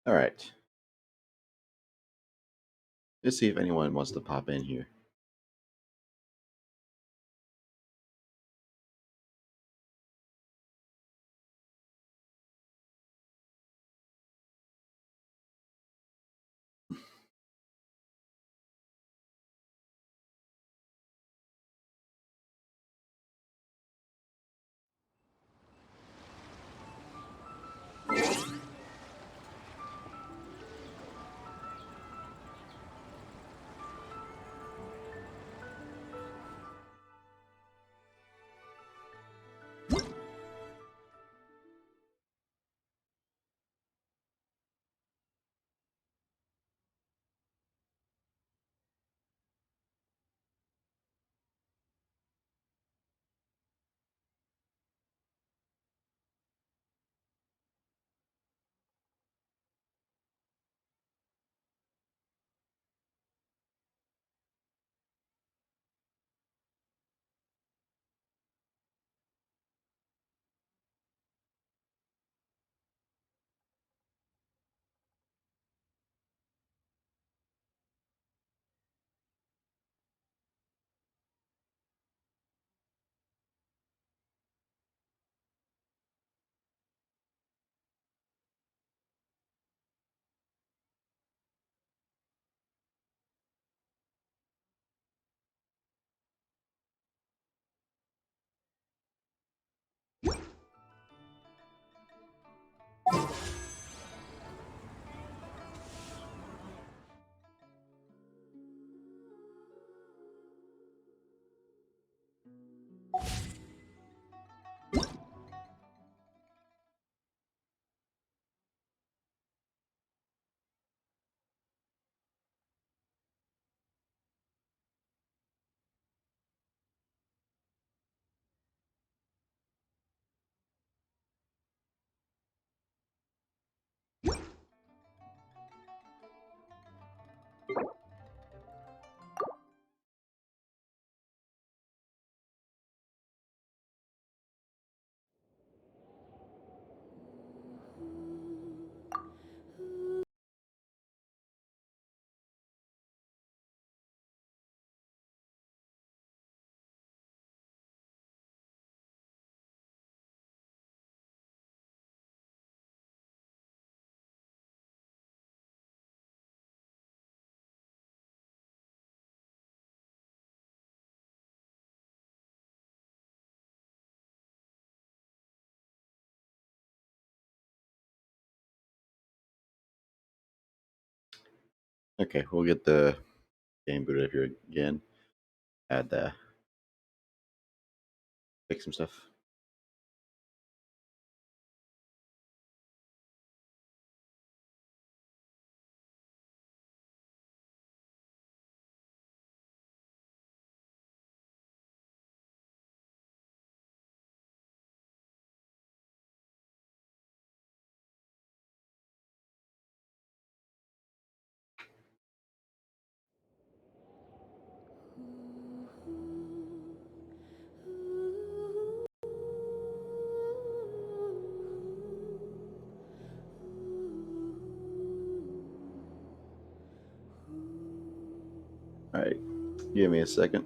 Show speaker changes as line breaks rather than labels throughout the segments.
All right. Let's see if anyone wants to pop in here. Okay, we'll get the game booted up here again. Add the fix some stuff. All right, give me a second.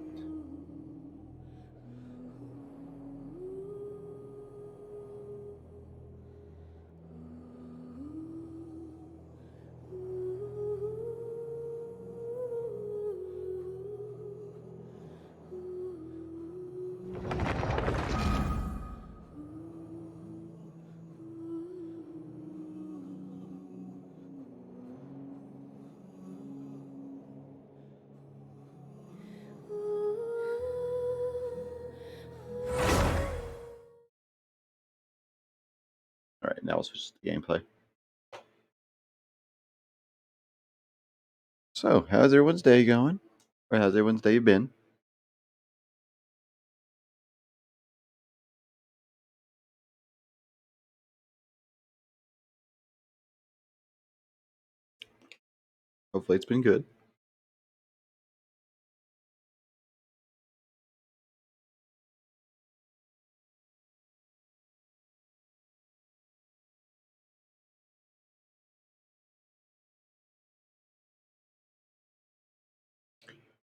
All right, now we'll switch to the gameplay. So, how's everyone's day going? Or how's everyone's day been? Hopefully, it's been good.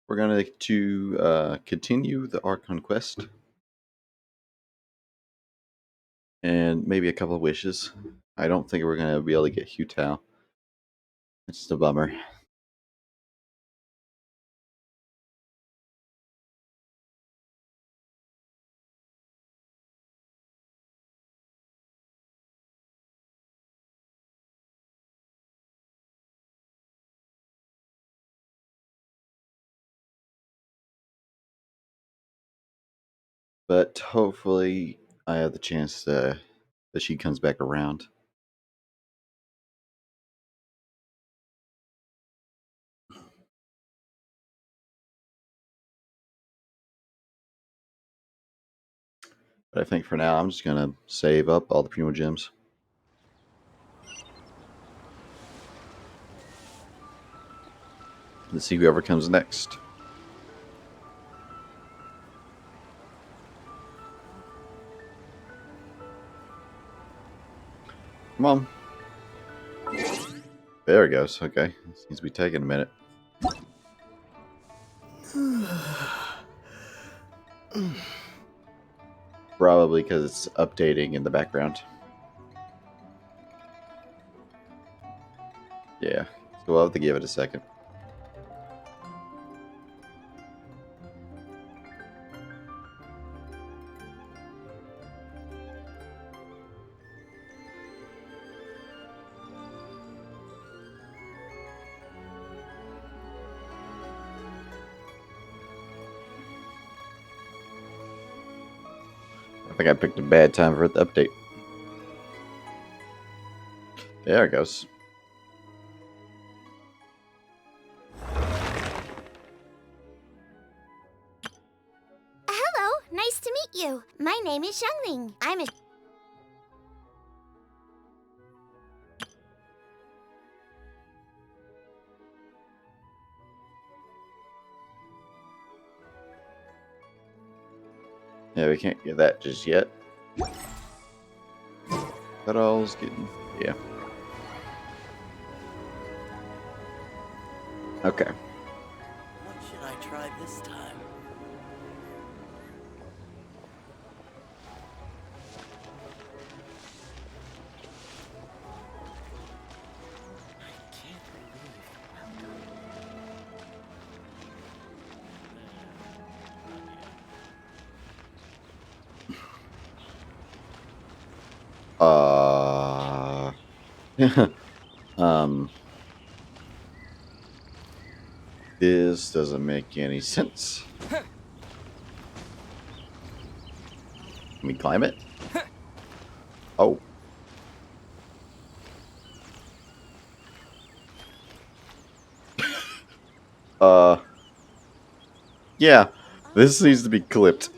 we're going to continue the Arcon quest. And maybe a couple of wishes. I don't think we're going to be able to get Hu Tao. It's just a bummer. But hopefully I have the chance that she comes back around. But I think for now I'm just going to save up all the Primo Gems. Let's see whoever comes next. Come on. There it goes. Okay. Seems to be taking a minute. Probably because it's updating in the background. Yeah. So we'll have to give it a second. I think I picked a bad time for the update. There it goes.
Hello, nice to meet you. My name is Xiangling. I'm a...
Yeah, we can't get that just yet. That all's getting... Yeah. Okay.
What should I try this time? I can't
um, this doesn't make any sense. Can we climb it? Oh. Yeah, this needs to be clipped.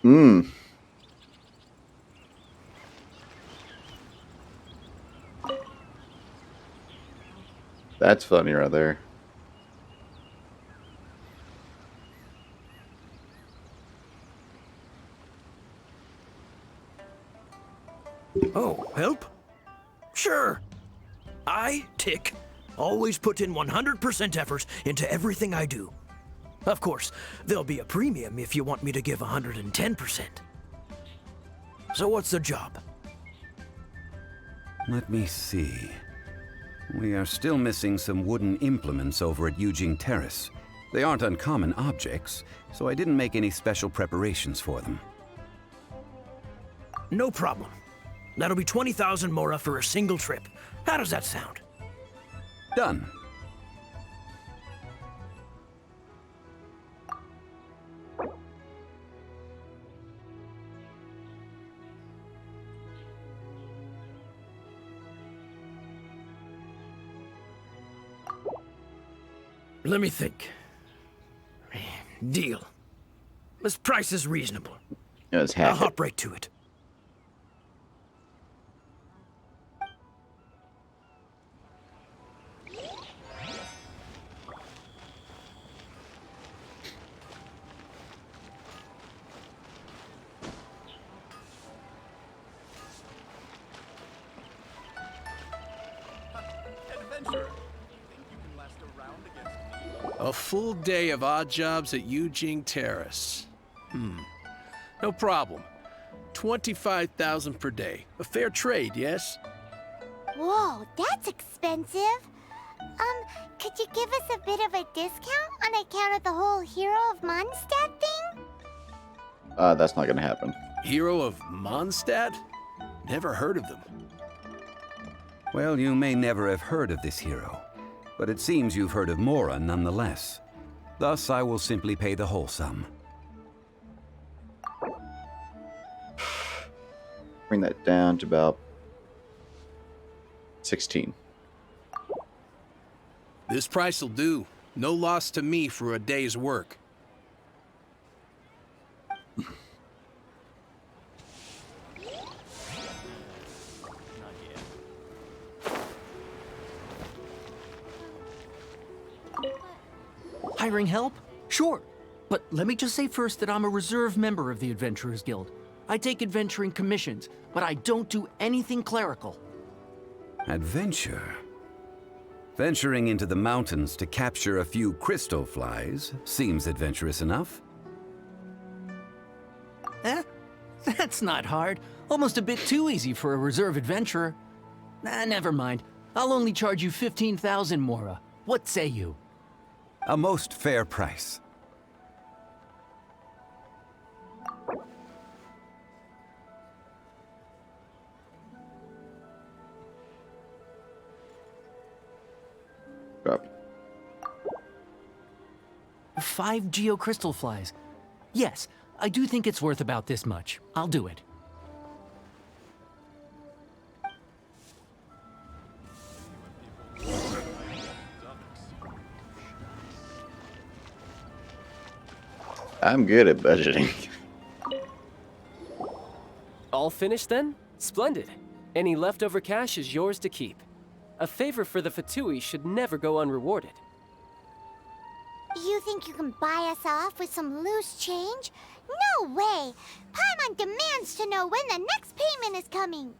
Mmm. That's funny right there.
Oh, help? Sure. I, Tick, always put in 100% effort into everything I do. Of course, there'll be a premium if you want me to give 110%. So what's the job?
Let me see. We are still missing some wooden implements over at Yujing Terrace. They aren't uncommon objects, so I didn't make any special preparations for them.
No problem. That'll be 20,000 mora for a single trip. How does that sound?
Done.
Let me think. Deal. This price is reasonable.
Yeah, let's
I'll
hack it.
hop right to it.
Adventurer, think you can last a round? A full day of odd jobs at Eugene Terrace. No problem. 25,000 per day. A fair trade, yes?
Whoa, that's expensive. Could you give us a bit of a discount on account of the whole Hero of Mondstadt thing?
That's not gonna happen.
Hero of Mondstadt? Never heard of them.
Well, you may never have heard of this hero, but it seems you've heard of Mora nonetheless. Thus, I will simply pay the whole sum.
Bring that down to about 16.
This price will do. No loss to me for a day's work.
Hiring help? Sure. But let me just say first that I'm a reserve member of the Adventurers Guild. I take adventuring commissions, but I don't do anything clerical.
Adventure? Venturing into the mountains to capture a few crystal flies seems adventurous enough.
Eh? That's not hard. Almost a bit too easy for a reserve adventurer. Never mind. I'll only charge you 15,000 Mora. What say you?
A most fair price.
Drop.
5 geocrystal flies. Yes, I do think it's worth about this much. I'll do it.
I'm good at budgeting.
All finished then? Splendid. Any leftover cash is yours to keep. A favor for the Fatui should never go unrewarded.
You think you can buy us off with some loose change? No way! Paimon demands to know when the next payment is coming.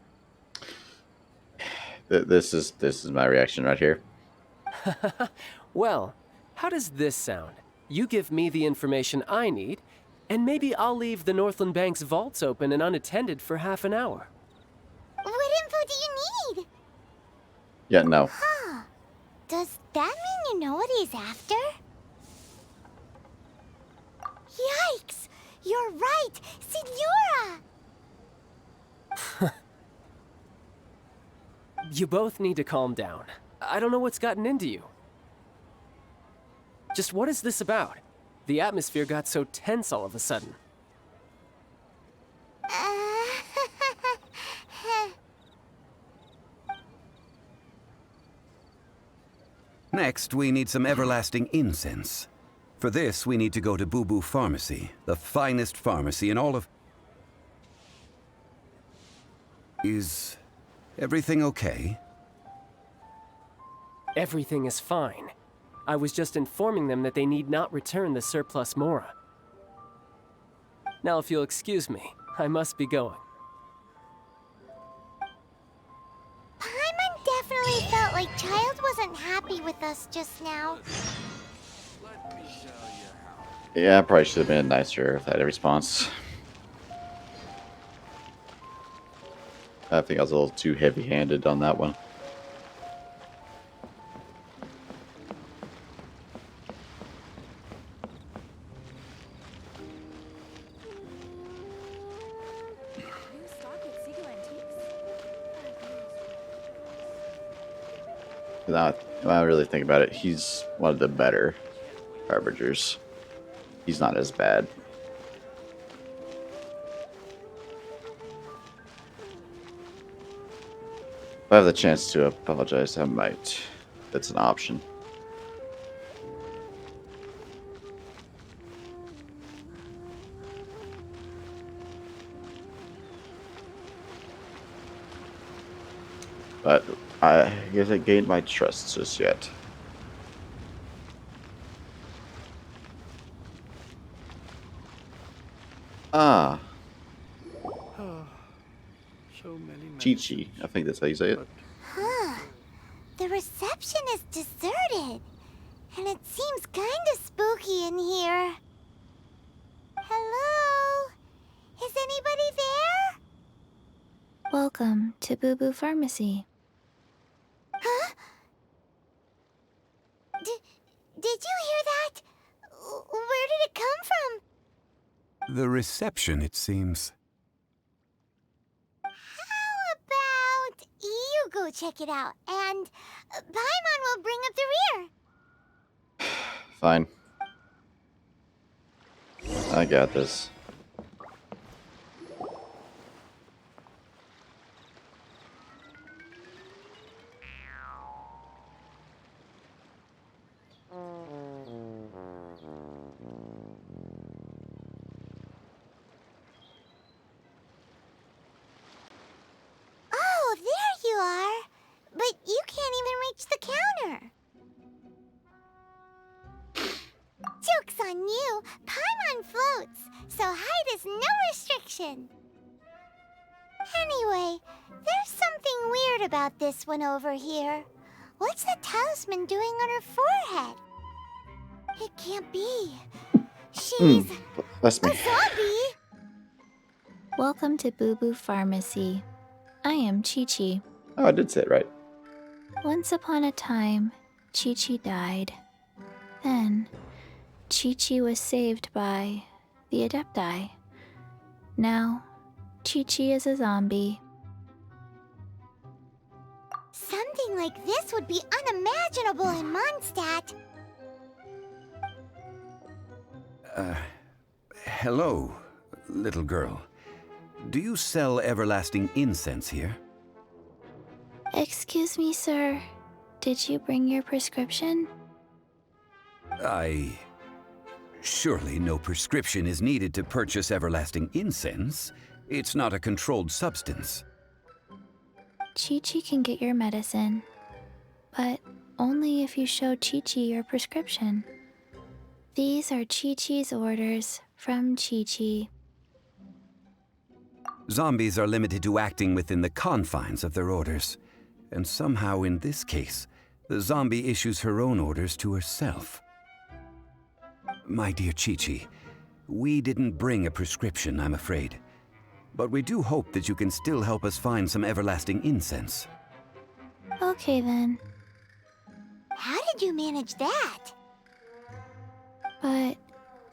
This is my reaction right here.
Well, how does this sound? You give me the information I need, and maybe I'll leave the Northland Bank's vaults open and unattended for half an hour.
What info do you need?
Yeah, no.
Huh. Does that mean you know what he's after? Yikes! You're right! Signora!
You both need to calm down. I don't know what's gotten into you. Just what is this about? The atmosphere got so tense all of a sudden.
Next, we need some everlasting incense. For this, we need to go to Boo Boo Pharmacy, the finest pharmacy in all of... Is everything okay?
Everything is fine. I was just informing them that they need not return the surplus Mora. Now, if you'll excuse me, I must be going.
Paimon definitely felt like Child wasn't happy with us just now.
Yeah, I probably should have been nicer with that response. I think I was a little too heavy-handed on that one. Now, when I really think about it, he's one of the better harbingers. He's not as bad. If I have the chance to apologize, I might. That's an option. But I guess I gained my trust just yet. Ah,
So many
Chi-Chi. I think that's how you say it.
Huh. The reception is deserted. And it seems kinda spooky in here. Hello? Is anybody there?
Welcome to Boo Boo Pharmacy.
Huh? Did you hear that? Where did it come from?
The reception, it seems.
How about you go check it out, and Paimon will bring up the rear.
Fine. I got this.
Oh, there you are. But you can't even reach the counter. Joke's on you. Paimon floats, so height is no restriction. Anyway, there's something weird about this one over here. What's the talisman doing on her forehead? It can't be. She's
Bless
a
me.
zombie.
Welcome to Boo Boo Pharmacy. I am Chi-Chi.
Oh, I did say it right.
Once upon a time, Chi-Chi died. Then, Chi-Chi was saved by the Adepti. Now, Chi-Chi is a zombie.
Something like this would be unimaginable in Mondstadt.
Hello, little girl. Do you sell everlasting incense here?
Excuse me, sir. Did you bring your prescription?
Surely no prescription is needed to purchase everlasting incense. It's not a controlled substance.
Chi-Chi can get your medicine, but only if you show Chi-Chi your prescription. These are Chi-Chi's orders from Chi-Chi.
Zombies are limited to acting within the confines of their orders. And somehow in this case, the zombie issues her own orders to herself. My dear Chi-Chi, we didn't bring a prescription, I'm afraid. But we do hope that you can still help us find some everlasting incense.
Okay then,
How did you manage that?
but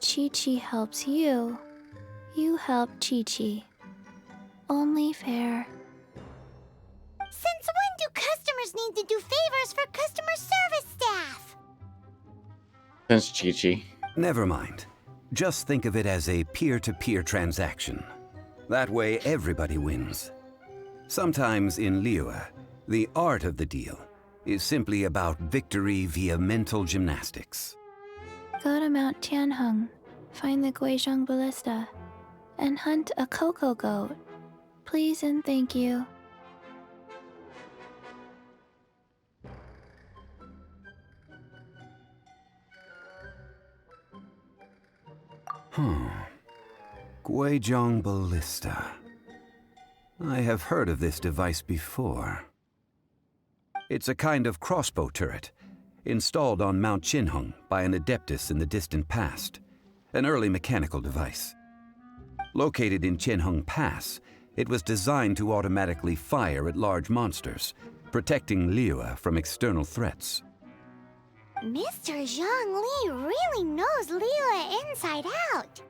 Chi-Chi helps you. You help Chi-Chi. Only fair.
Since when do customers need to do favors for customer service staff?
Since Chi-Chi.
Never mind. Just think of it as a peer-to-peer transaction. That way everybody wins. Sometimes in Liyue, the art of the deal is simply about victory via mental gymnastics.
Go to Mount Tianheng, find the Guizhong Ballista, and hunt a cocoa goat. Please and thank you.
Guizhong Ballista. I have heard of this device before. It's a kind of crossbow turret, installed on Mount Qinheng by an adeptus in the distant past, an early mechanical device. Located in Qinheng Pass, it was designed to automatically fire at large monsters, protecting Liyue from external threats.
Mr. Zhang Li really knows Liyue inside out.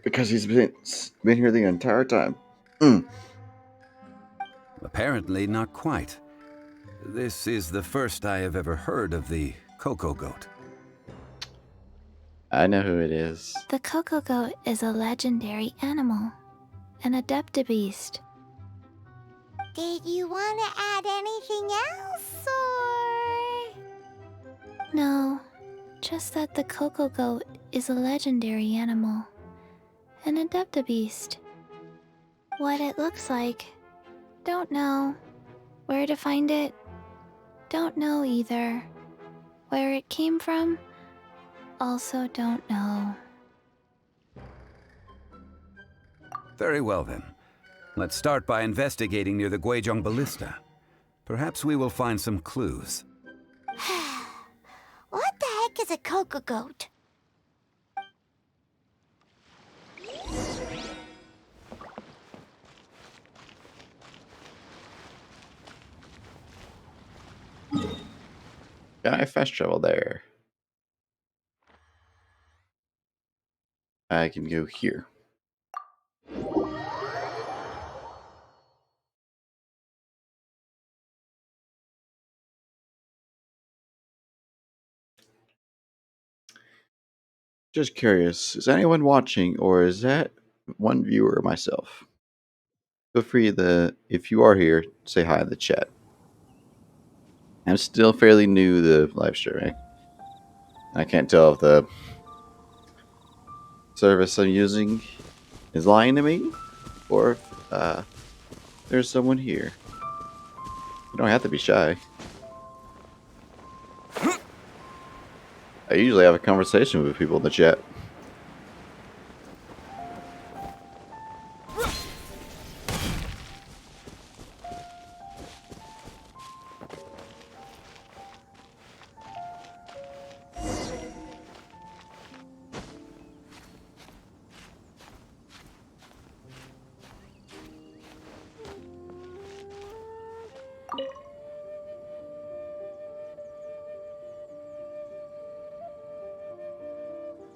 Because he's been here the entire time.
Apparently not quite. This is the first I have ever heard of the cocoa goat.
I know who it is.
The cocoa goat is a legendary animal, an adeptabeast.
Did you want to add anything else, or...?
No, just that the cocoa goat is a legendary animal, an adeptabeast. What it looks like, don't know. Where to find it, don't know either. Where it came from, also don't know.
Very well then. Let's start by investigating near the Guizhong Ballista. Perhaps we will find some clues.
is a cocoa goat?
Can I fast travel there? I can go here. Just curious, is anyone watching, or is that one viewer or myself? Feel free to, if you are here, say hi in the chat. I'm still fairly new to live streaming. I can't tell if the service I'm using is lying to me, or if there's someone here. You don't have to be shy. I usually have a conversation with people in the chat.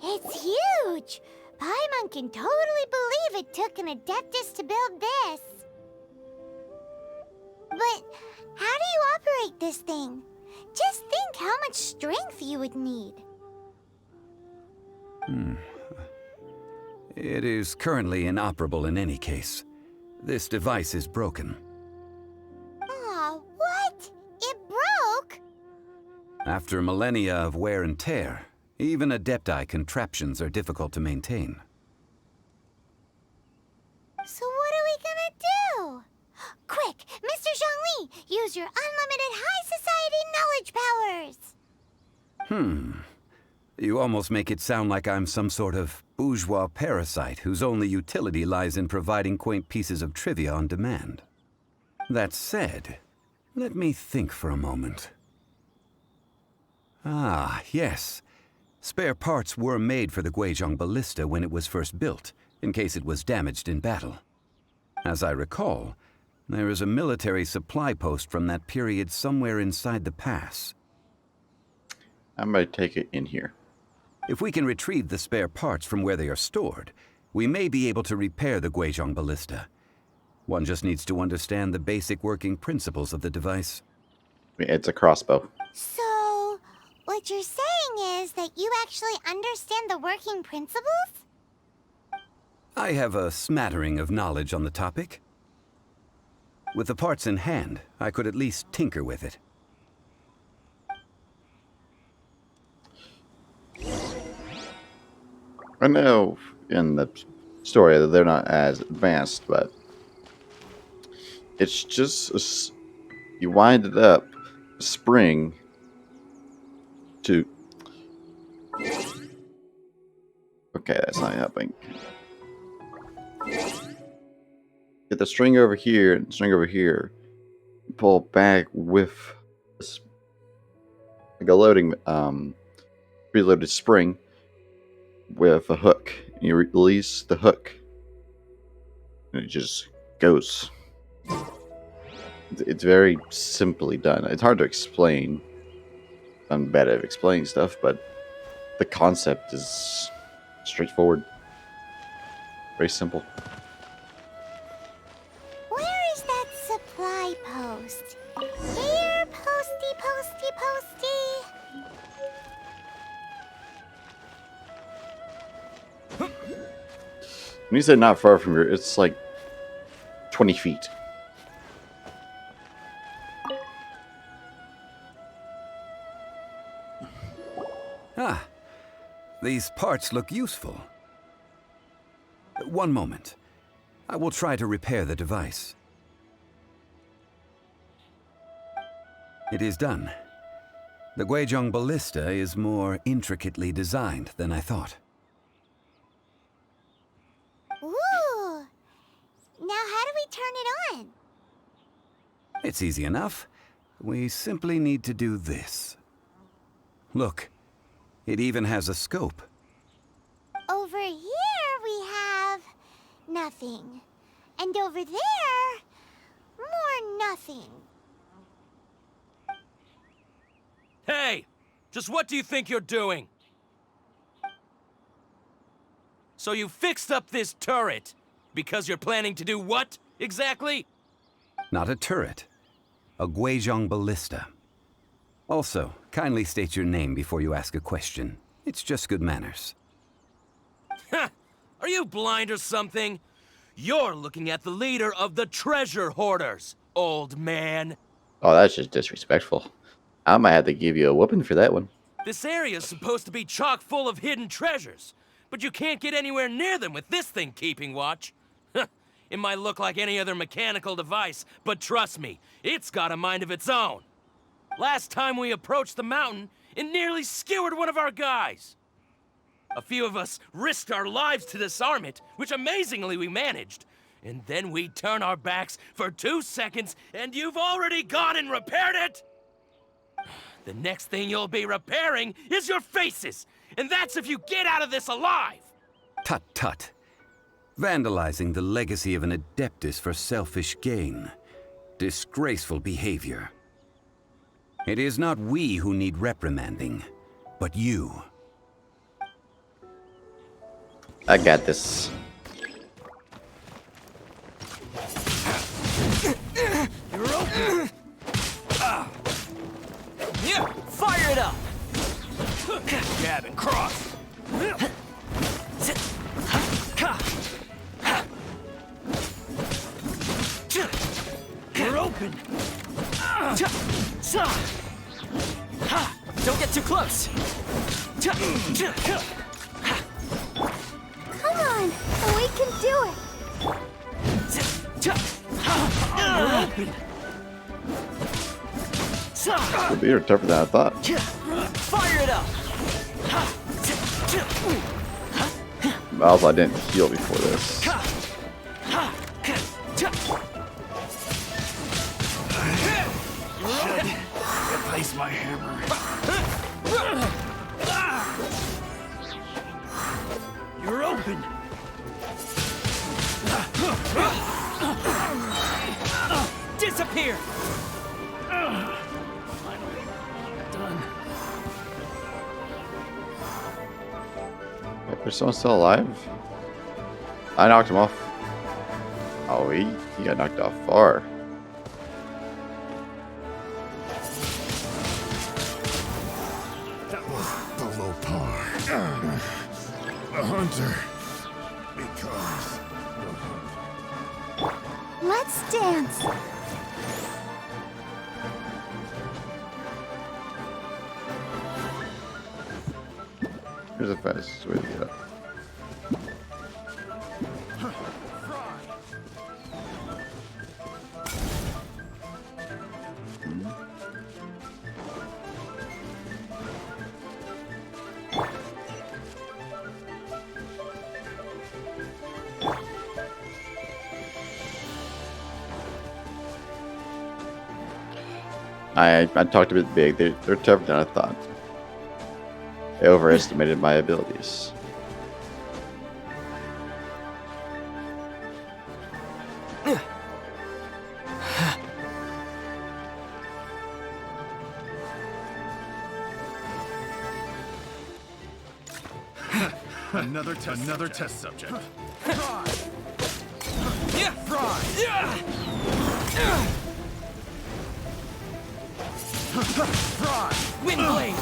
It's huge! Paimon can totally believe it took an Adeptus to build this. But how do you operate this thing? Just think how much strength you would need.
It is currently inoperable in any case. This device is broken.
Aw, what? It broke?
After millennia of wear and tear, even Adepti contraptions are difficult to maintain.
So what are we gonna do? Quick, Mr. Zhongli, use your unlimited high society knowledge powers!
You almost make it sound like I'm some sort of bourgeois parasite whose only utility lies in providing quaint pieces of trivia on demand. That said, let me think for a moment. Ah, yes. Spare parts were made for the Guizhong ballista when it was first built, in case it was damaged in battle. As I recall, there is a military supply post from that period somewhere inside the pass.
I'm going to take it in here.
If we can retrieve the spare parts from where they are stored, we may be able to repair the Guizhong ballista. One just needs to understand the basic working principles of the device.
It's a crossbow.
So, what you're saying is that you actually understand the working principles?
I have a smattering of knowledge on the topic. With the parts in hand, I could at least tinker with it.
I know in the story that they're not as advanced, but it's just you wind it up, spring to. Okay, that's not helping. Get the string over here and string over here. Pull back with like a loading, preloaded spring with a hook. You release the hook, and it just goes. It's very simply done. It's hard to explain. I'm bad at explaining stuff, but the concept is straightforward. Very simple.
Where is that supply post? Here, posty, posty, posty.
When you say not far from here, it's like 20 feet.
Ah, these parts look useful. One moment. I will try to repair the device. It is done. The Guizhong ballista is more intricately designed than I thought.
Ooh. Now how do we turn it on?
It's easy enough. We simply need to do this. Look, It even has a scope.
Over here we have nothing. And over there, more nothing.
Hey! Just what do you think you're doing? So you fixed up this turret because you're planning to do what, exactly?
Not a turret. A Guizhong ballista. Also, kindly state your name before you ask a question. It's just good manners.
Ha! Are you blind or something? You're looking at the leader of the treasure hoarders, old man.
Oh, that's just disrespectful. I might have to give you a whooping for that one.
This area's supposed to be chock full of hidden treasures, but you can't get anywhere near them with this thing keeping watch. It might look like any other mechanical device, but trust me, it's got a mind of its own. Last time we approached the mountain, it nearly skewered one of our guys. A few of us risked our lives to disarm it, which amazingly we managed. And then we turn our backs for 2 seconds, and you've already gone and repaired it! The next thing you'll be repairing is your faces! And that's if you get out of this alive!
Tut tut. Vandalizing the legacy of an Adeptus for selfish gain. Disgraceful behavior. It is not we who need reprimanding, but you.
I got this.
You're open.
Yeah, fire it up.
Jab and cross. You're open.
Don't get too close.
Come on, we can do it.
You're open.
You're tougher than I thought.
Fire it up.
Also, I didn't heal before this.
Replace my hammer. You're open.
Disappear.
Done.
There's someone still alive? I knocked him off. Oh, he got knocked off far.
That was below par. A hunter becomes.
Let's dance.
Here's the fastest way to get up. I talked a bit big. They're tougher than I thought. They overestimated my abilities.
Another test subject.
Yeah, fry. Yeah. Wind blade.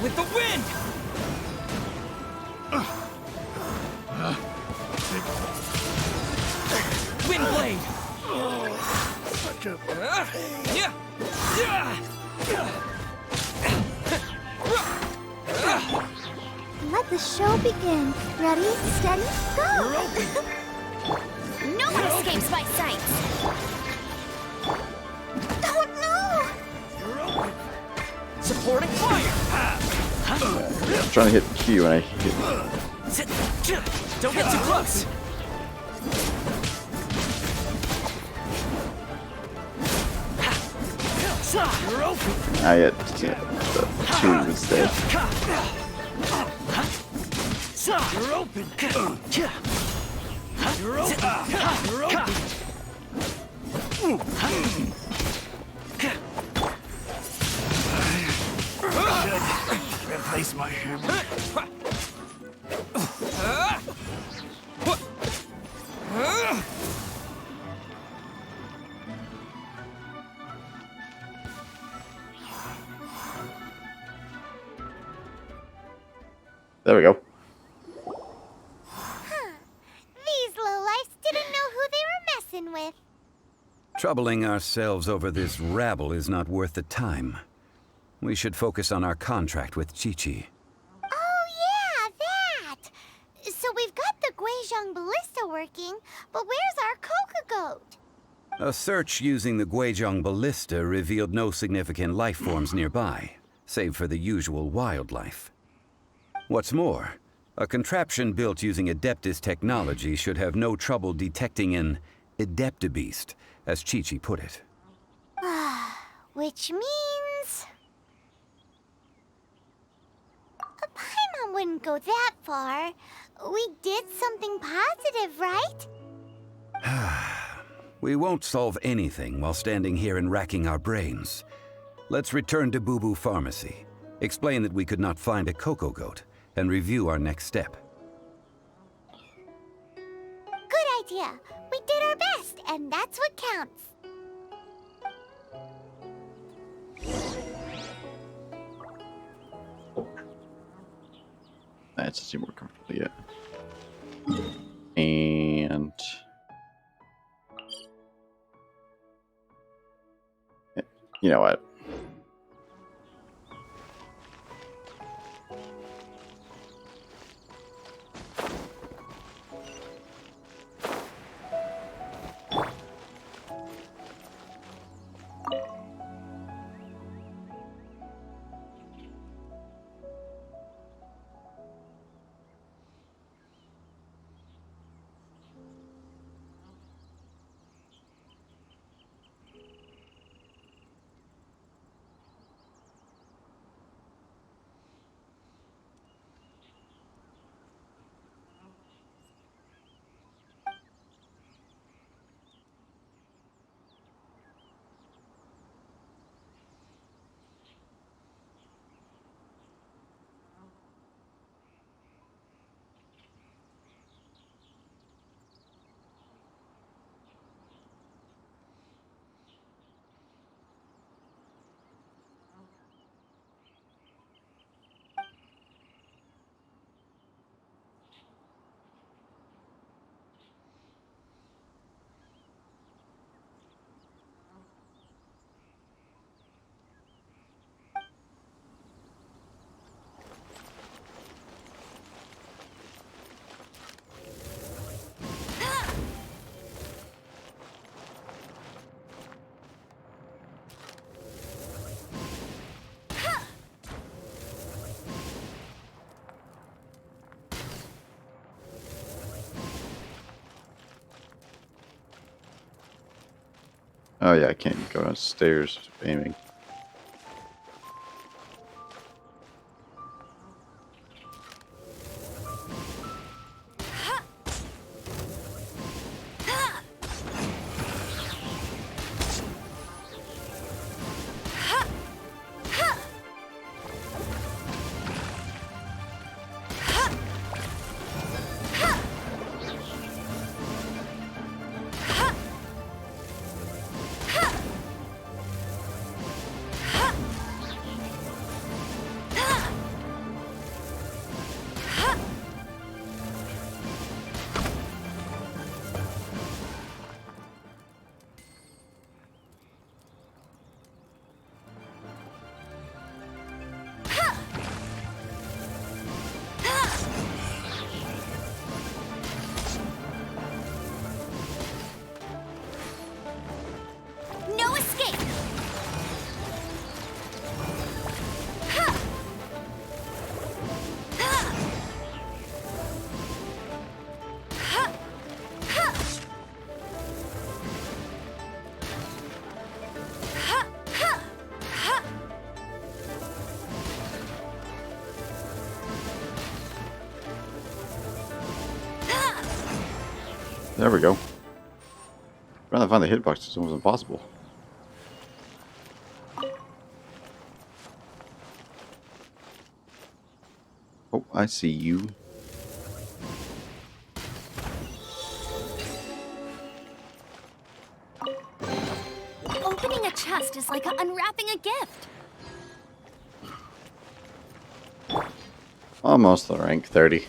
With the wind. Wind blade. Yeah.
Let the show begin. Ready, steady, go! No one escapes my sight! Oh no!
Supporting fire!
I'm trying to hit Q and I hit.
Don't get too close! You're open!
I hit the 2 instead.
You're open! You're open! You're open!
Replace my hammer.
There we go.
These lowlifes didn't know who they were messing with.
Troubling ourselves over this rabble is not worth the time. We should focus on our contract with Chi-Chi.
Oh yeah, that! So we've got the Guizhong ballista working, but where's our Coca goat?
A search using the Guizhong ballista revealed no significant life forms nearby, save for the usual wildlife. What's more, a contraption built using Adeptus technology should have no trouble detecting an Adeptabeast, as Chi-Chi put it.
Which means... Paimon wouldn't go that far. We did something positive, right?
We won't solve anything while standing here and racking our brains. Let's return to Boo Boo Pharmacy, explain that we could not find a Coco Goat, and review our next step.
Good idea. We did our best, and that's what counts.
That doesn't seem more comfortable yet. And you know what? Oh yeah, I can't go downstairs aiming. There we go. Trying to find the hitbox is almost impossible. Oh, I see you.
Opening a chest is like unwrapping a gift.
Almost the rank 30.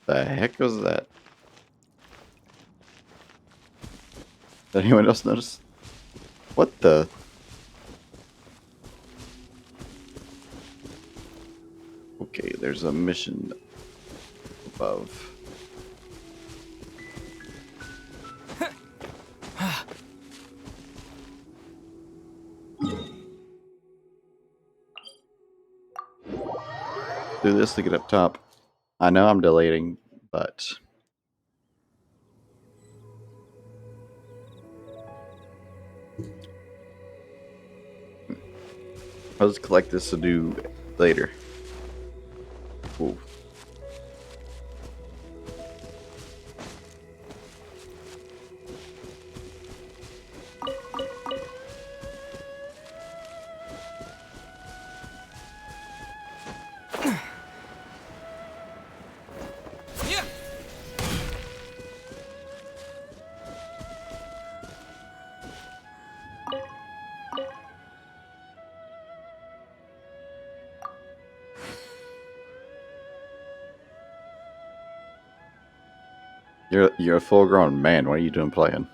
The heck was that? Did anyone else notice? What the? Okay, there's a mission above. Do this to get up top. I know I'm deleting, but I'll just collect this to do later. Ooh. You're a full grown man. What are you doing playing?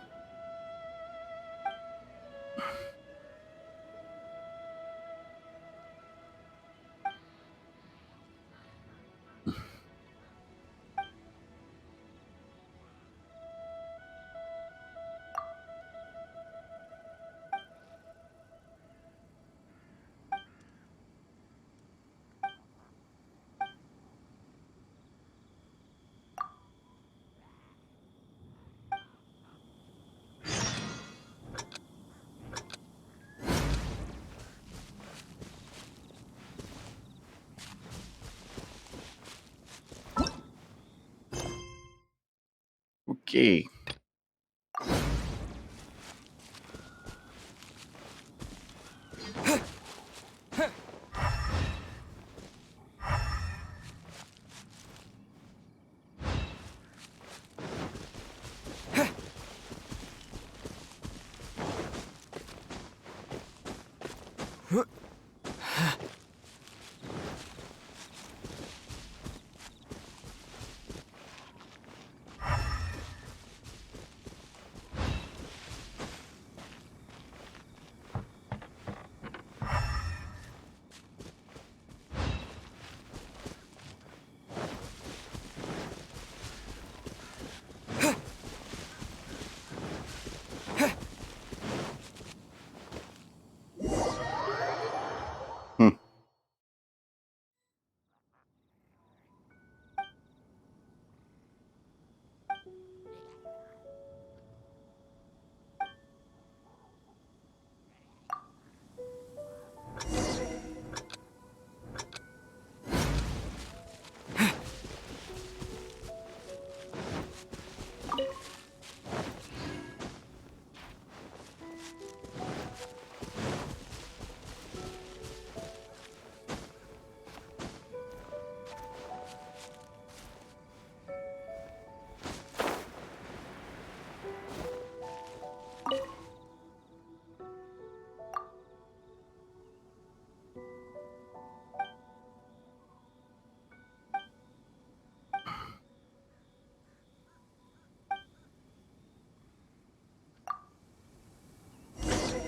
Okay. Hmm.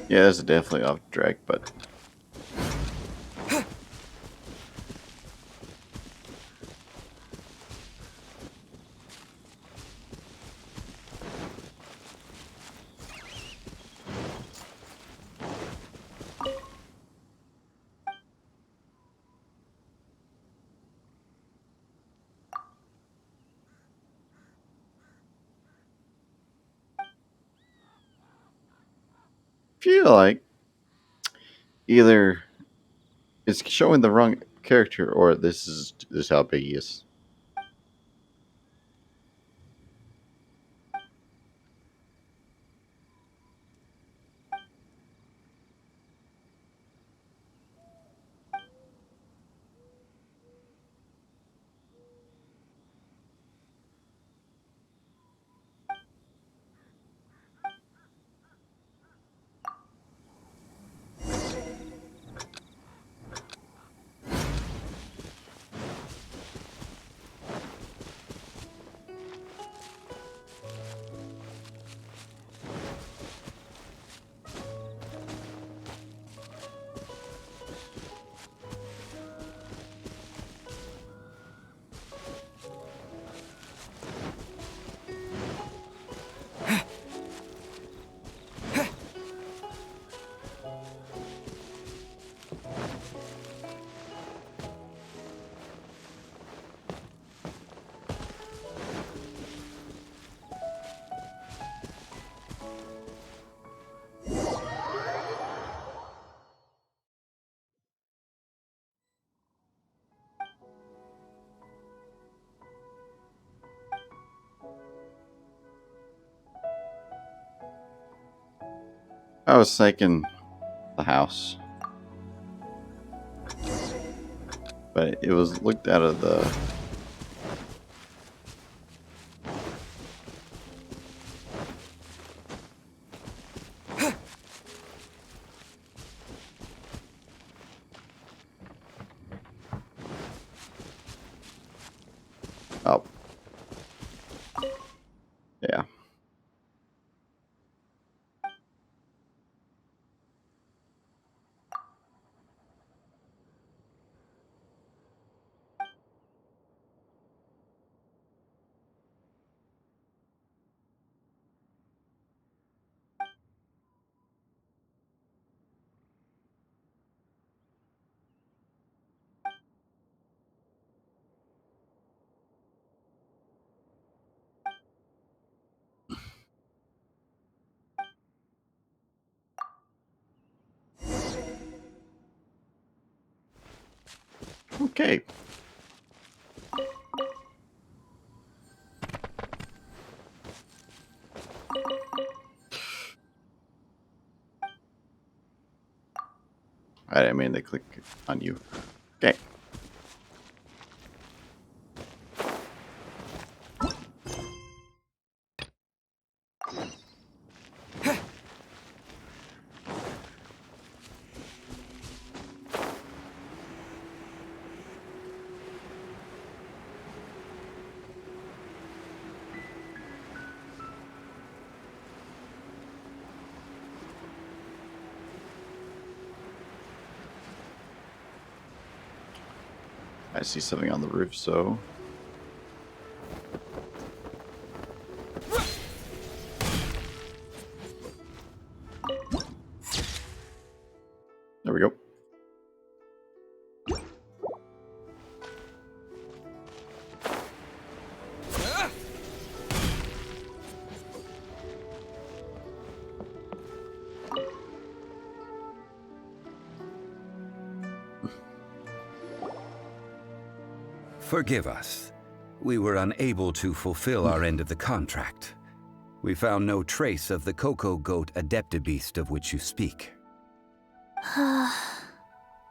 Yeah, this is definitely off track, but feel like either it's showing the wrong character or this is how big he is. I was thinking the house, but it was looked out of the. Oh, yeah. Okay. I didn't mean to click on you. Okay. I see something on the roof, so. There we go.
Forgive us. We were unable to fulfill our end of the contract. We found no trace of the Cocoa Goat Adeptabeast of which you speak.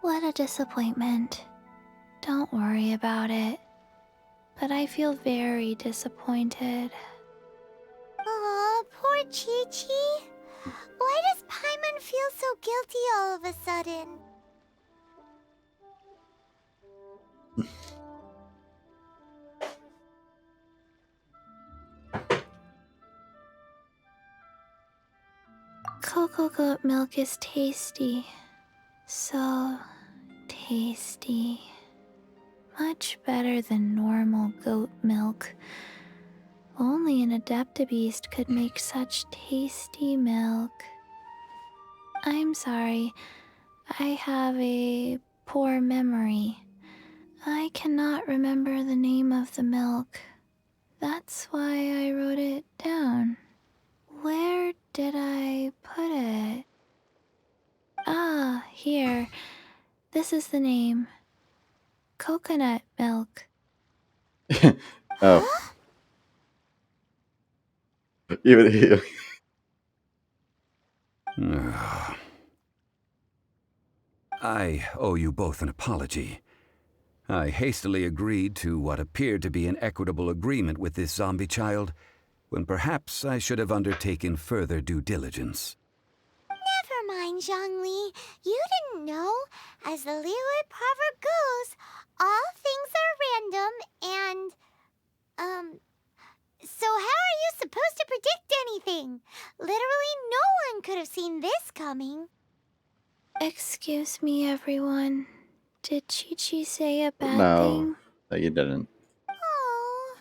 What a disappointment. Don't worry about it. But I feel very disappointed.
Aw, poor Chi-Chi. Why does Paimon feel so guilty all of a sudden?
Cocoa goat milk is tasty. So tasty. Much better than normal goat milk. Only an Adeptabeast could make such tasty milk. I'm sorry. I have a poor memory. I cannot remember the name of the milk. That's why I wrote it down. Where did I put it? Ah, here. This is the name. Coconut milk.
Oh, even he.
I owe you both an apology. I hastily agreed to what appeared to be an equitable agreement with this zombie child, when perhaps I should have undertaken further due diligence.
Never mind, Zhongli. You didn't know. As the Liyue proverb goes, all things are random and, so how are you supposed to predict anything? Literally no one could have seen this coming.
Excuse me, everyone. Did Chi-Chi say a bad
No,
thing?
no, you didn't.
Oh,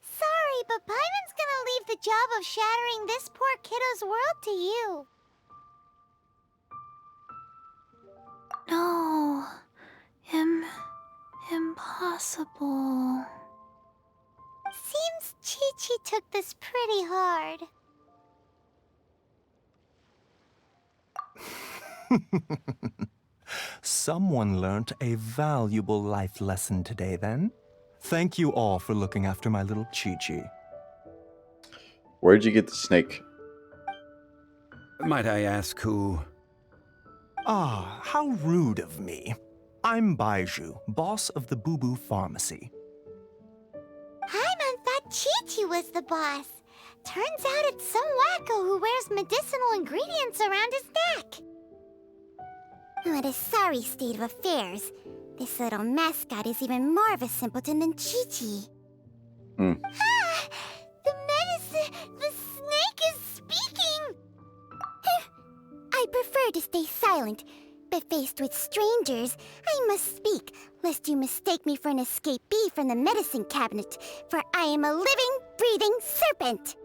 sorry, but Paimon's gonna leave the job of shattering this poor kiddo's world to you.
No. Impossible.
Seems Chi-Chi took this pretty hard.
Someone learnt a valuable life lesson today, then. Thank you all for looking after my little Chi-Chi.
Where'd you get the snake?
Might I ask who?
Ah, how rude of me. I'm Baiju, boss of the Boo Boo Pharmacy.
Paimon thought Chi-Chi was the boss. Turns out it's some wacko who wears medicinal ingredients around his neck. What a sorry state of affairs. This little mascot is even more of a simpleton than Chi-Chi. Ah! The snake is speaking! I prefer to stay silent, but faced with strangers, I must speak, lest you mistake me for an escapee from the medicine cabinet, for I am a living, breathing serpent!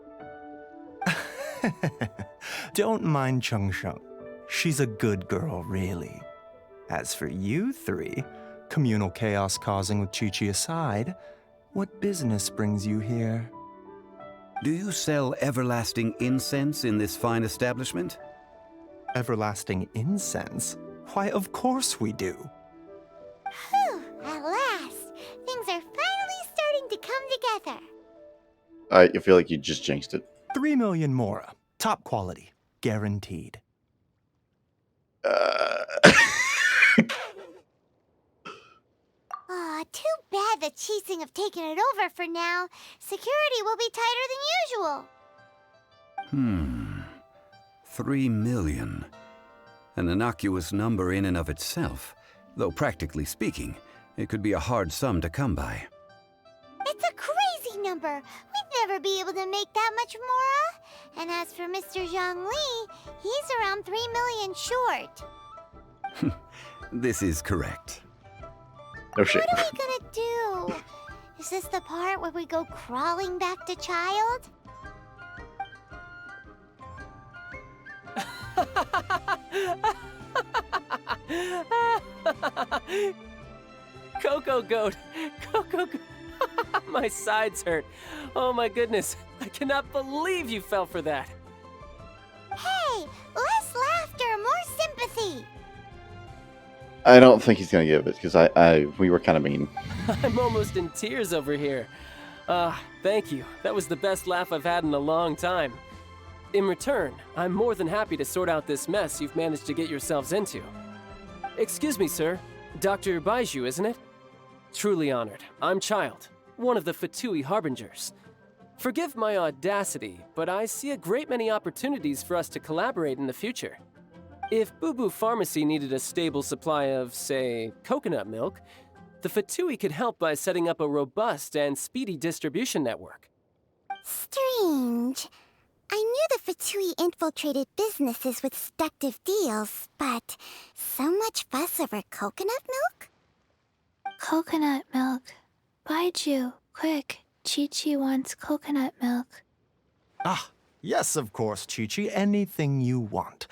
Don't mind Chung Sheng. She's a good girl, really. As for you three, communal chaos causing with Chi-Chi aside, what business brings you here?
Do you sell everlasting incense in this fine establishment?
Everlasting incense? Why, of course we do.
Whew, at last! Things are finally starting to come together.
I feel like you just jinxed it.
3 million Mora. Top quality. Guaranteed.
Aw, too bad the Chising have taken it over for now. Security will be tighter than usual.
3 million. An innocuous number in and of itself, though practically speaking, it could be a hard sum to come by.
It's a crazy number. We'd never be able to make that much Mora. And as for Mr. Zhongli, he's around 3 million short.
This is correct.
No shit.
What are we gonna do? Is this the part where we go crawling back to child?
Coco Goat! Coco Goat! My sides hurt. Oh my goodness. I cannot believe you fell for that.
Hey, less laughter, more sympathy.
I don't think he's gonna give it because we were kind of mean.
I'm almost in tears over here. Thank you. That was the best laugh I've had in a long time. In return, I'm more than happy to sort out this mess you've managed to get yourselves into. Excuse me, sir. Dr. Baiju, isn't it? Truly honored. I'm Child, one of the Fatui Harbingers. Forgive my audacity, but I see a great many opportunities for us to collaborate in the future. If Boo Boo Pharmacy needed a stable supply of, say, coconut milk, the Fatui could help by setting up a robust and speedy distribution network.
Strange. I knew the Fatui infiltrated businesses with seductive deals, but so much fuss over coconut milk?
Coconut milk. Baiju, quick. Chi-Chi wants coconut milk.
Ah, yes, of course, Chi-Chi. Anything you want.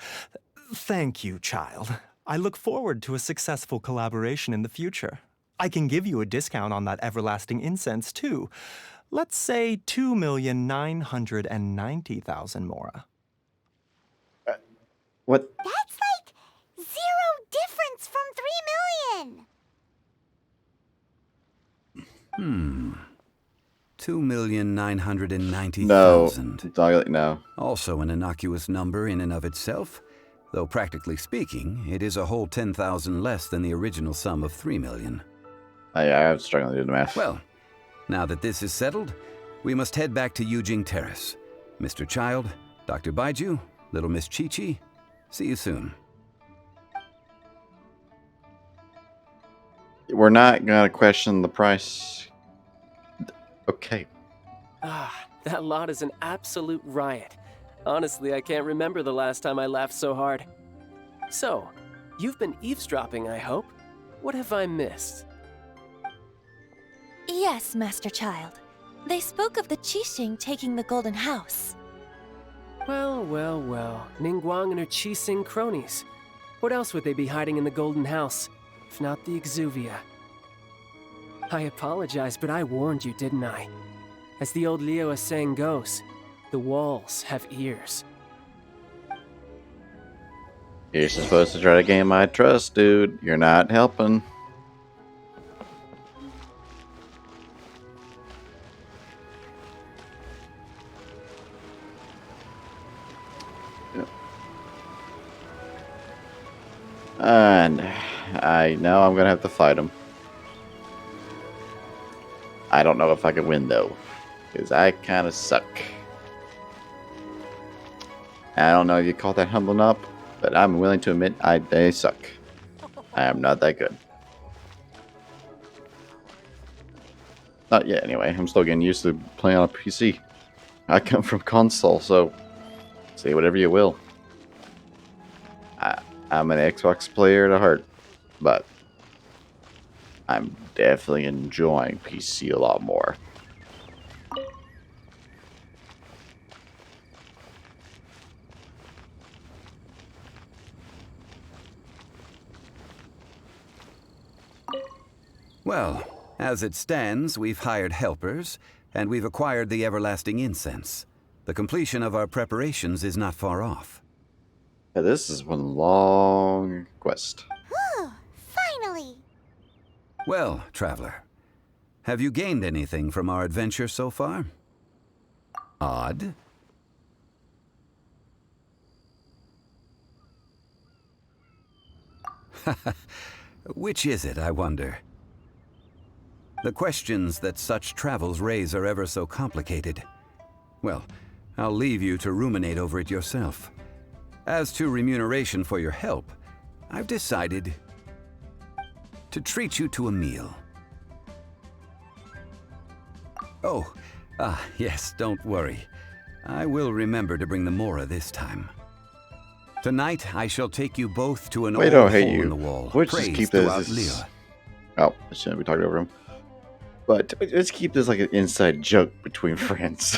Thank you, child. I look forward to a successful collaboration in the future. I can give you a discount on that everlasting incense, too. Let's say 2,990,000 Mora.
What?
That's like
No,
2,990,000.
no.
Also an innocuous number in and of itself, though practically speaking, it is a whole 10,000 less than the original sum of 3 million.
I'm struggling to do the math.
Well, now that this is settled, we must head back to Yujing Terrace. Mr. Child, Dr. Baiju, Little Miss Chi-Chi, see you soon.
We're not gonna question the price. Okay.
Ah, that lot is an absolute riot. Honestly, I can't remember the last time I laughed so hard. So, you've been eavesdropping, I hope? What have I missed?
Yes, Master Child. They spoke of the Qixing taking the Golden House.
Well, well, well. Ningguang and her Qixing cronies. What else would they be hiding in the Golden House, if not the Exuvia? I apologize, but I warned you, didn't I? As the old Liu saying goes, the walls have ears.
You're supposed to try to gain my trust, dude. You're not helping. Yep. And I know I'm gonna have to fight him. I don't know if I can win though, because I kind of suck. I don't know if you call that humbling up, but I'm willing to admit I suck. I am not that good. Not yet, anyway. I'm still getting used to playing on a PC. I come from console, so say whatever you will. I'm an Xbox player at heart, but I'm definitely enjoying PC a lot more.
Well, as it stands, we've hired helpers, and we've acquired the everlasting incense. The completion of our preparations is not far off.
Yeah, this is one long quest.
Whew, finally!
Well, traveler, have you gained anything from our adventure so far? Odd. Which is it, I wonder? The questions that such travels raise are ever so complicated. Well, I'll leave you to ruminate over it yourself. As to remuneration for your help, I've decided to treat you to a meal. Oh, yes, don't worry. I will remember to bring the Mora this time. Tonight, I shall take you both to an old
I
hole
hate you.
in the wall.
We'll just
praised
keep this.
throughout Liyue.
Oh, I shouldn't be talking over him. But let's keep this like an inside joke between friends.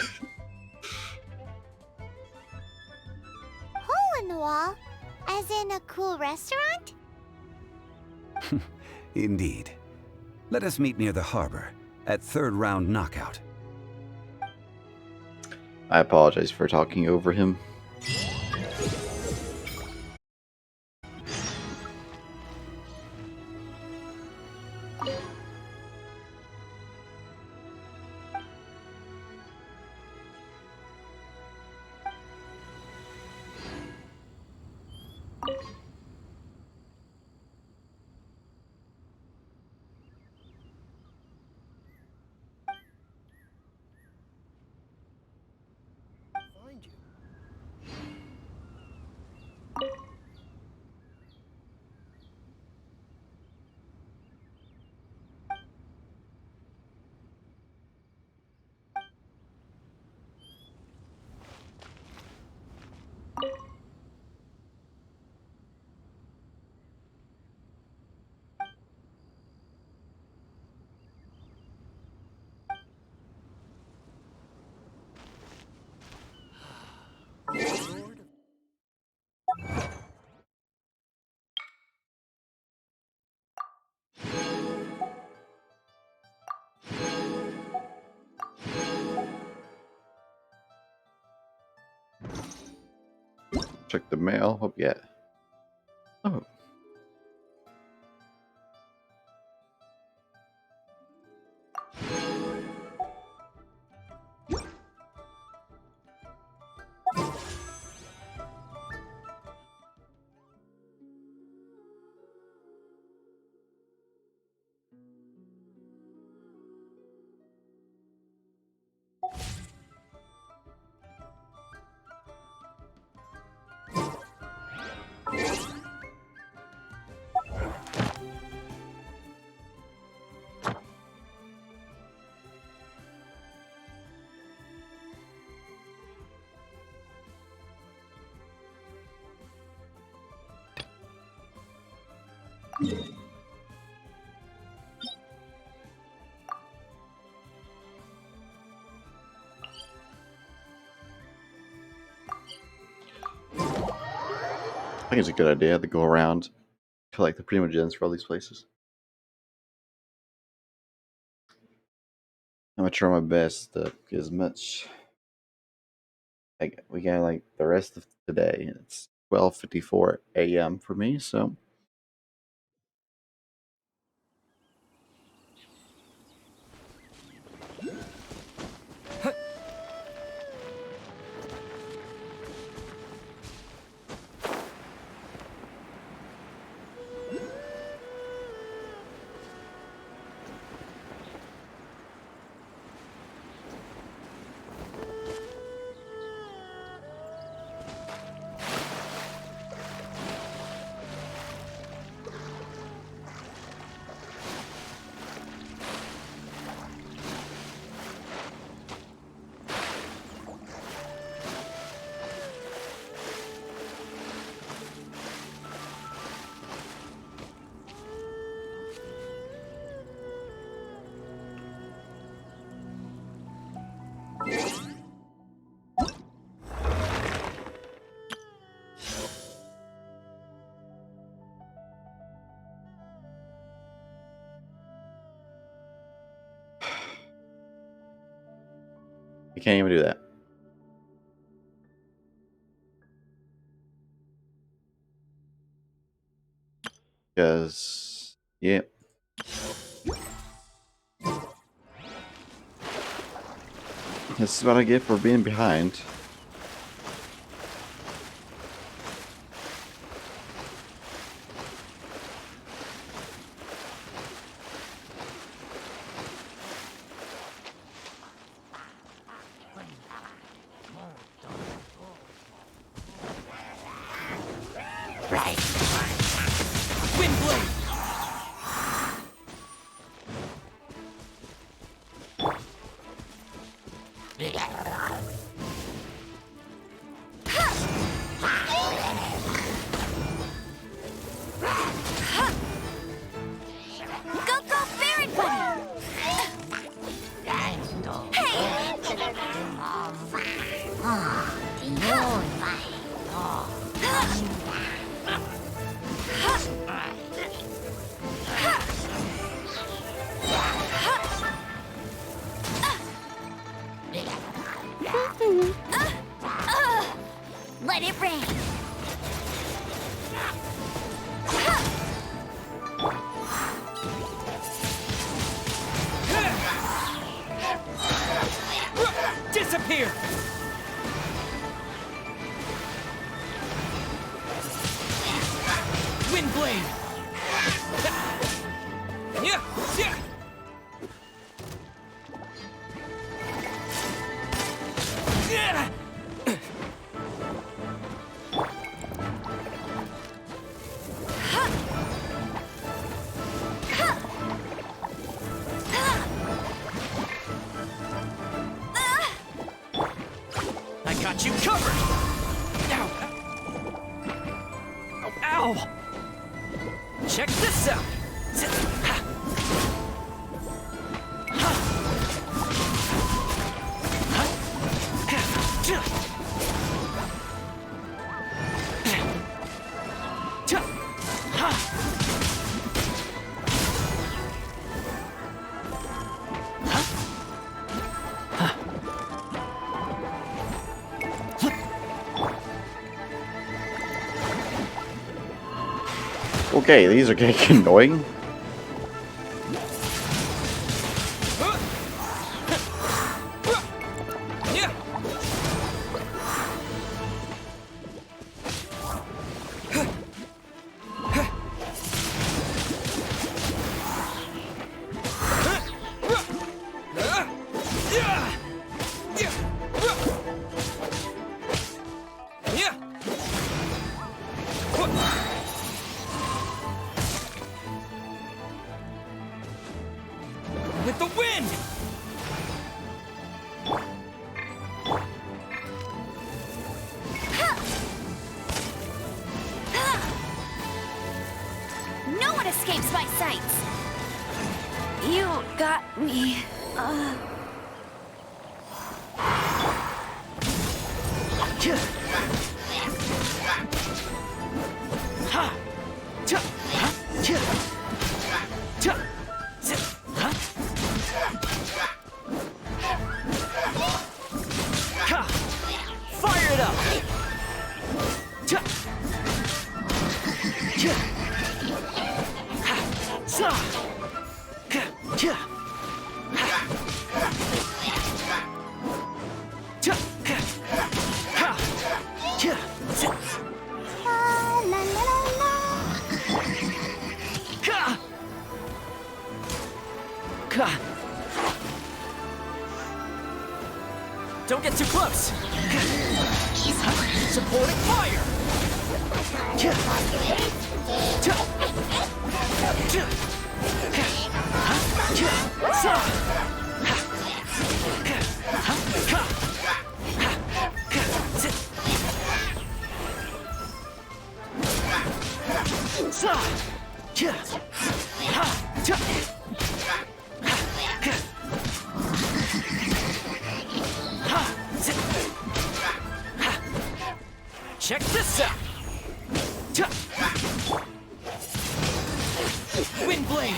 Hole in the wall? As in a cool restaurant?
Indeed. Let us meet near the harbor, at third round knockout.
I apologize for talking over him. Check the mail. Hope yet. Oh. I think it's a good idea to go around, collect the primogens for all these places. I'm gonna try my best to get as much. Like we got like the rest of today. It's 12:54 a.m. for me, so. You can't even do that. Because, yeah. This is what I get for being behind.
Let it rain.
Disappear! Windblade! Yeah, yeah. Yeah. I got you covered! Ow! Oh, ow! Check this out!
Okay, these are getting annoying.
escapes my sights. You got me.
Fire it up!
La la la la.
Don't get too close! Supporting fire! Check this out! Wind blade!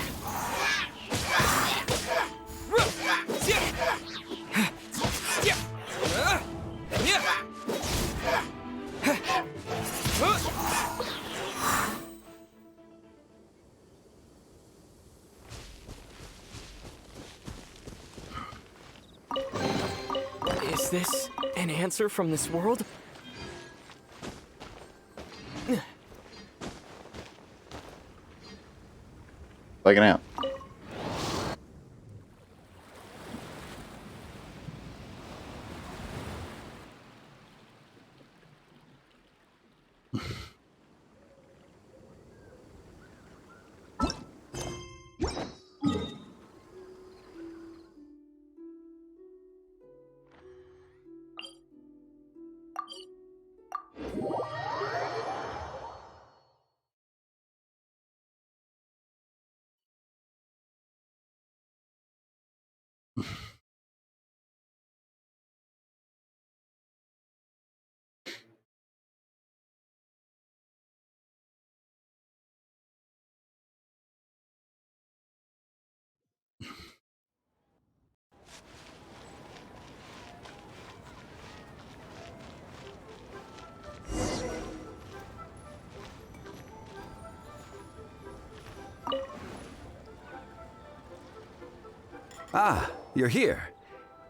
Is this an answer from this world?
Checking out.
Ah, you're here.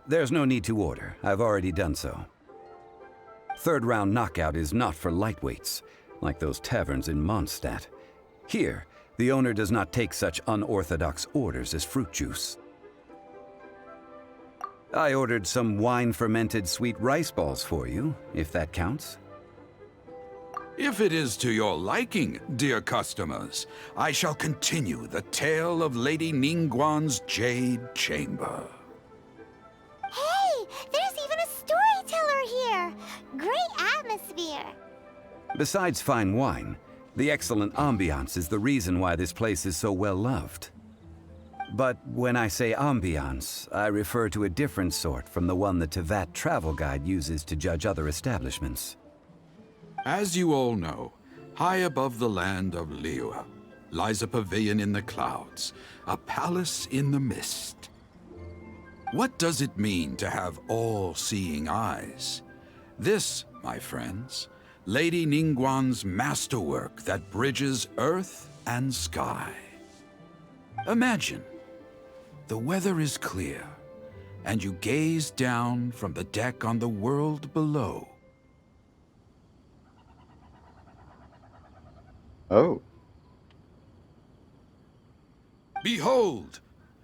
There's no need to order. I've already done so. Third round knockout is not for lightweights, like those taverns in Mondstadt. Here, the owner does not take such unorthodox orders as fruit juice. I ordered some wine-fermented sweet rice balls for you, if that counts.
If it is to your liking, dear customers, I shall continue the tale of Lady Ningguang's Jade Chamber.
Hey, there's even a storyteller here. Great atmosphere.
Besides fine wine, the excellent ambiance is the reason why this place is so well loved. But when I say ambiance, I refer to a different sort from the one the Tevat travel guide uses to judge other establishments.
As you all know, high above the land of Liyue lies a pavilion in the clouds, a palace in the mist. What does it mean to have all-seeing eyes? This, my friends, Lady Ningguang's masterwork that bridges earth and sky. Imagine, the weather is clear, and you gaze down from the deck on the world below.
Oh.
Behold,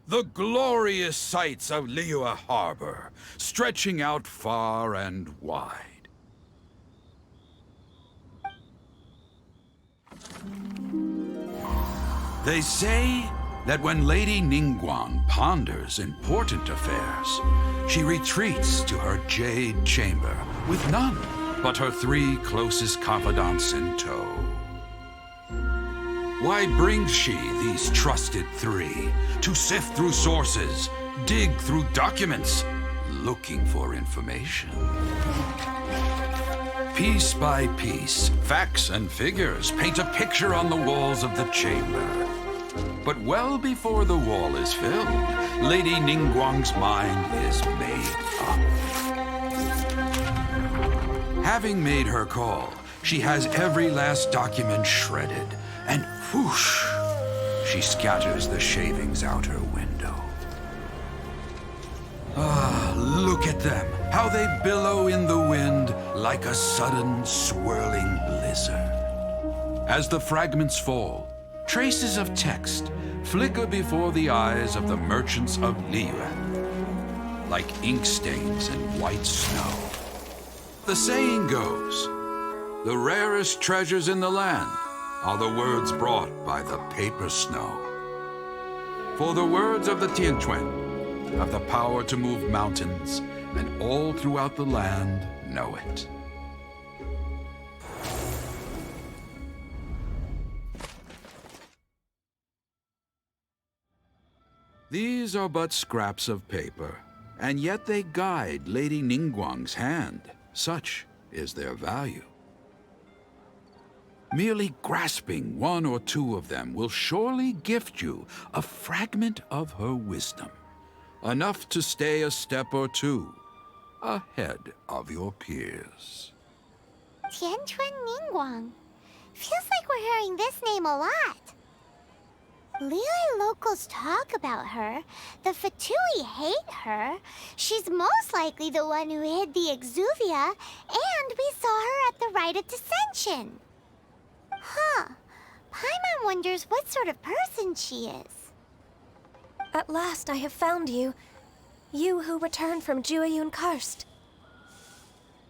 the glorious sights of Liyue Harbor, stretching out far and wide. They say that when Lady Ningguang ponders important affairs, she retreats to her Jade Chamber with none but her 3 closest confidants in tow. Why brings she these trusted three to sift through sources, dig through documents, looking for information? Piece by piece, facts and figures paint a picture on the walls of the chamber. But well before the wall is filled, Lady Ningguang's mind is made up. Having made her call, she has every last document shredded, and whoosh, she scatters the shavings out her window. Ah, look at them, how they billow in the wind like a sudden swirling blizzard. As the fragments fall, traces of text flicker before the eyes of the merchants of Liyue, like ink stains in white snow. The saying goes, the rarest treasures in the land are the words brought by the paper snow. For the words of the Tianquan have the power to move mountains, and all throughout the land know it. These are but scraps of paper, and yet they guide Lady Ningguang's hand. Such is their value. Merely grasping one or two of them will surely gift you a fragment of her wisdom, enough to stay a step or two ahead of your peers.
Tianquan Ningguang. Feels like we're hearing this name a lot. Liyue locals talk about her. The Fatui hate her. She's most likely the one who hid the exuvia, and we saw her at the rite of dissension. Huh. Paimon wonders what sort of person she is.
At last I have found you. You who returned from Jueyun Karst.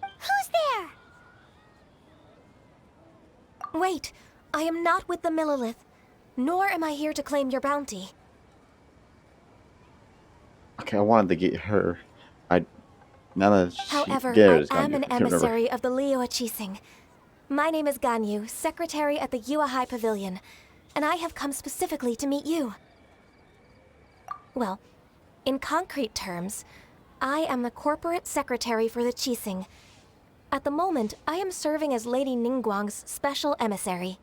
Who's there?
Wait, I am not with the Millelith, nor am I here to claim your bounty.
Okay, I wanted to get her. Now that she
However,
get it,
I
it's gonna
am an
be- I can't remember.
emissary of the Liyue Qixing. My name is Ganyu, secretary at the Yuehai Pavilion, and I have come specifically to meet you. Well, in concrete terms, I am the corporate secretary for the Qixing. At the moment, I am serving as Lady Ningguang's special emissary.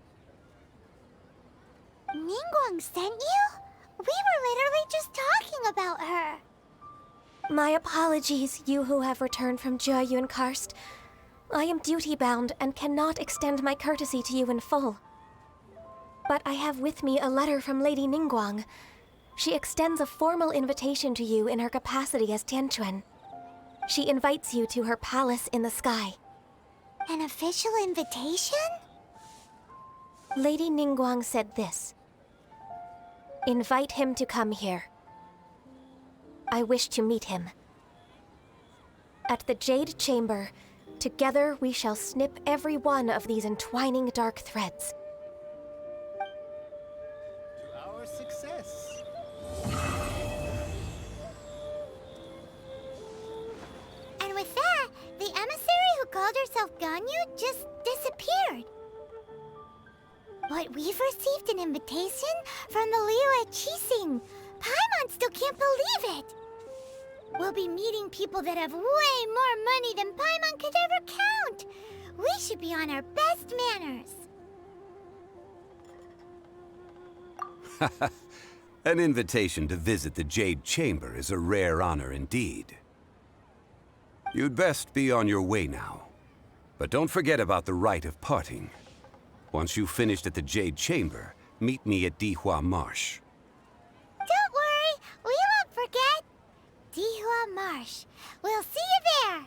Ningguang sent you? We were literally just talking about her.
My apologies, you who have returned from Jueyun Karst. I am duty-bound and cannot extend my courtesy to you in full. But I have with me a letter from Lady Ningguang. She extends a formal invitation to you in her capacity as Tianquan. She invites you to her palace in the sky.
An official invitation?
Lady Ningguang said this. Invite him to come here. I wish to meet him. At the Jade Chamber, together we shall snip every one of these entwining dark threads.
To our success.
And with that, the emissary who called herself Ganyu just disappeared. But we've received an invitation from the Liyue Qixing. Paimon still can't believe it. We'll be meeting people that have way more money than Paimon could ever count. We should be on our best manners.
An invitation to visit the Jade Chamber is a rare honor indeed. You'd best be on your way now. But don't forget about the rite of parting. Once you've finished at the Jade Chamber, meet me at Dihua Marsh.
Don't worry, we won't forget. Dihua Marsh. We'll see you there.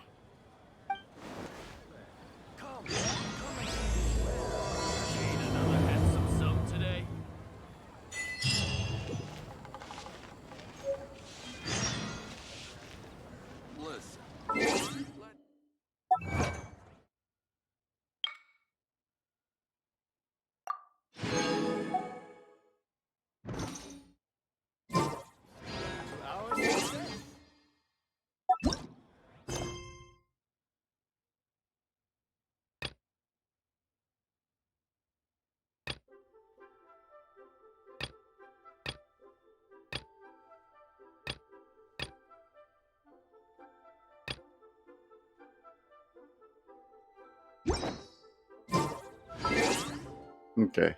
Ain't another handsome sum today. Listen.
Okay.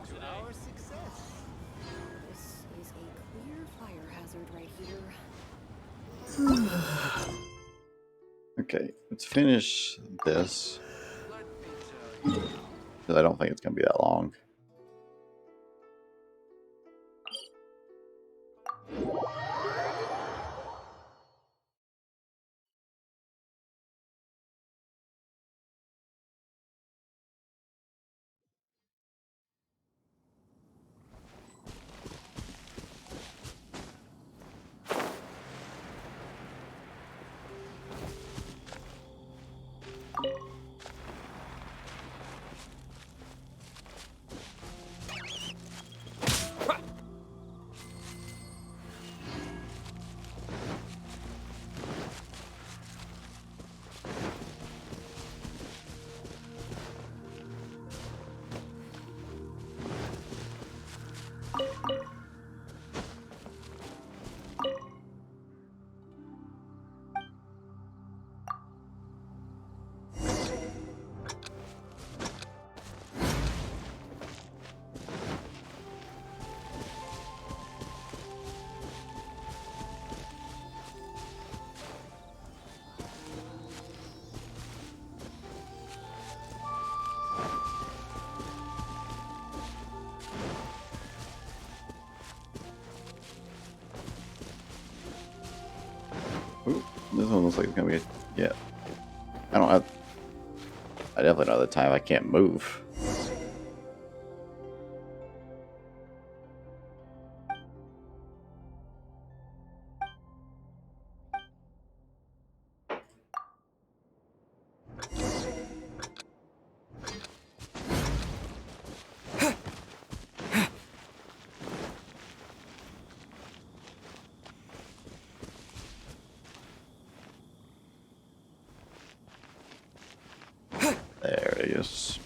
To our success.
This is a clear fire hazard right here.
Okay, let's finish this. 'Cause I don't think it's gonna be that long. Ooh, this one looks like it's gonna be. Yeah. I don't have. I definitely know the time I can't move. There it is.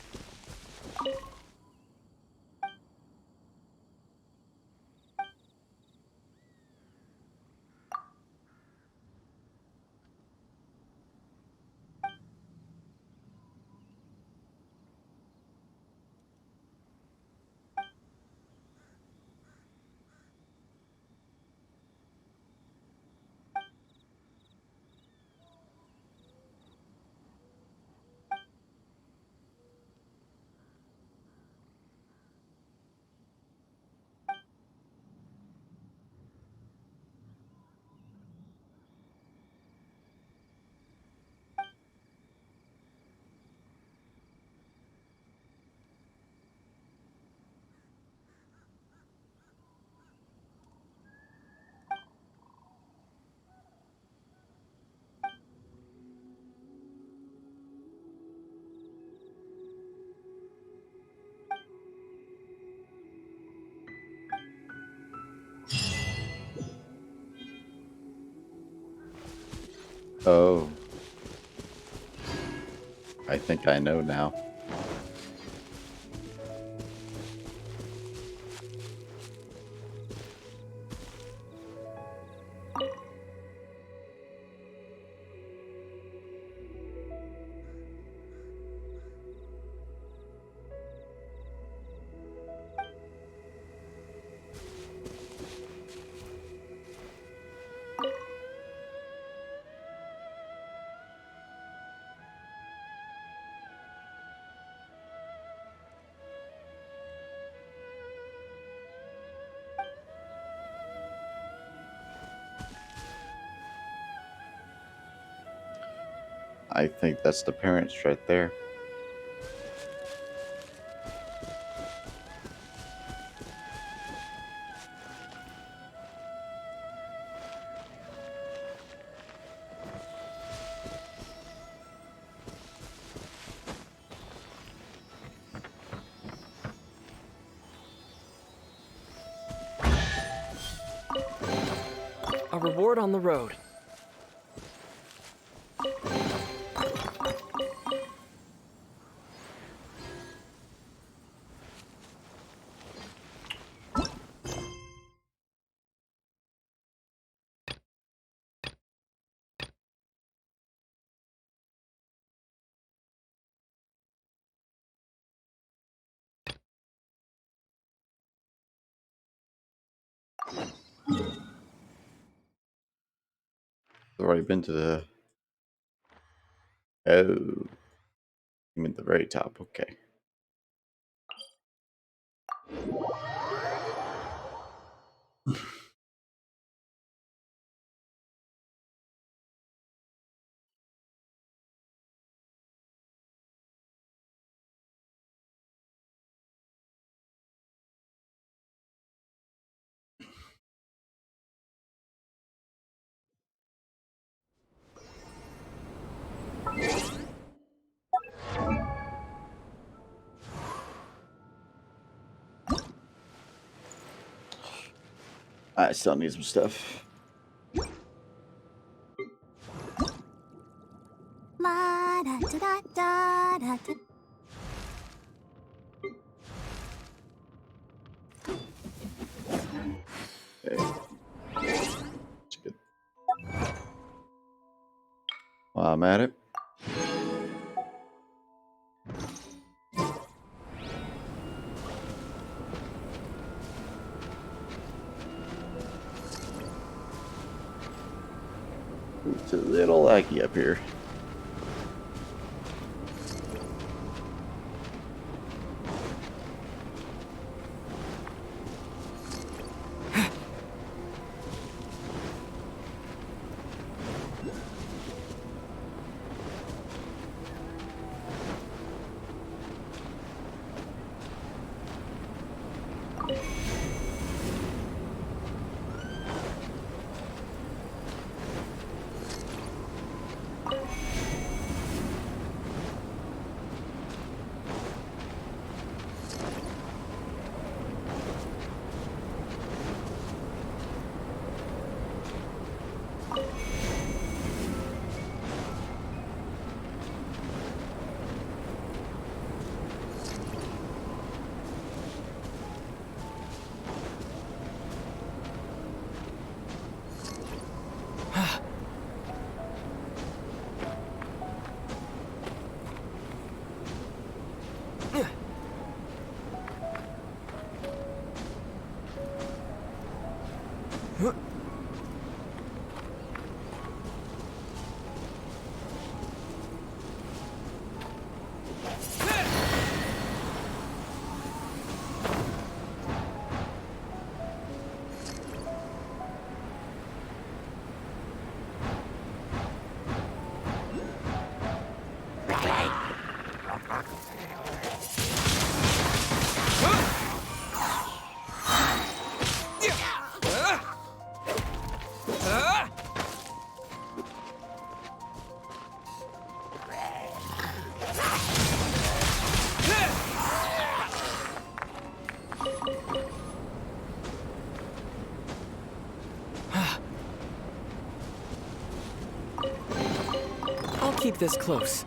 Oh. I think I know now. I think that's the parents right there.
A reward on the road.
I've already been to the... Oh. I'm at the very top. Okay. I still need some stuff.
La da da da da da da.
Okay. That's good. While I'm at it. It's a little laggy up here.
keep this close.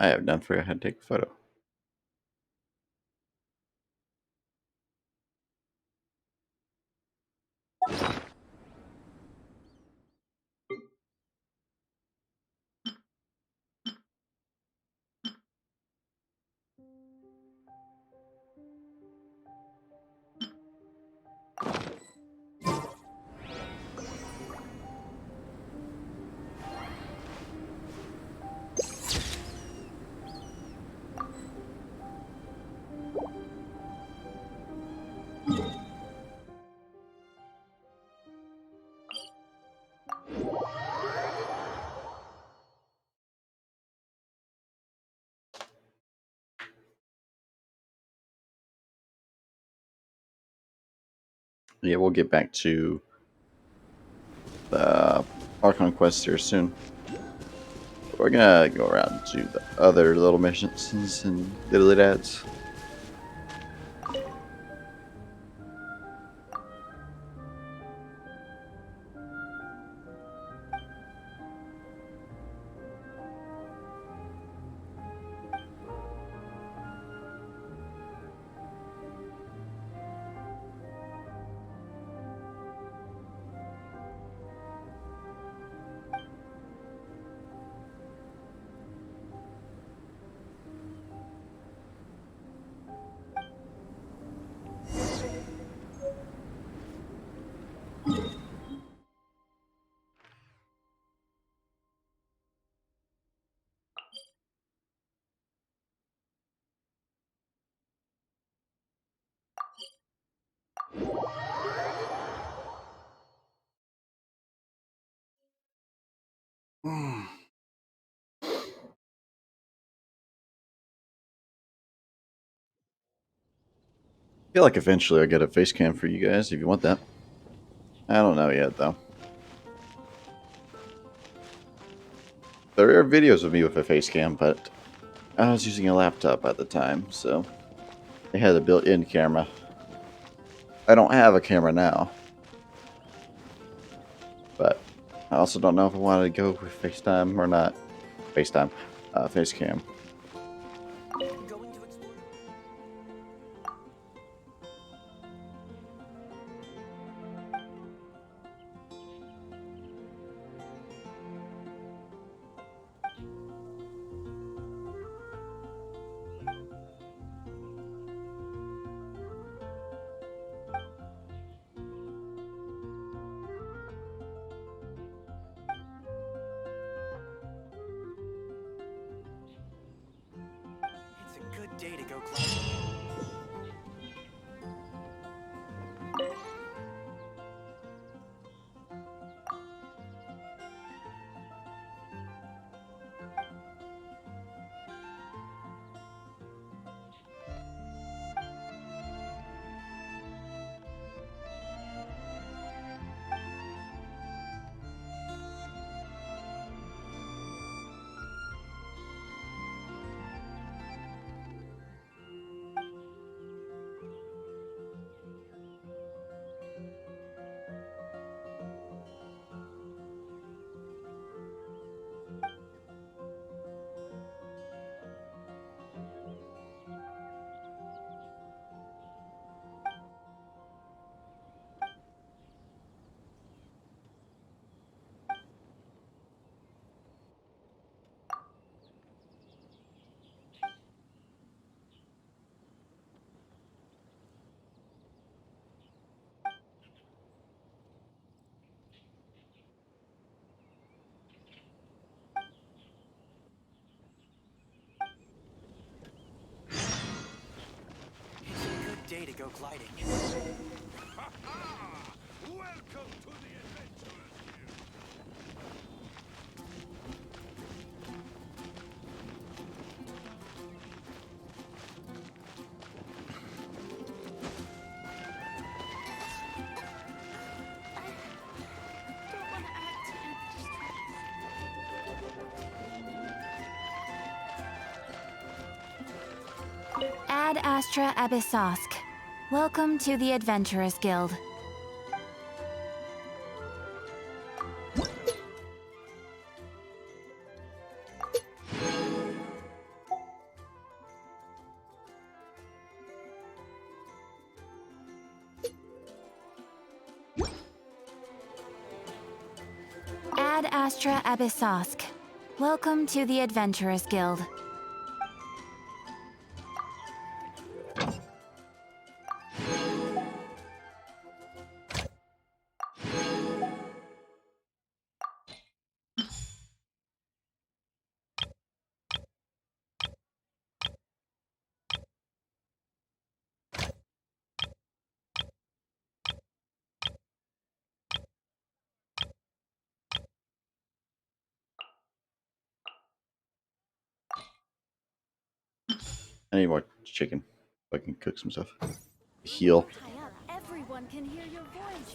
I have done forget how to take a photo. Yeah, we'll get back to the Arcon quest here soon. We're gonna go around to the other little missions and diddly dads. I feel like eventually I'll get a face cam for you guys if you want that. I don't know yet though. There are videos of me with a face cam, but I was using a laptop at the time, so it had a built-in camera. I don't have a camera now, but I also don't know if I wanted to go with FaceTime or not. FaceTime, face cam.
It's a good day to go climbing. It's a good day to go gliding.
Welcome to the Adventurers Guild.
Ad Astra Abyssosk. Welcome to the Adventurers Guild. Ad Astra Abyssosk. Welcome to the Adventurers Guild.
I need more chicken so I can cook some stuff. Heal.
Everyone can hear your voice.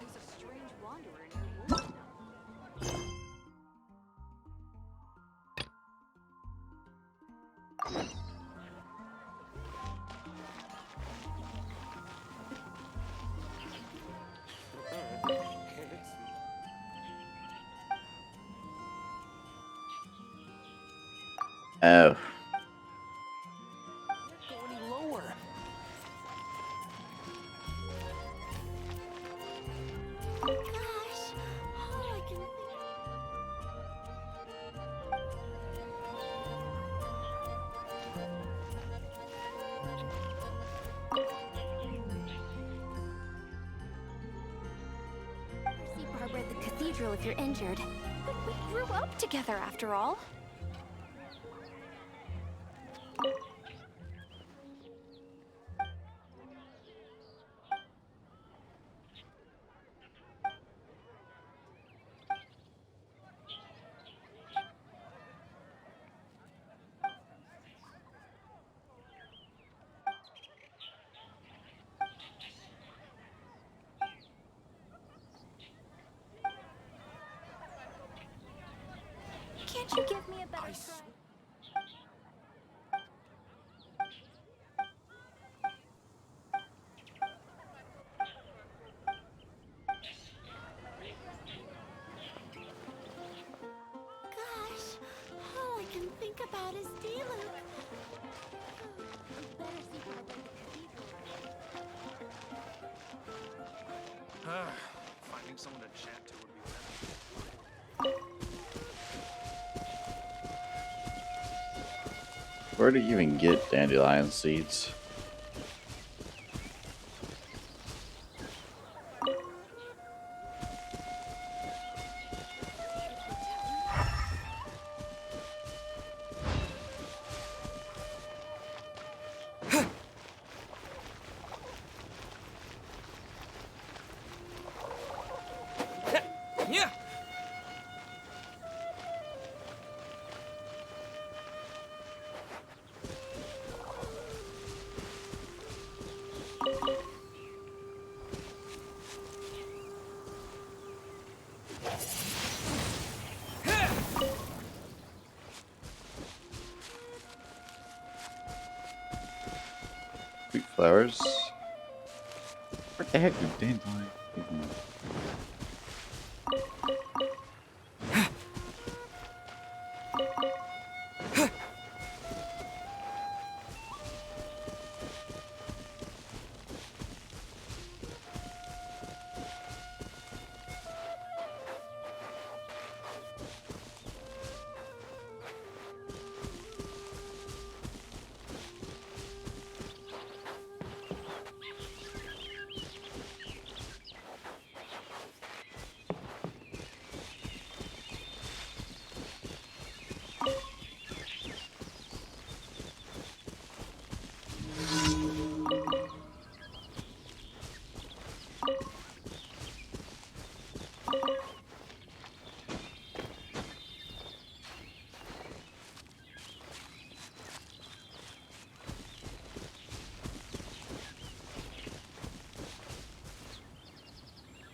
There's a strange wanderer in your room.
Oh.
Go any lower.
Gosh, all I can
See Barbara at the cathedral if you're injured. But we grew up together after all. Can't you give me a better try?
Gosh, all I can think about is D-Luke.
Finding someone to chat to would be better.
Where do you even get dandelion seeds?
Yeah.
Sweet flowers. What the heck do dandelion?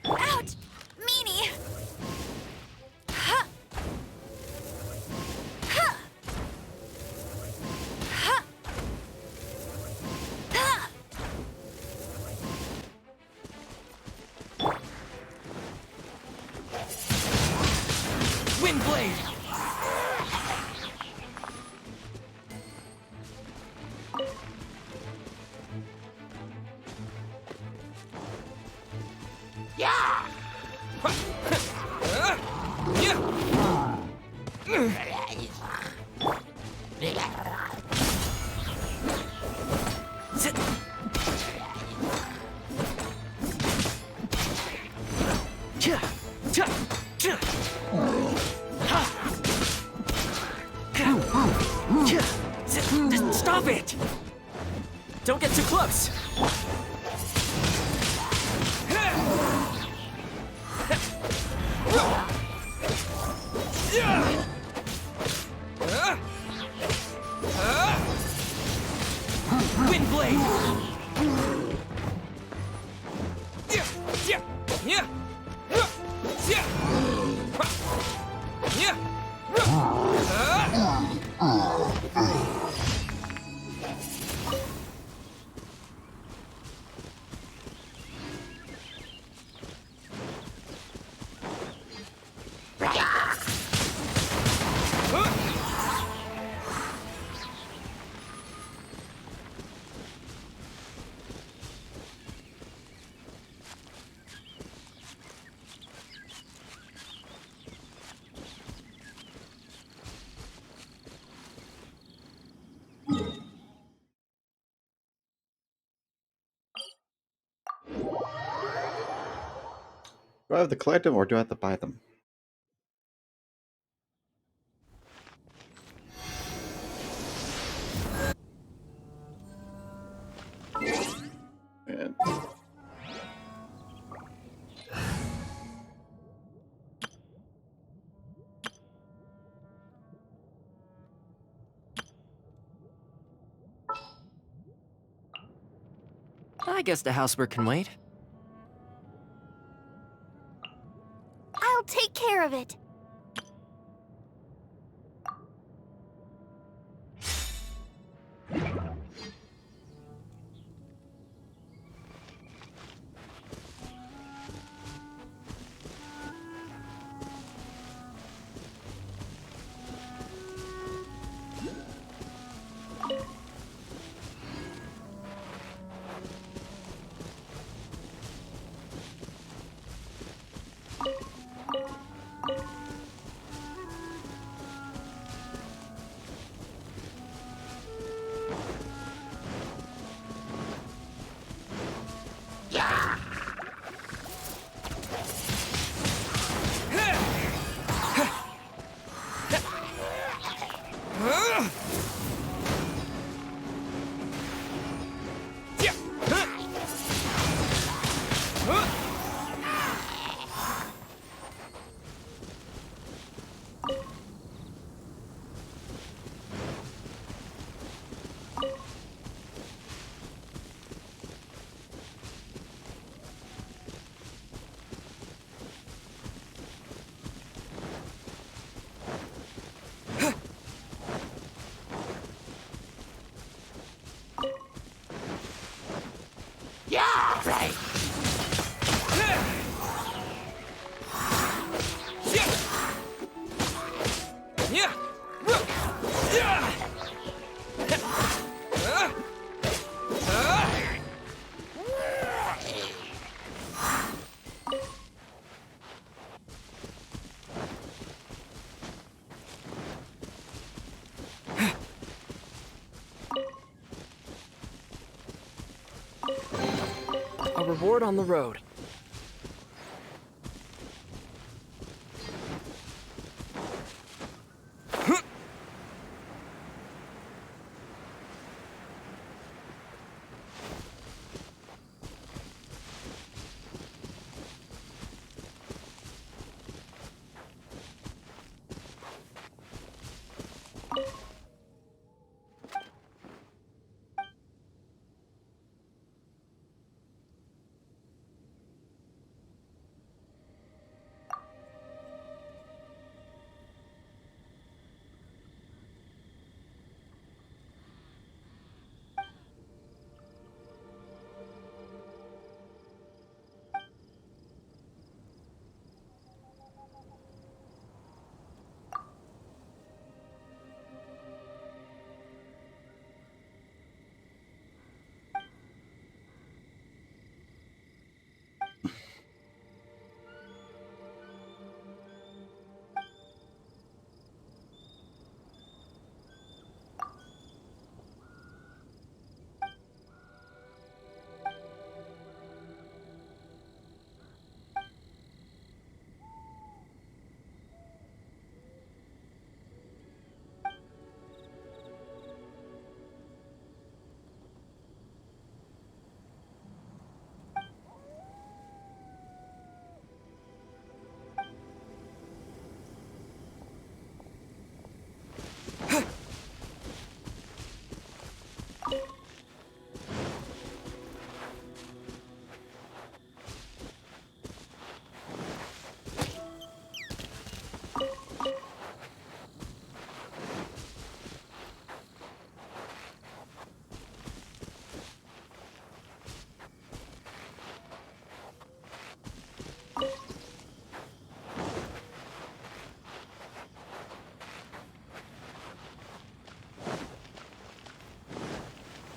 Ouch! Meanie! Ha! Ha! Ha! Ha!
Windblade. Yeah. Stop it! Don't get too close. Windblade! Yeah. Yeah. Yeah.
Do I have to collect them or do I have to buy them? And
I guess the housework can wait.
I'll take care of it.
A reward on the road.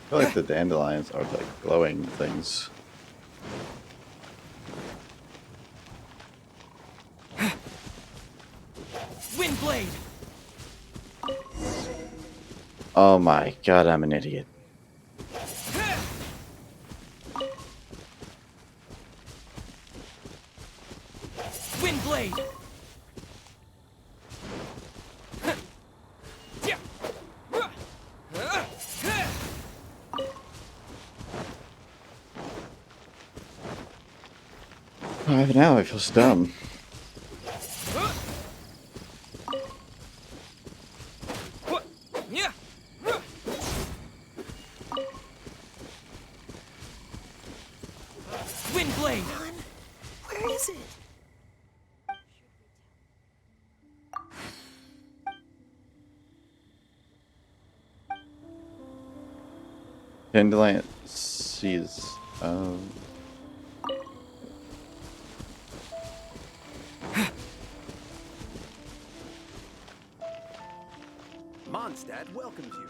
I feel like the dandelions are like glowing things.
Windblade!
Oh my god, I'm an idiot.
Windblade!
Now I feel dumb.
Windblade!
Where is it?
Dandelion seeds.
Mondstadt welcomes you.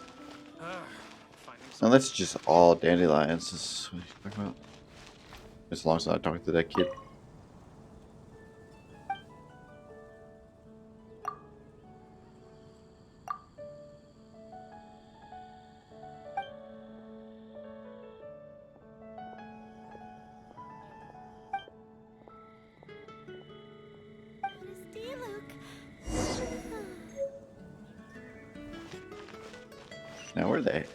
No, that's just all dandelions. This is what you talking about. As long as I talk to that kid. Now where are they?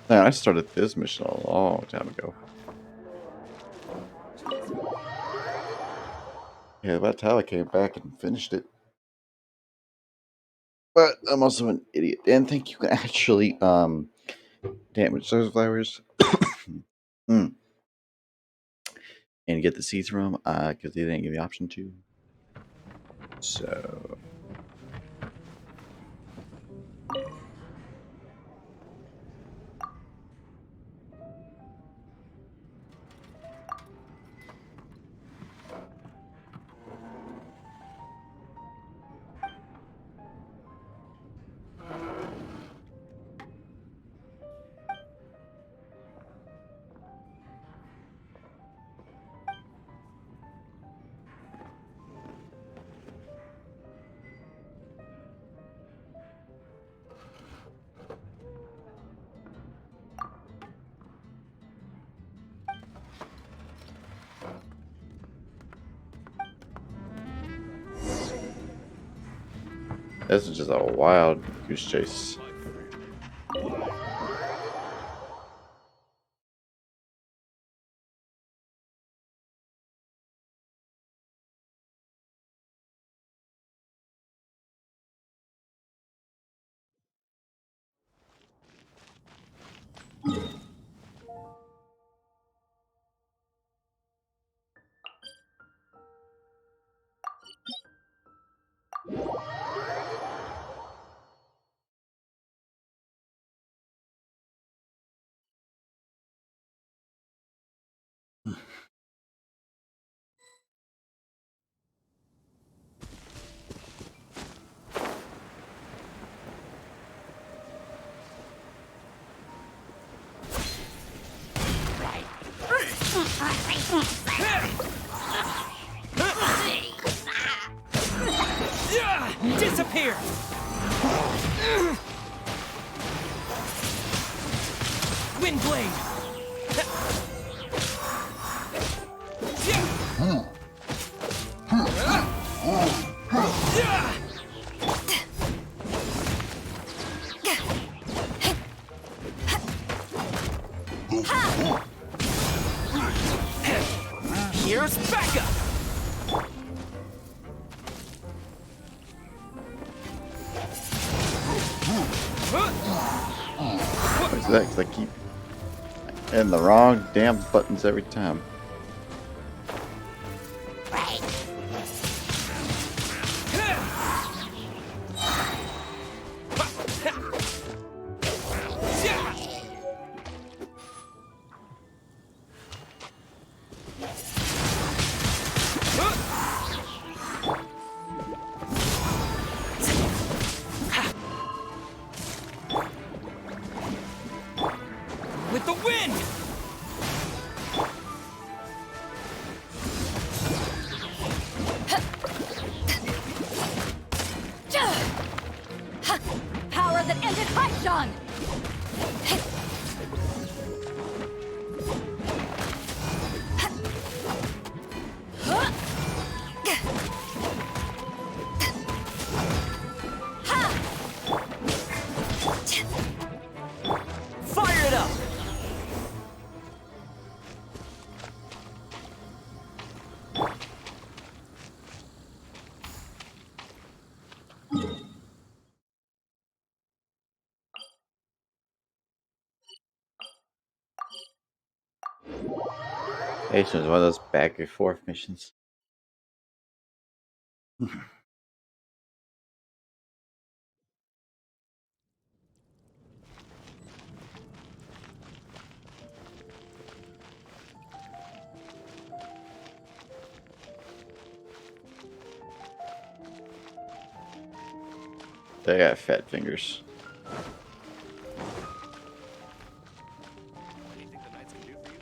Man, I started this mission a long time ago. Yeah, about time I came back and finished it. But I'm also an idiot. And think you can actually damage those flowers. And get the seeds from them, because they didn't give me the option to. So this is just a wild goose chase.
Disappear! Windblade! Here's backup!
What is that? 'Cause I keep hitting the wrong damn buttons every time. Expectations, one of those back and forth missions. They got fat fingers.
Anything the knights can do for you?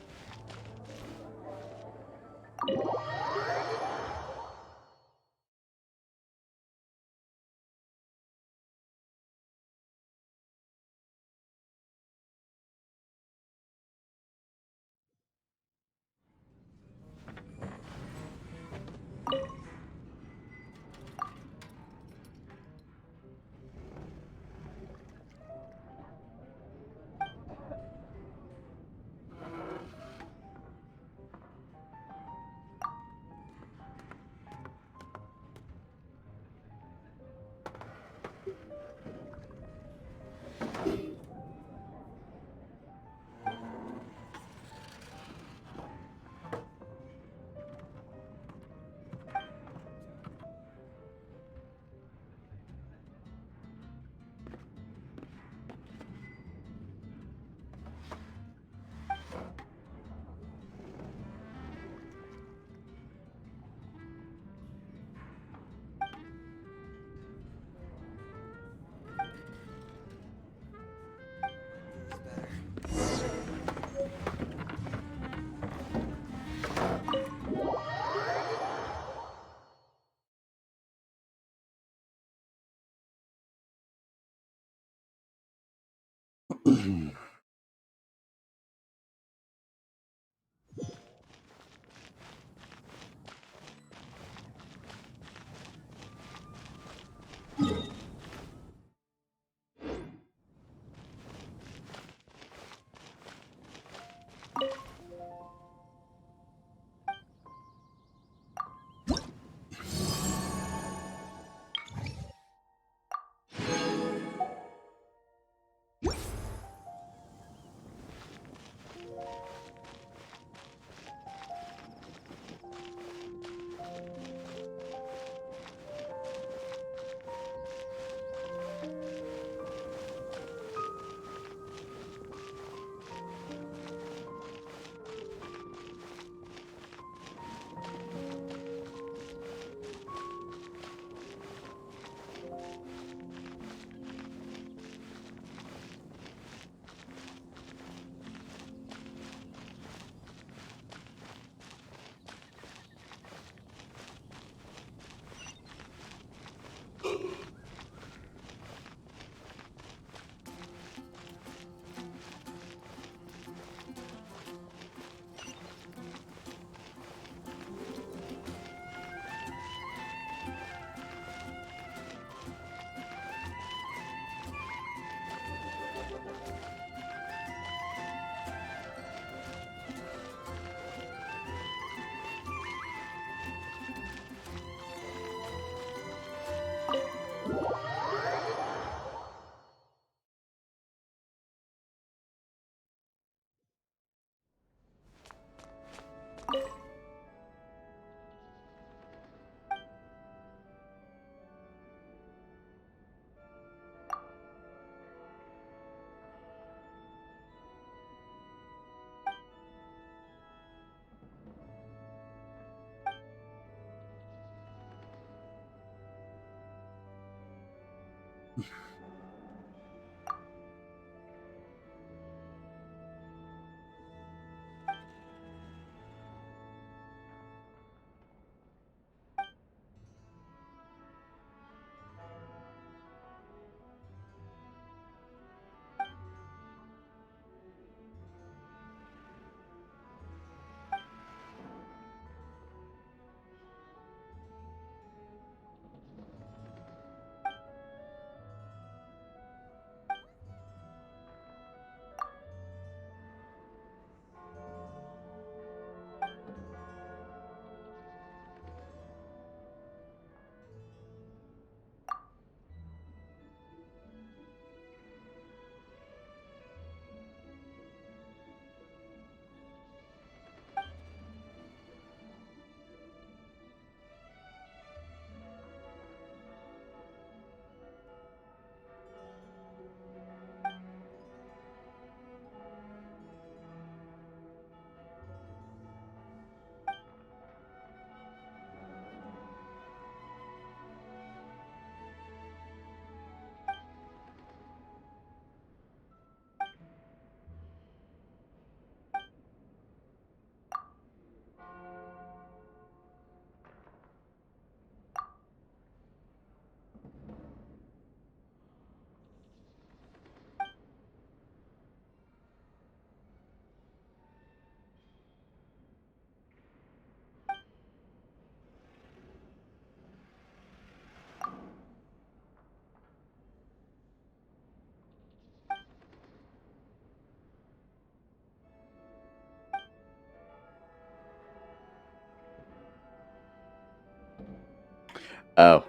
Oh,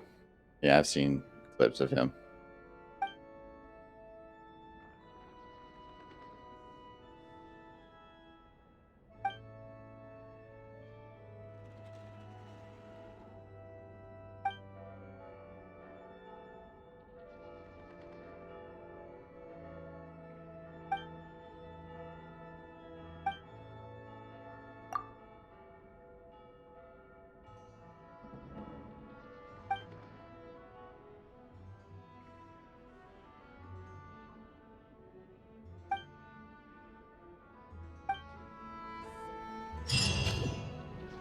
yeah, I've seen clips of him.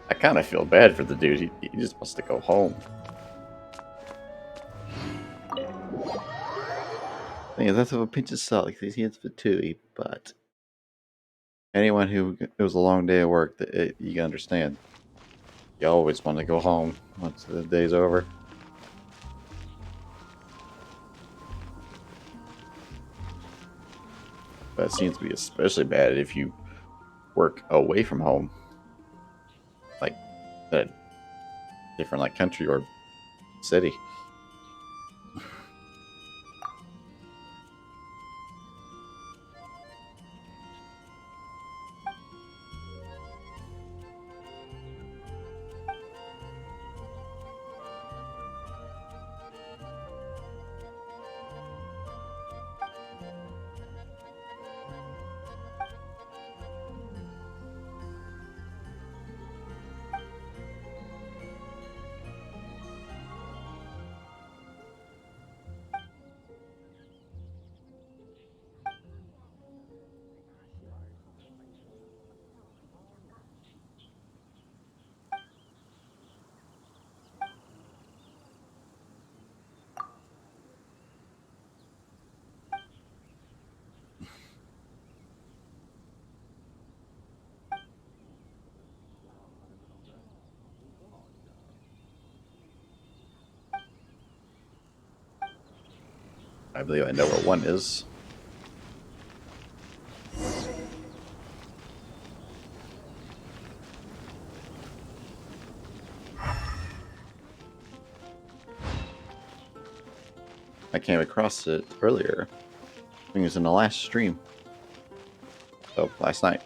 I kind of feel bad for the dude. He just wants to go home. Yeah, that's of a pinch of salt because he is fatui, but anyone who it was a long day of work, you can understand. You always want to go home once the day's over. But it seems to be especially bad if you work away from home, like a different like country or city. I believe I know where one is. I came across it earlier. I think it was in the last stream. Oh, last night.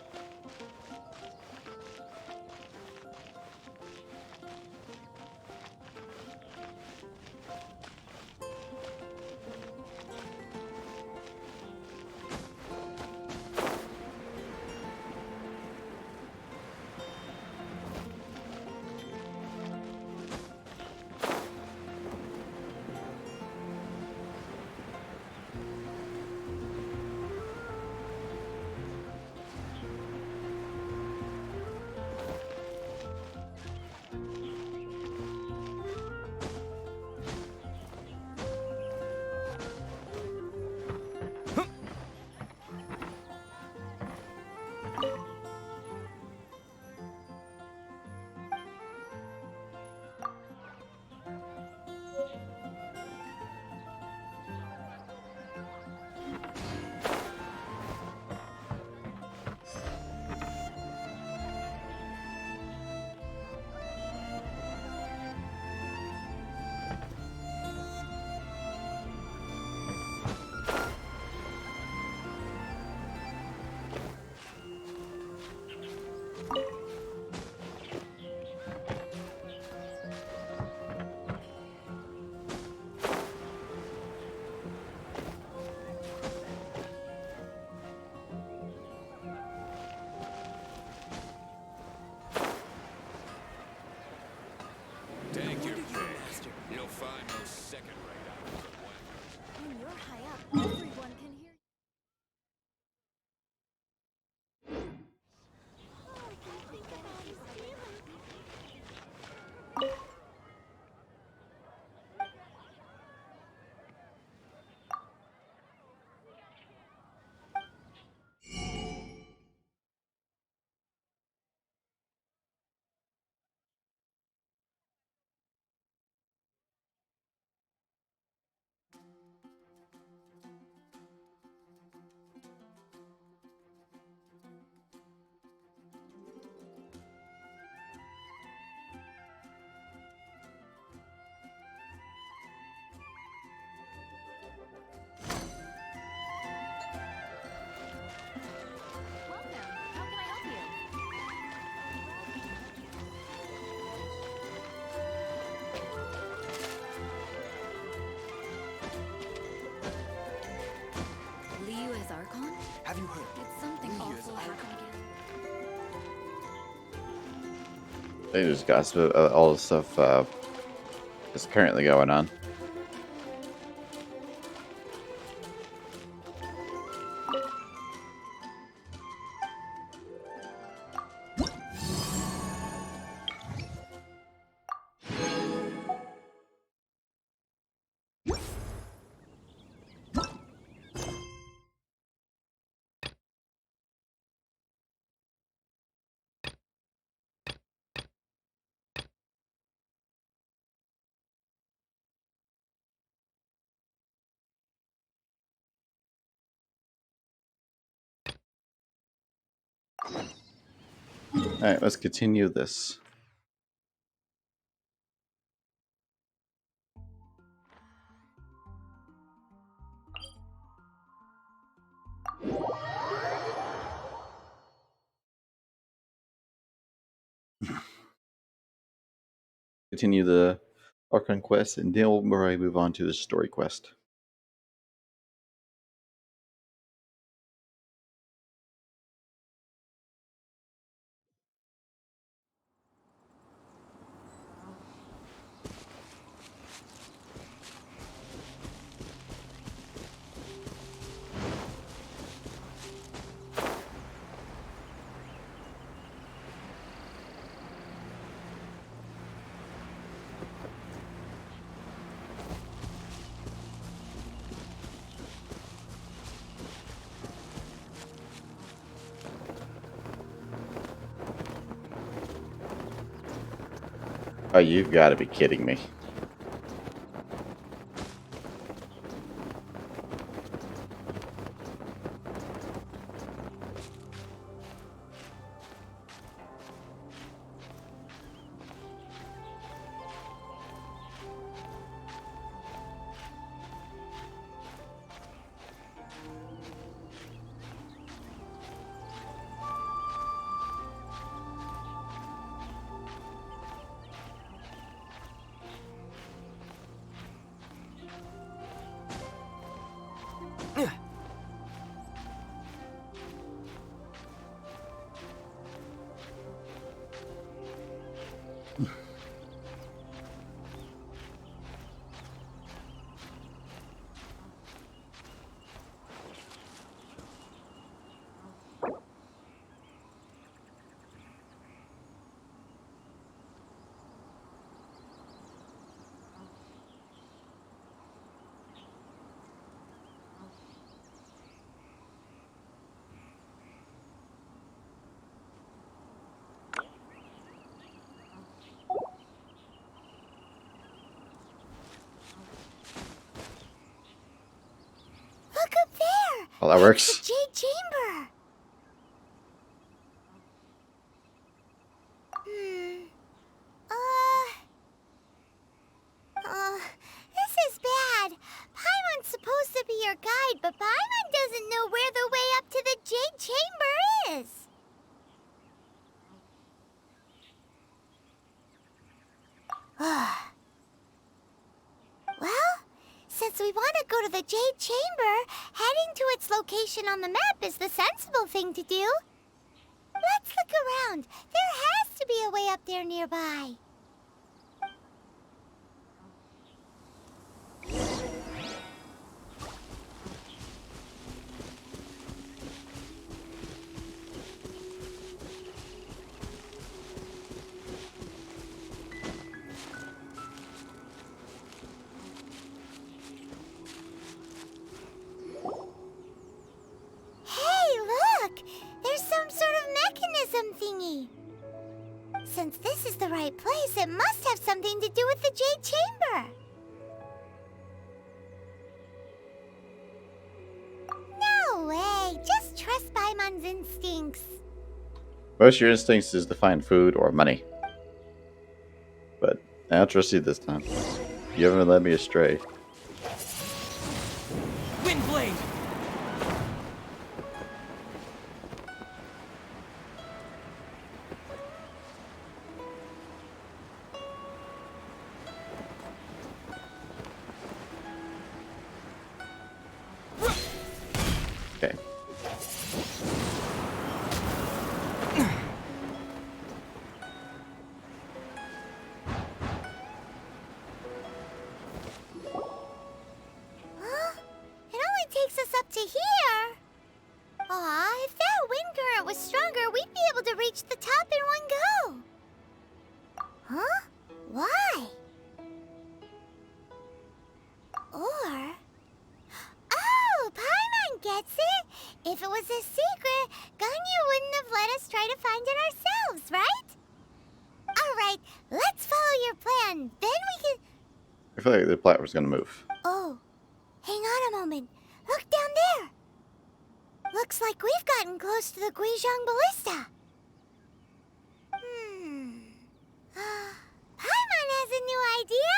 They just gossip about all the stuff that's currently going on. Alright, let's continue this. Continue the Arcon quest, and then we'll move on to the story quest. Oh, you've got to be kidding me.
Look up there!
Well, that works.
That's the Jade Chamber! This is bad. Paimon's supposed to be your guide, but Paimon doesn't know where the way up to the Jade Chamber is. Well, since we want to go to the Jade Chamber, heading to its location on the map is the sensible thing to do. Let's look around. There has to be a way up there nearby. Hey, look! There's some sort of mechanism thingy. Since this is the right place, it must have something to do with the Jade Chamber. No way! Just trust Paimon's instincts.
Most of your instincts is to find food or money. But I don't trust you this time. You haven't led me astray.
Windblade!
Okay.
If it was a secret, Ganyu wouldn't have let us try to find it ourselves, right? Alright, let's follow your plan. Then we can...
I feel like the platform's gonna move.
Oh, hang on a moment. Look down there. Looks like we've gotten close to the Guizhong Ballista. Paimon has a new idea.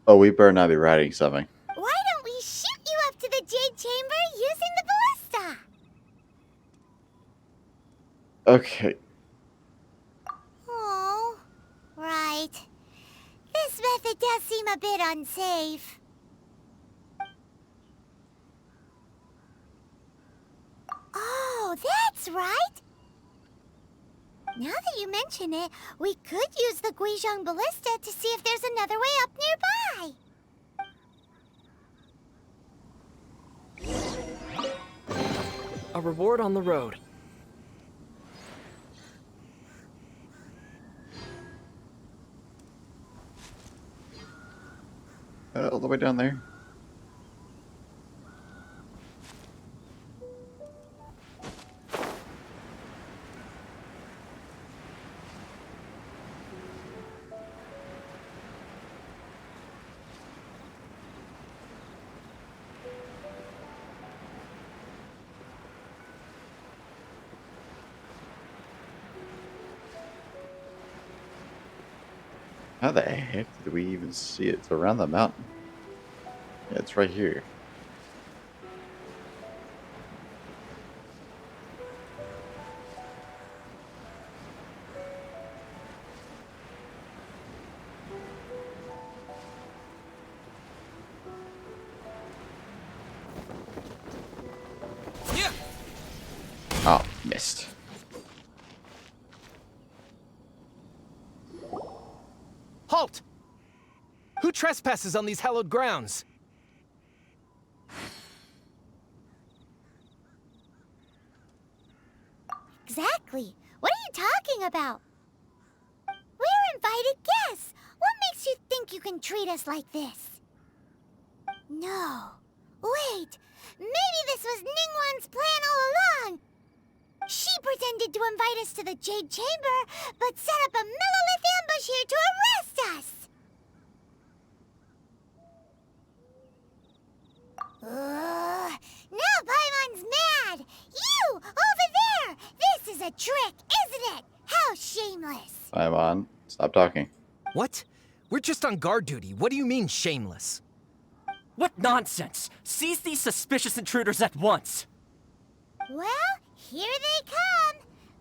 Oh, we better not be writing something.
Why don't we shoot you up to the Jade Chamber using the ballista?
Okay.
Oh, right. This method does seem a bit unsafe. Oh, that's right. Now that you mention it, we could use the Guizhong Ballista to see if there's another way up nearby.
A reward on the road.
All the way down there. How the heck did we even see it? It's around the mountain. Yeah, it's right here.
Yeah.
Oh, missed.
Halt! Who trespasses on these hallowed grounds?
Exactly. What are you talking about? We're invited guests. What makes you think you can treat us like this? No. Wait. Maybe this was Ningguang's plan all along. She pretended to invite us to the Jade Chamber, but set up a Millilith ambush here to arrest us. Now Paimon's mad. You, over there. This is a trick, isn't it? How shameless.
I'm on. Stop talking.
What? We're just on guard duty. What do you mean, shameless?
What nonsense! Seize these suspicious intruders at once!
Well, here they come.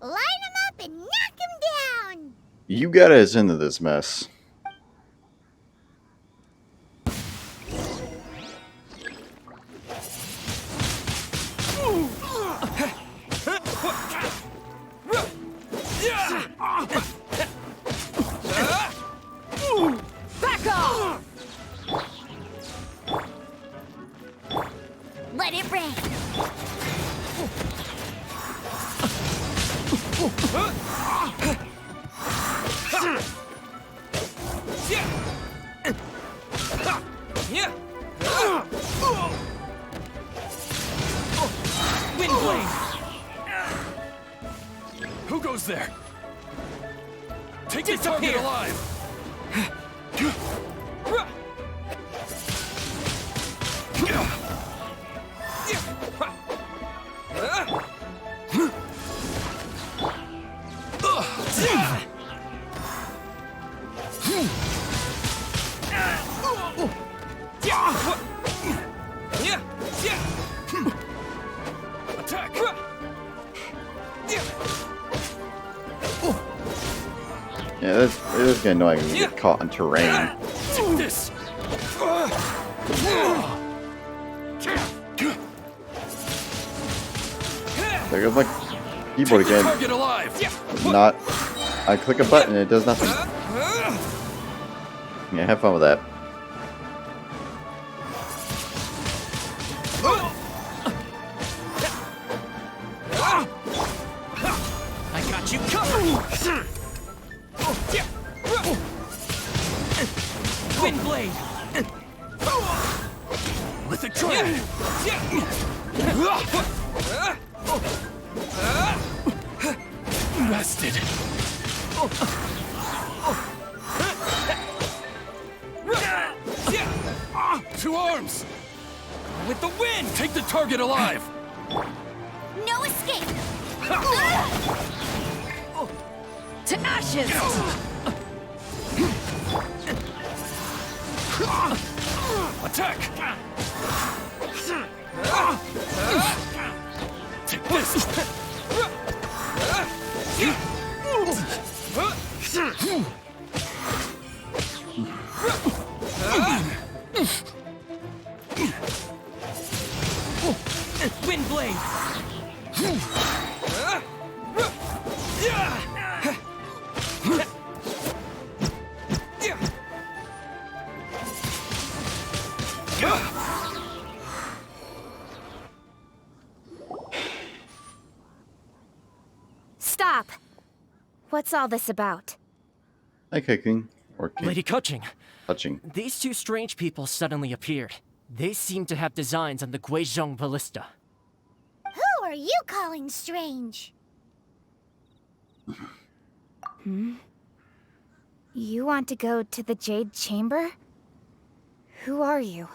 Line them up and knock them down.
You got us into this mess.
Back off! Let it rain.
Windblade! Who goes there? Take this target alive! Attack!
Yeah, it is getting annoying when you get caught in terrain.
Take this!
There goes my keyboard again.
Target alive!
Not. I click a button and it does nothing. Yeah, have fun with that.
I got you covered! Windblade! Lithic Trail! Two arms! With the wind! Take the target alive!
No escape! To ashes!
Attack! Take this!
Wind blade!
Stop! What's all this about?
Hi, kicking. Or
Lady Kuching,
touching.
these two strange people suddenly appeared. They seem to have designs on the Guizhong Ballista.
Who are you calling strange?
You want to go to the Jade Chamber? Who are you?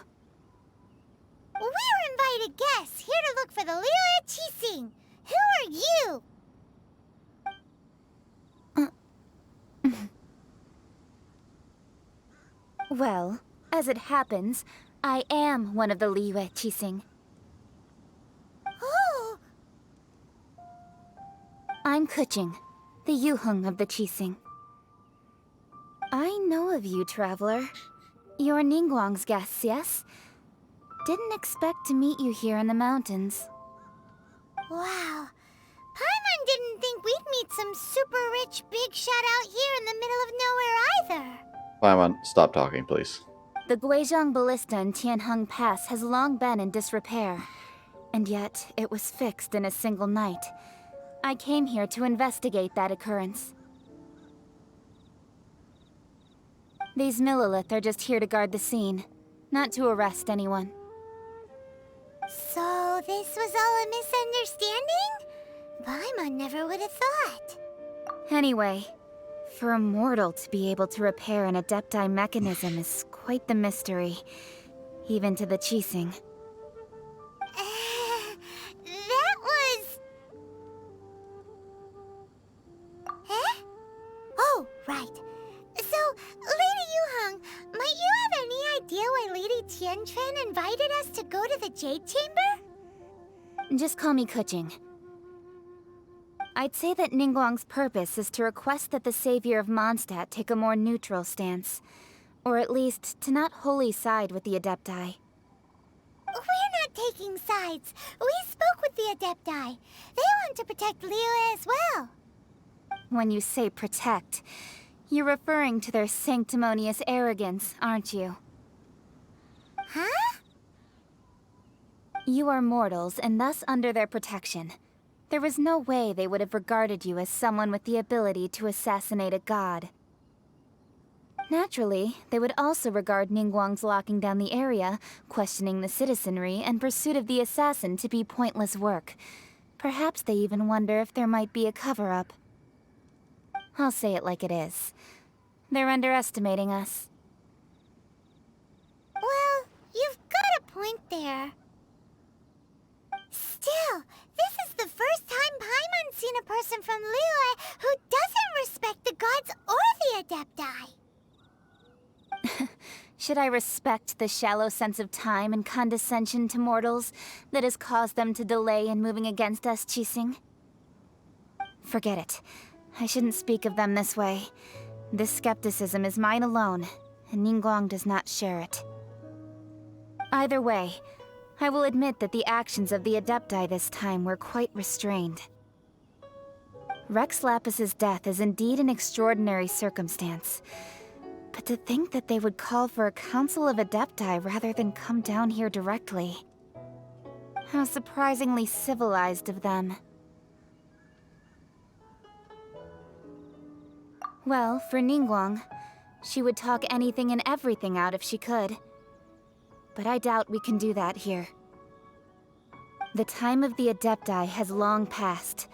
We're invited guests here to look for the Liu Qixing. Who are you?
Well, as it happens, I am one of the Liu Qixing.
Oh!
I'm Kuching, the Yuheng of the Qixing. I know of you, traveler. You're Ningguang's guests, yes? Didn't expect to meet you here in the mountains.
Wow. Paimon didn't think we'd meet some super rich big shot out here in the middle of nowhere either.
Paimon, stop talking, please.
The Guizhong Ballista in Tianheng Pass has long been in disrepair, and yet it was fixed in a single night. I came here to investigate that occurrence. These Millilith are just here to guard the scene, not to arrest anyone.
So this was all a misunderstanding? Paimon never would have thought.
Anyway, for a mortal to be able to repair an Adepti mechanism is quite the mystery, even to the Qixing.
That was... Eh? Oh, right. So, Lady Yuheng, might you have any idea why Lady Tianquan invited us to go to the Jade Chamber?
Just call me Kuching. I'd say that Ningguang's purpose is to request that the savior of Mondstadt take a more neutral stance. Or at least, to not wholly side with the Adepti.
We're not taking sides. We spoke with the Adepti. They want to protect Liu as well.
When you say protect, you're referring to their sanctimonious arrogance, aren't you?
Huh?
You are mortals, and thus under their protection. There was no way they would have regarded you as someone with the ability to assassinate a god. Naturally, they would also regard Ningguang's locking down the area, questioning the citizenry, and pursuit of the assassin to be pointless work. Perhaps they even wonder if there might be a cover-up. I'll say it like it is. They're underestimating us.
Well, you've got a point there. Still, this is the first time Paimon's seen a person from Liyue who doesn't respect the gods or the Adepti.
Should I respect the shallow sense of time and condescension to mortals that has caused them to delay in moving against us, Qixing? Forget it. I shouldn't speak of them this way. This skepticism is mine alone, and Ningguang does not share it. Either way, I will admit that the actions of the Adepti this time were quite restrained. Rex Lapis's death is indeed an extraordinary circumstance. But to think that they would call for a council of Adepti rather than come down here directly. How surprisingly civilized of them. Well, for Ningguang, she would talk anything and everything out if she could. But I doubt we can do that here. The time of the Adepti has long passed.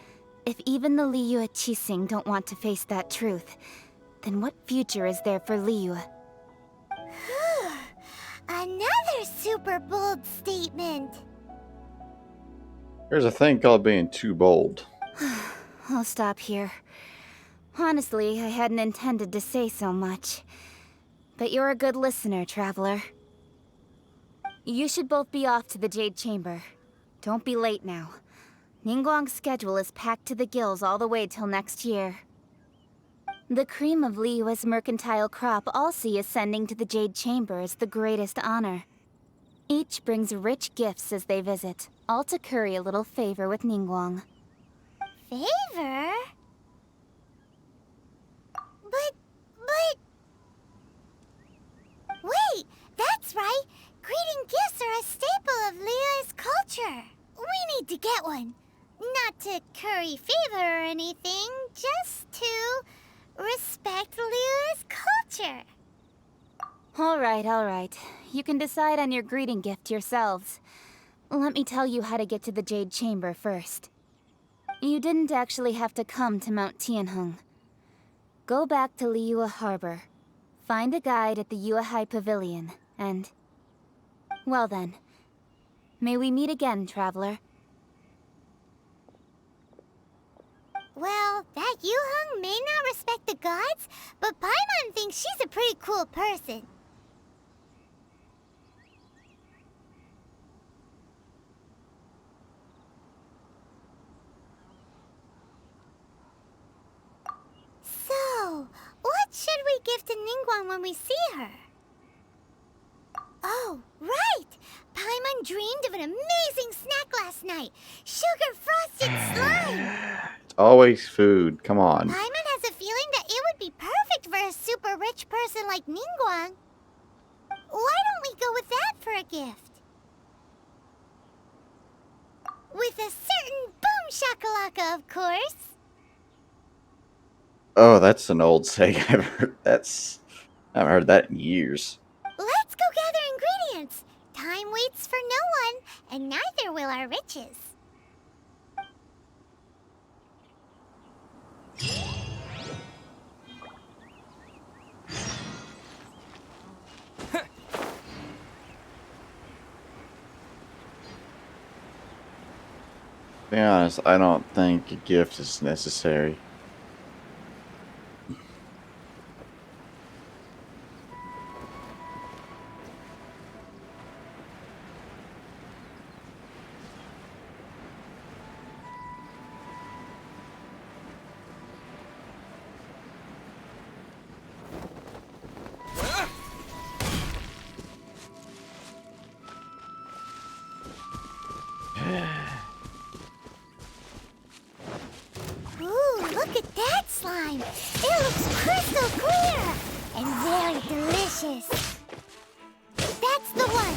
If even the Liyue Qixing don't want to face that truth, then what future is there for Liyue?
Another super bold statement.
There's a thing called being too bold.
I'll stop here. Honestly, I hadn't intended to say so much. But you're a good listener, Traveler. You should both be off to the Jade Chamber. Don't be late now. Ningguang's schedule is packed to the gills all the way till next year. The cream of Liyue's mercantile crop all see ascending to the Jade Chamber as the greatest honor. Each brings rich gifts as they visit, all to curry a little favor with Ningguang.
Favor? But... Wait, that's right! Greeting gifts are a staple of Liyue's culture. We need to get one. Not to curry favor or anything, just to respect Liyue's culture.
Alright. You can decide on your greeting gift yourselves. Let me tell you how to get to the Jade Chamber first. You didn't actually have to come to Mount Tianheng. Go back to Liyue Harbor. Find a guide at the Yuehai Pavilion, and... well then. May we meet again, Traveler.
Well, that Yuheng may not respect the gods, but Paimon thinks she's a pretty cool person. So, what should we give to Ningguang when we see her? Oh, right! Paimon dreamed of an amazing snack last night. Sugar-frosted slime!
It's always food. Come on.
Paimon has a feeling that it would be perfect for a super rich person like Ningguang. Why don't we go with that for a gift? With a certain boom shakalaka, of course.
Oh, that's an old saying. I haven't heard that in years.
Let's go gather ingredients. Time waits for no one, and neither will our riches.
To be honest, I don't think a gift is necessary.
Ooh, look at that slime! It looks crystal clear! And very delicious! That's the one!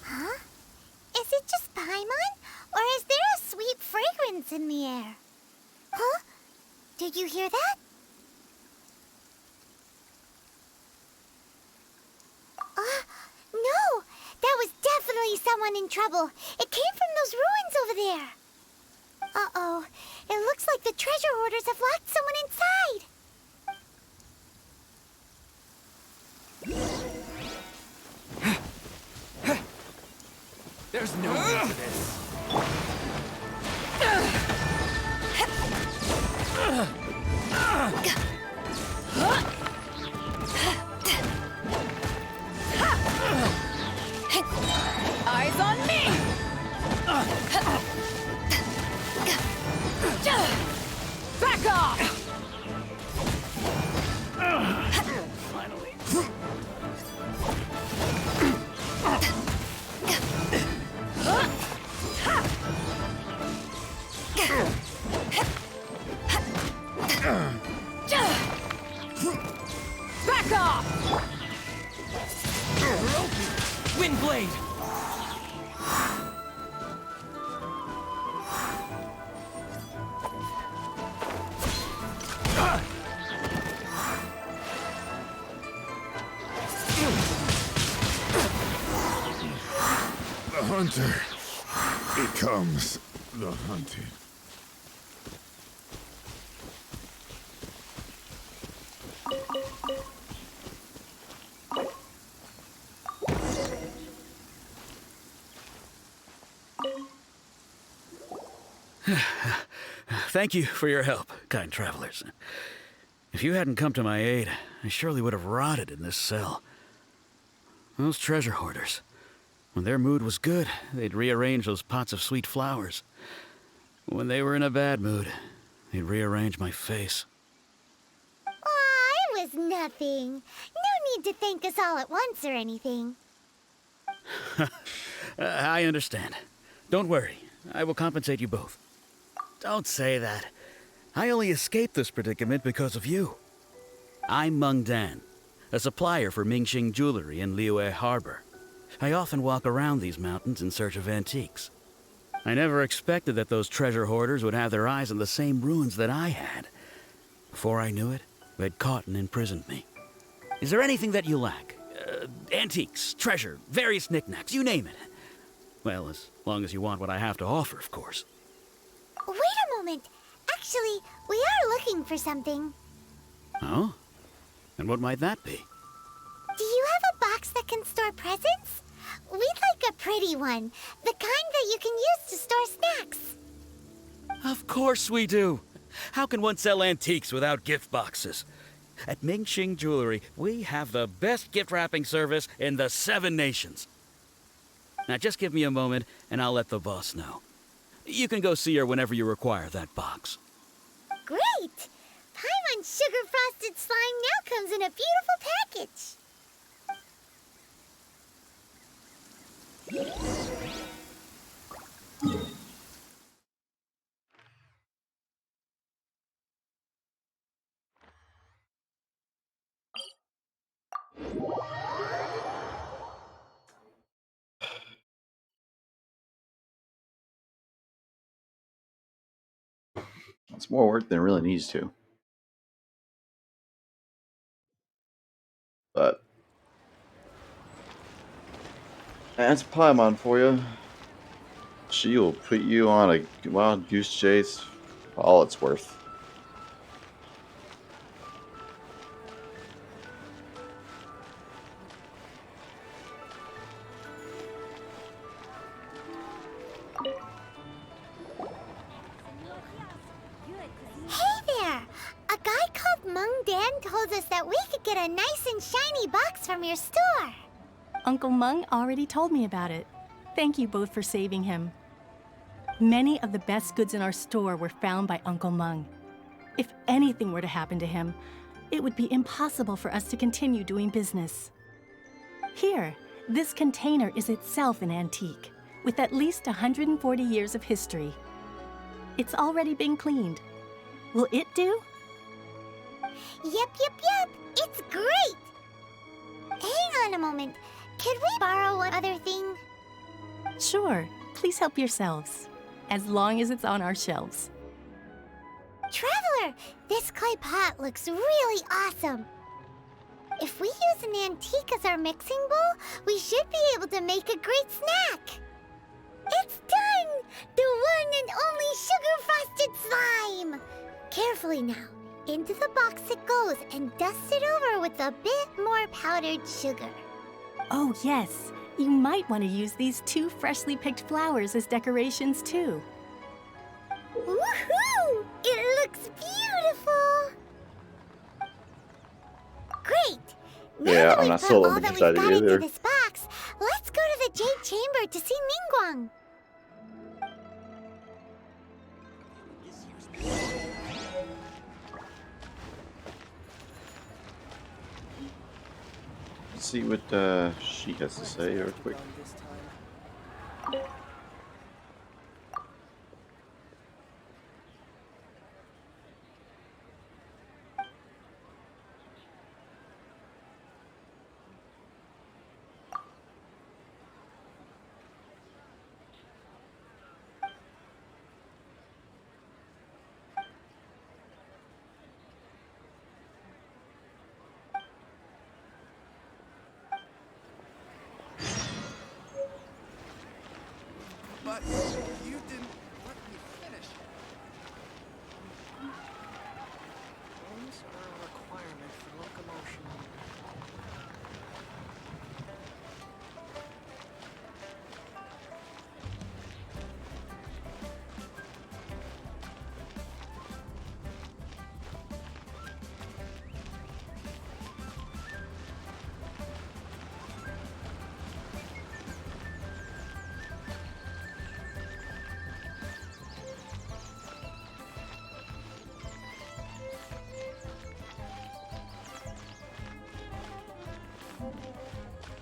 Huh? Is it just Paimon? Or is there a sweet fragrance in the air? Huh? Did you hear that? No! That was definitely someone in trouble. It came from those ruins over there. Uh-oh. It looks like the treasure hoarders have locked someone inside.
There's no need for this.
Eyes on me!
Back off! Windblade!
The hunter becomes the hunted.
Thank you for your help, kind travelers. If you hadn't come to my aid, I surely would have rotted in this cell. Those treasure hoarders, when their mood was good, they'd rearrange those pots of sweet flowers. When they were in a bad mood, they'd rearrange my face.
Aw, it was nothing. No need to thank us all at once or anything.
I understand. Don't worry, I will compensate you both. Don't say that. I only escaped this predicament because of you. I'm Meng Dan, a supplier for Mingxing jewelry in Liyue Harbor. I often walk around these mountains in search of antiques. I never expected that those treasure hoarders would have their eyes on the same ruins that I had. Before I knew it, they'd caught and imprisoned me. Is there anything that you lack? Antiques, treasure, various knickknacks, you name it. Well, as long as you want what I have to offer, of course.
Wait a moment. Actually, we are looking for something.
Oh? And what might that be?
Do you have a box that can store presents? We'd like a pretty one. The kind that you can use to store snacks.
Of course we do. How can one sell antiques without gift boxes? At Mingxing Jewelry, we have the best gift wrapping service in the 7 nations. Now just give me a moment and I'll let the boss know. You can go see her whenever you require that box.
Great! Paimon Sugar Frosted Slime now comes in a beautiful package.
It's more work than it really needs to. But that's Paimon for you. She will put you on a wild goose chase for all it's worth.
Hey there! A guy called Meng Dan told us that we could get a nice and shiny box from your store.
Uncle Meng already told me about it. Thank you both for saving him. Many of the best goods in our store were found by Uncle Meng. If anything were to happen to him, it would be impossible for us to continue doing business. Here, this container is itself an antique, with at least 140 years of history. It's already been cleaned. Will it do?
Yep. It's great! Hang on a moment. Could we borrow one other thing?
Sure, please help yourselves, as long as it's on our shelves.
Traveler, this clay pot looks really awesome. If we use an antique as our mixing bowl, we should be able to make a great snack. It's done! The one and only sugar-frosted slime! Carefully now. Into the box it goes and dust it over with a bit more powdered sugar.
Oh yes, you might want to use these 2 freshly picked flowers as decorations too.
Woohoo! It looks beautiful! Great! Now
Yeah,
that
I'm
we've
not
put
sold
all
on
that
this
we've
idea
got into
either.
this box, let's go to the Jade Chamber to see Ningguang.
Let's see what she has to say real quick.
but you didn't let me finish.
Bones are a requirement for locomotion.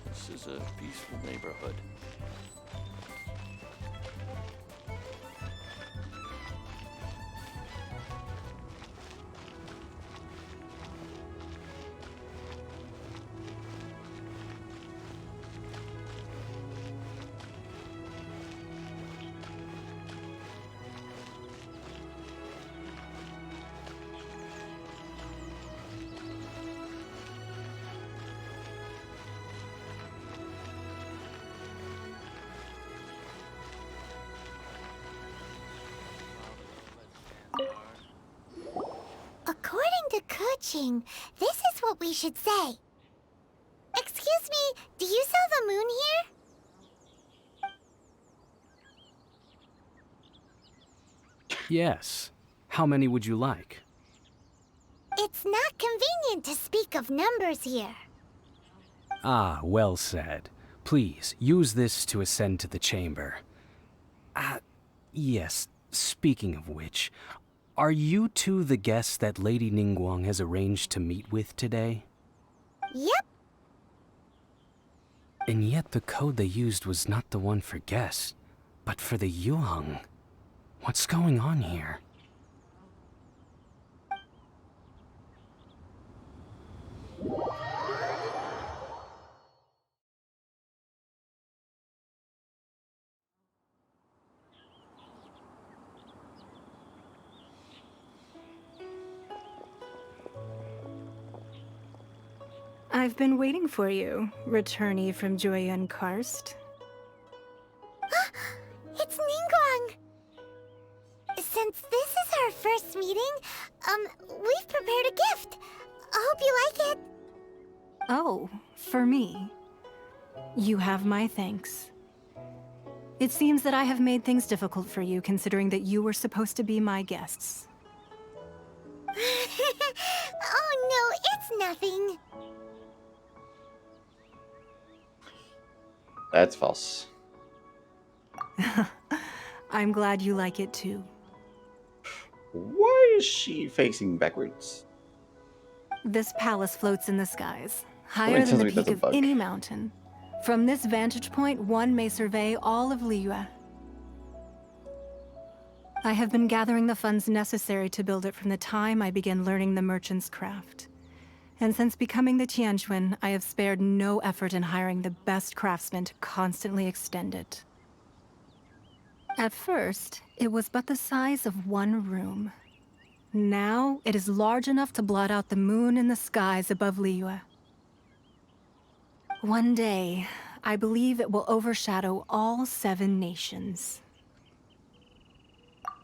This is a peaceful neighborhood.
According to Kuching, this is what we should say. Excuse me, do you sell the moon here?
Yes. How many would you like?
It's not convenient to speak of numbers here.
Ah, well said. Please, use this to ascend to the chamber. Yes, speaking of which, are you two the guests that Lady Ningguang has arranged to meet with today?
Yep.
And yet the code they used was not the one for guests, but for the Yuheng. What's going on here?
I've been waiting for you, returnee from Joyun Karst.
It's Ningguang! Since this is our first meeting, we've prepared a gift. I hope you like it.
Oh, for me. You have my thanks. It seems that I have made things difficult for you, considering that you were supposed to be my guests.
Oh no, it's nothing.
That's false.
I'm glad you like it too.
Why is she facing backwards?
This palace floats in the skies,
Wait,
higher than the
that's
peak
a
of
bug.
any mountain. From this vantage point, one may survey all of Liyue. I have been gathering the funds necessary to build it from the time I began learning the merchant's craft. And since becoming the Tianquan, I have spared no effort in hiring the best craftsmen to constantly extend it. At first, it was but the size of one room. Now, it is large enough to blot out the moon in the skies above Liyue. One day, I believe it will overshadow all 7 nations.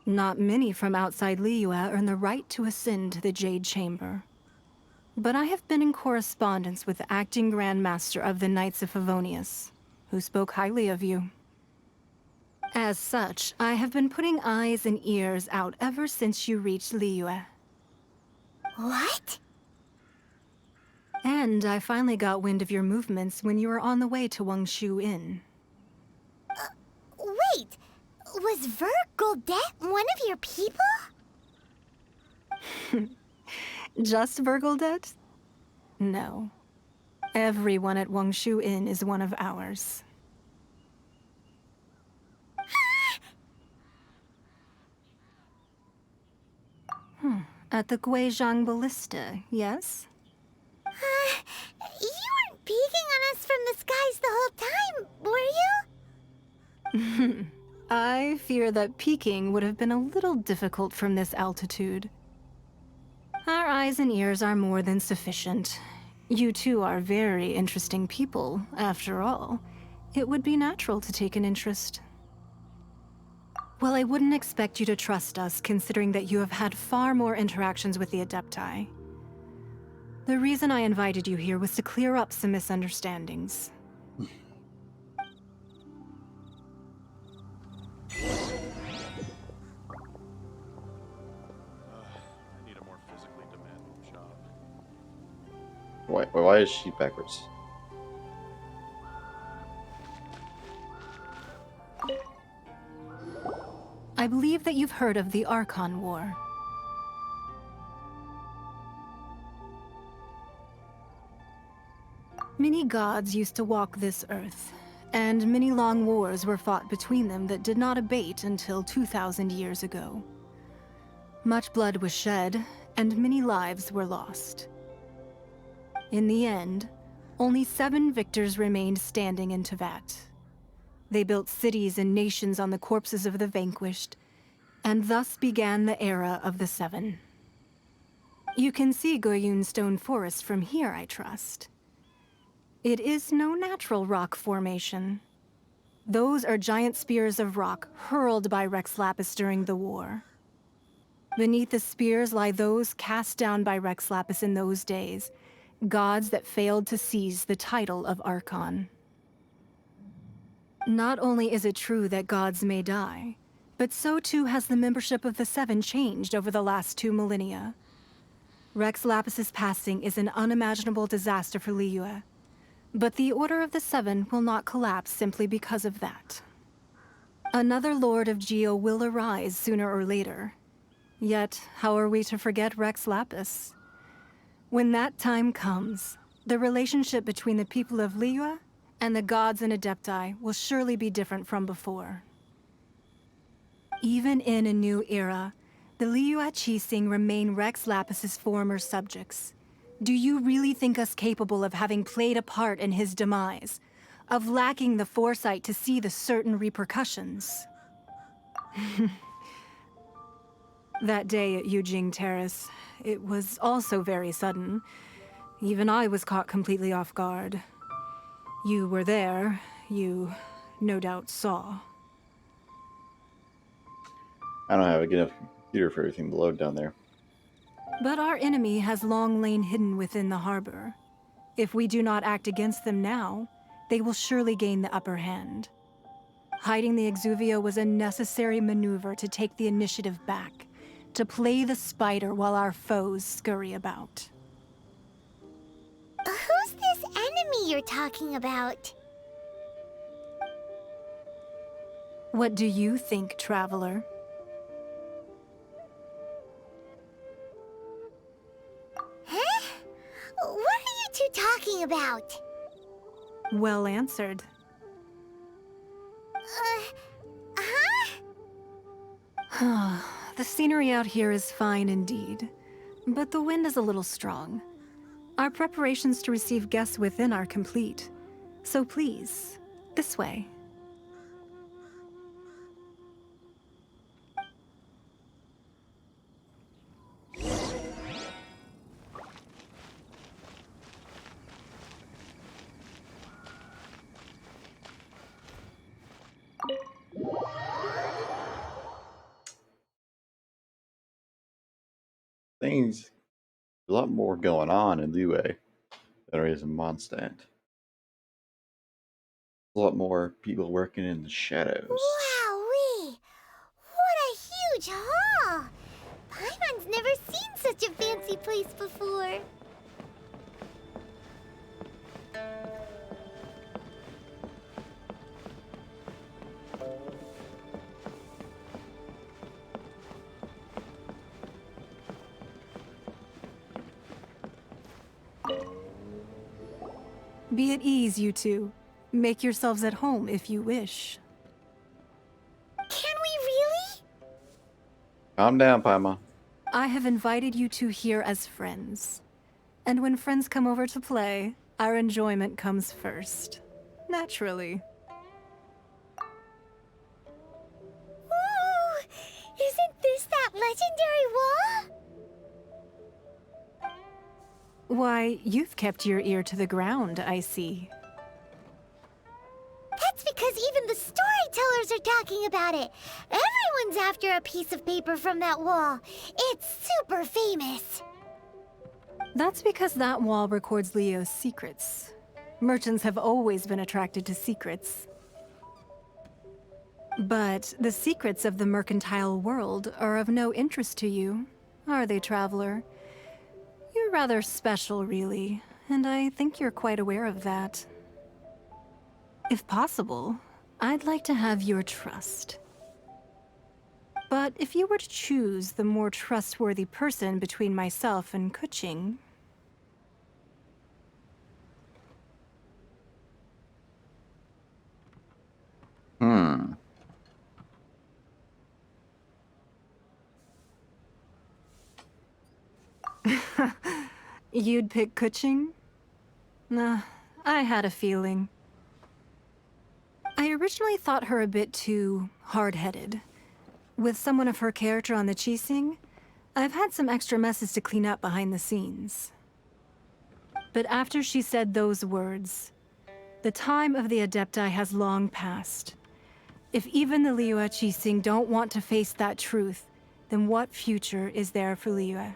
Not many from outside Liyue earn the right to ascend to the Jade Chamber. But I have been in correspondence with the acting Grand Master of the Knights of Favonius, who spoke highly of you. As such, I have been putting eyes and ears out ever since you reached Liyue.
What?
And I finally got wind of your movements when you were on the way to Wangshu Inn.
Wait, was Ver Goldet one of your people?
Just Virgildet? No. Everyone at Wangshu Inn is one of ours. At the Guizhang Ballista, yes?
You weren't peeking on us from the skies the whole time, were you?
I fear that peeking would have been a little difficult from this altitude. Our eyes and ears are more than sufficient. You two are very interesting people, after all. It would be natural to take an interest. Well, I wouldn't expect you to trust us, considering that you have had far more interactions with the Adepti. The reason I invited you here was to clear up some misunderstandings.
I need a more physically demanding job.
Why is she backwards?
I believe that you've heard of the Arcon War. Many gods used to walk this earth, and many long wars were fought between them that did not abate until 2,000 years ago. Much blood was shed, and many lives were lost. In the end, only 7 victors remained standing in Tevat. They built cities and nations on the corpses of the vanquished, and thus began the era of the 7. You can see Goyun Stone Forest from here, I trust. It is no natural rock formation. Those are giant spears of rock hurled by Rex Lapis during the war. Beneath the spears lie those cast down by Rex Lapis in those days, gods that failed to seize the title of Arcon. Not only is it true that gods may die, but so too has the membership of the 7 changed over the last 2 millennia. Rex Lapis's passing is an unimaginable disaster for Liyue, but the Order of the 7 will not collapse simply because of that. Another Lord of Geo will arise sooner or later. Yet, how are we to forget Rex Lapis? When that time comes, the relationship between the people of Liyue and the gods and Adepti will surely be different from before. Even in a new era, the Liyue Qixing remain Rex Lapis's former subjects. Do you really think us capable of having played a part in his demise? Of lacking the foresight to see the certain repercussions? That day at Yujing Terrace, it was also very sudden. Even I was caught completely off guard. You were there. You, no doubt, saw.
I don't have a good enough computer for everything to load down there.
But our enemy has long lain hidden within the harbor. If we do not act against them now, they will surely gain the upper hand. Hiding the Exuvia was a necessary maneuver to take the initiative back, to play the spider while our foes scurry about.
Who's this enemy you're talking about?
What do you think, traveler?
Huh? What are you two talking about?
Well answered.
Huh?
The scenery out here is fine indeed, but the wind is a little strong. Our preparations to receive guests within are complete, so please, this way.
Things, a lot more going on in Liyue than there is in Mondstadt. A lot more people working in the shadows.
Wowee! What a huge hall! Paimon's never seen such a fancy place before.
Be at ease, you two. Make yourselves at home if you wish.
Can we really?
Calm down, Paimon.
I have invited you two here as friends. And when friends come over to play, our enjoyment comes first. Naturally.
Ooh! Isn't this that legendary wall?
Why, you've kept your ear to the ground, I see.
That's because even the storytellers are talking about it. Everyone Everyone's after a piece of paper from that wall. It's super famous.
That's because that wall records Leo's secrets. Merchants have always been attracted to secrets. But the secrets of the mercantile world are of no interest to you, are they, traveler? You're rather special, really, and I think you're quite aware of that. If possible, I'd like to have your trust. But if you were to choose the more trustworthy person between myself and Kuching... You'd pick Kuching? Nah, I had a feeling. I originally thought her a bit too hard-headed. With someone of her character on the Qixing, I've had some extra messes to clean up behind the scenes. But after she said those words, the time of the Adepti has long passed. If even the Liyue Qixing don't want to face that truth, then what future is there for Liyue?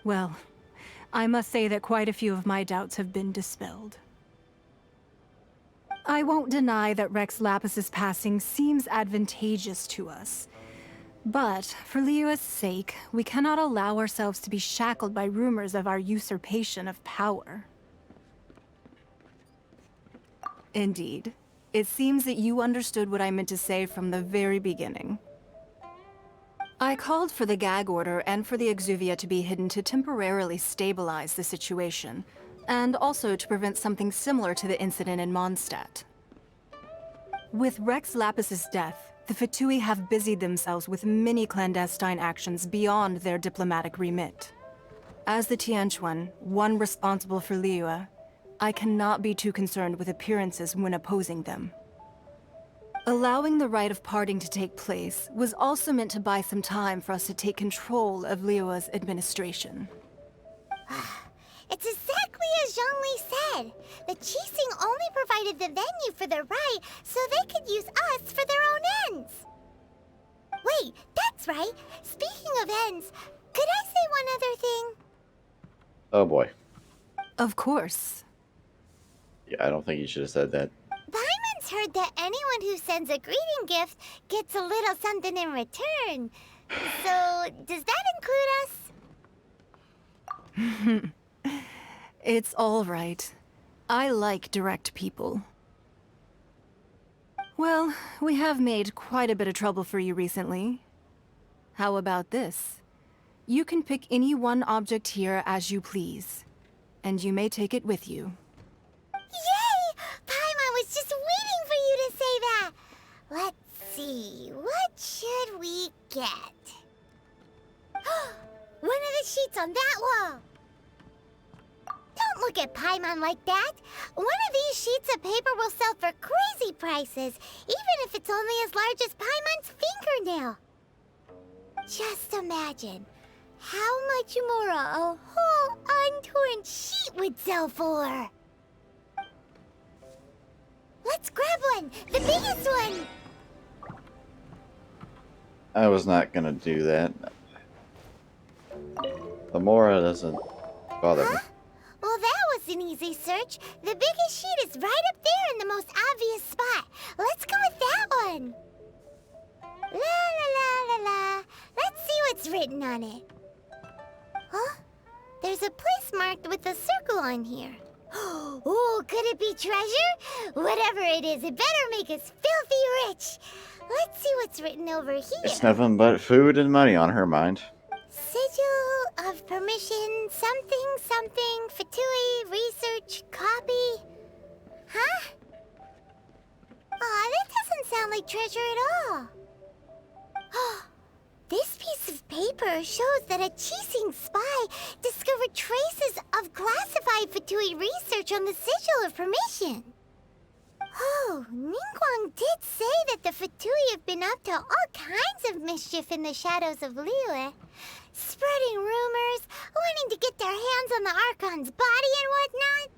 Well, I must say that quite a few of my doubts have been dispelled. I won't deny that Rex Lapis's passing seems advantageous to us. But, for Liyue's sake, we cannot allow ourselves to be shackled by rumors of our usurpation of power. Indeed. It seems that you understood what I meant to say from the very beginning. I called for the gag order and for the Exuvia to be hidden to temporarily stabilize the situation, and also to prevent something similar to the incident in Mondstadt. With Rex Lapis's death, the Fatui have busied themselves with many clandestine actions beyond their diplomatic remit. As the Tianquan, one responsible for Liyue, I cannot be too concerned with appearances when opposing them. Allowing the rite of parting to take place was also meant to buy some time for us to take control of Liyue's administration.
It's exactly as Zhongli said. The Qixing only provided the venue for the rite so they could use us for their own ends. Wait, that's right. Speaking of ends, could I say one other thing?
Oh boy.
Of course.
Yeah, I don't think you should have said that.
Paimon's heard that anyone who sends a greeting gift gets a little something in return. So, does that include us?
It's all right. I like direct people. Well, we have made quite a bit of trouble for you recently. How about this? You can pick any one object here as you please, and you may take it with you.
Yay! Paimon was just waiting for you to say that! Let's see, what should we get? One of the sheets on that wall! Don't look at Paimon like that! One of these sheets of paper will sell for crazy prices, even if it's only as large as Paimon's fingernail. Just imagine how much more a whole untorn sheet would sell for. Let's grab one! The biggest one!
I was not gonna do that. The Mora doesn't bother me.
Well, that was an easy search. The biggest sheet is right up there in the most obvious spot. Let's go with that one. La la la la la. Let's see what's written on it. Huh? There's a place marked with a circle on here. Oh, could it be treasure? Whatever it is, it better make us filthy rich. Let's see what's written over here.
It's nothing but food and money on her mind.
Sigil of permission, something, something, Fatui, research, copy. Huh? Aw, that doesn't sound like treasure at all. This piece of paper shows that a Qixing spy discovered traces of classified Fatui research on the Sigil of Permission. Oh, Ningguang did say that the Fatui have been up to all kinds of mischief in the shadows of Liyue. Spreading rumors, wanting to get their hands on the Arcon's body and whatnot.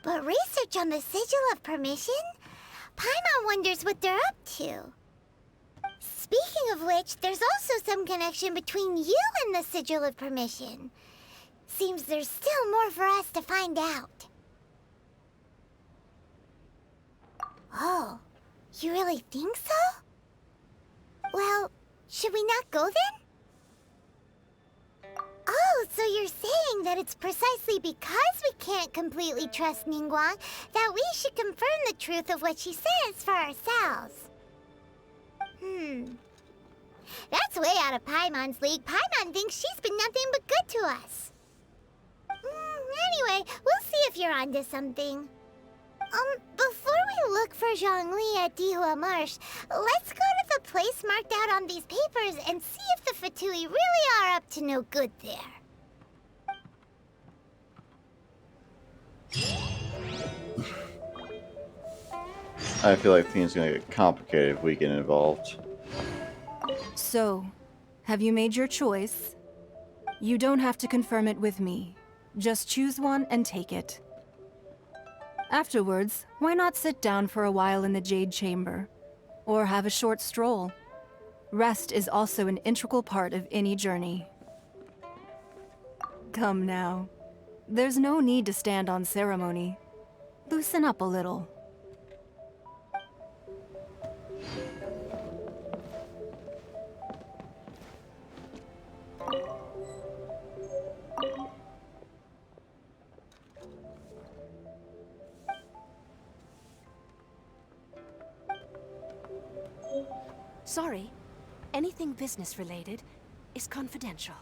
But research on the Sigil of Permission? Paimon wonders what they're up to. Speaking of which, there's also some connection between you and the Sigil of Permission. Seems there's still more for us to find out. Oh, you really think so? Well, should we not go then? Oh, so you're saying that it's precisely because we can't completely trust Ningguang that we should confirm the truth of what she says for ourselves. That's way out of Paimon's league. Paimon thinks she's been nothing but good to us. Anyway, we'll see if you're onto something. Before we look for Zhongli at Dihua Marsh, let's go to the place marked out on these papers and see if the Fatui really are up to no good there.
I feel like things are gonna get complicated if we get involved.
So, have you made your choice? You don't have to confirm it with me. Just choose one and take it. Afterwards, why not sit down for a while in the Jade Chamber? Or have a short stroll? Rest is also an integral part of any journey. Come now. There's no need to stand on ceremony. Loosen up a little.
Sorry, anything business related is confidential.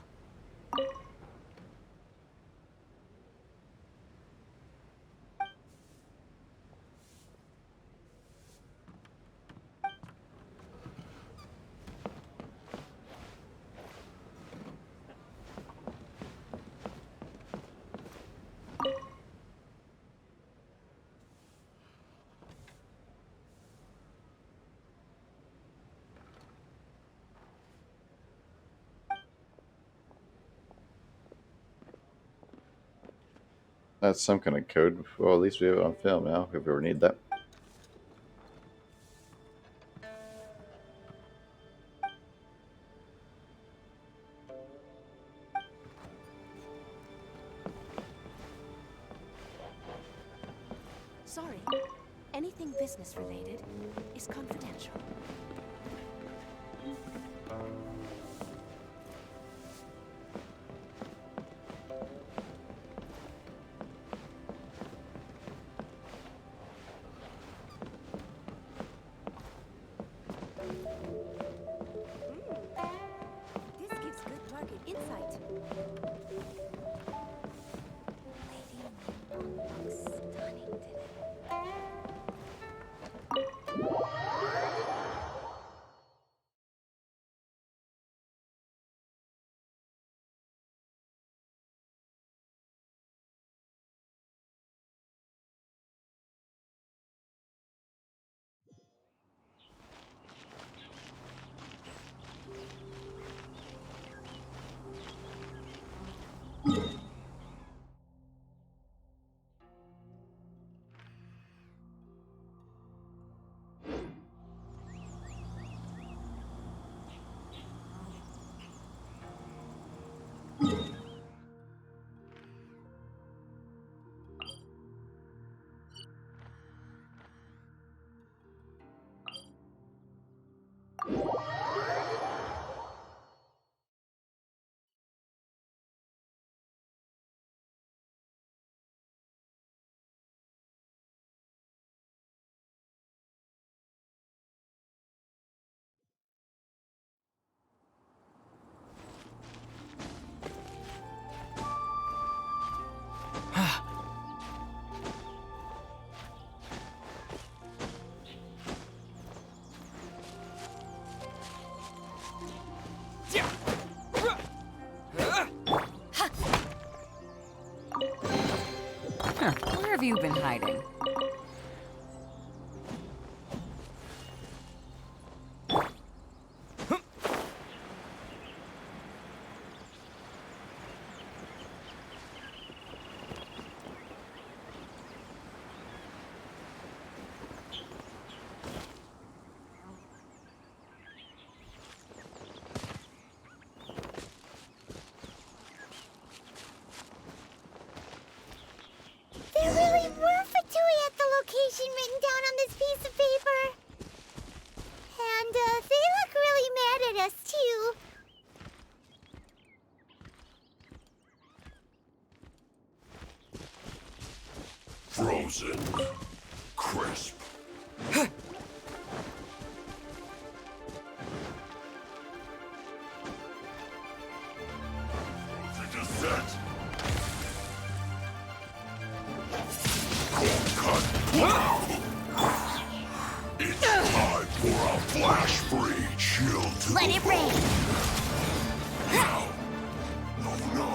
That's some kind of code. Well, at least we have it on film now, if we ever need that.
Sorry, anything business related is confidential. This gives good market insight. Lady Ningguang looks stunning today.
Where have you been hiding?
Frozen. Crisp. It is set. It's time for a flash-free chill to
Let
the
it rain.
Now. Oh no.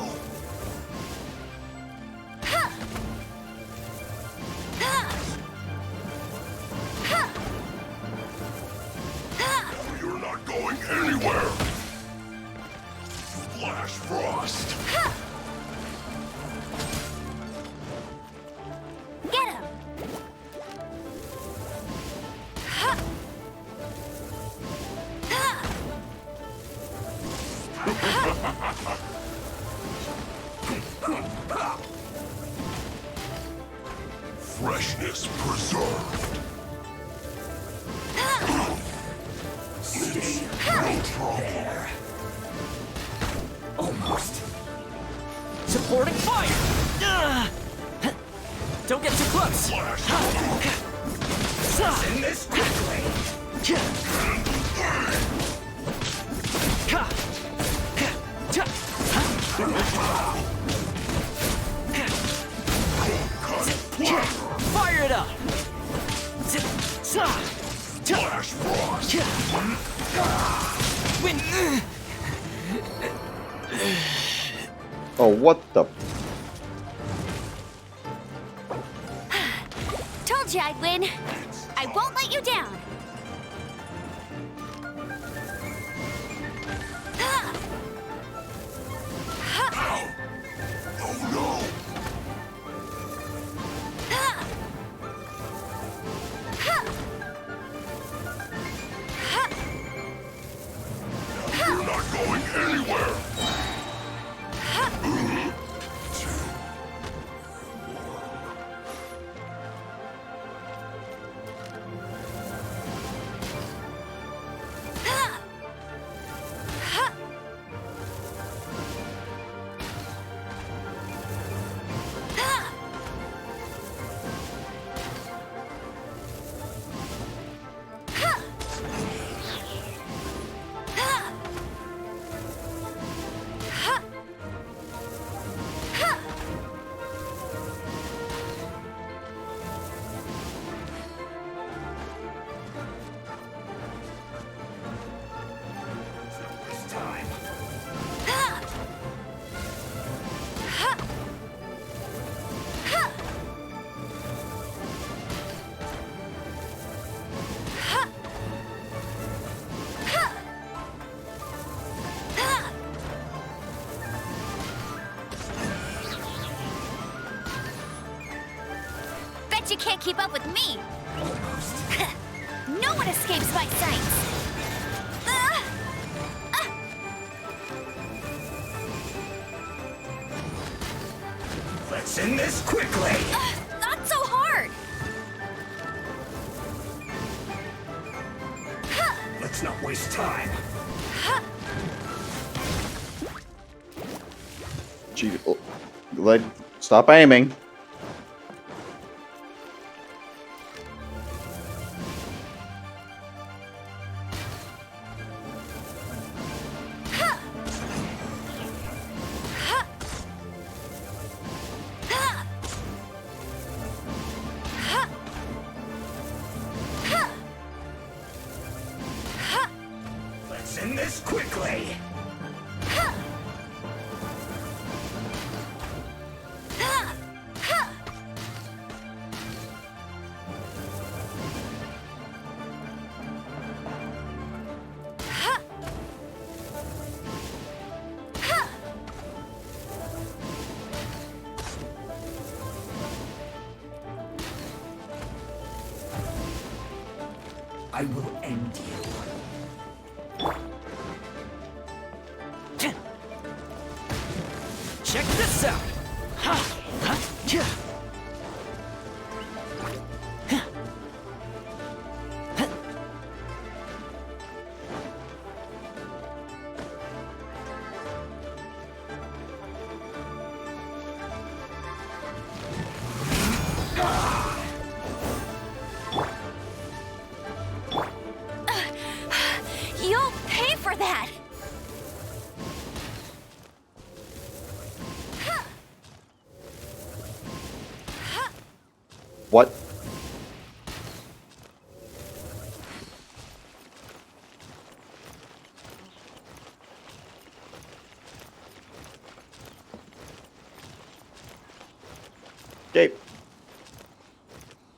You're not going anywhere. Flash Frost.
Get him!
Freshness preserved. Stay right there.
Almost. Supporting fire! Don't get too close! In this quickly! Fire it up!
Flash Frost.
Win!
Oh, what the?
Told you I'd win. I won't let you down.
Oh no. You're not going anywhere.
Bet you can't keep up with me. No one escapes my sights.
Let's end this quickly!
Not so hard.
Let's not waste time.
Gee, stop aiming.
Let's end this quickly! I will end you. Check this out!
What? Okay.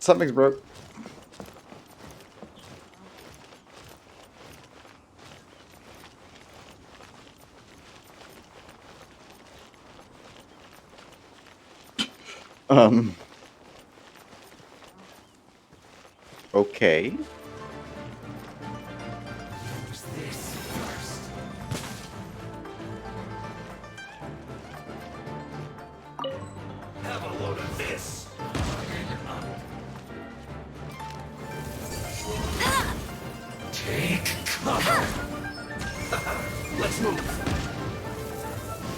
Something's broke. Um. Okay.
Use this first. Have a load of this. Take cover. Let's move.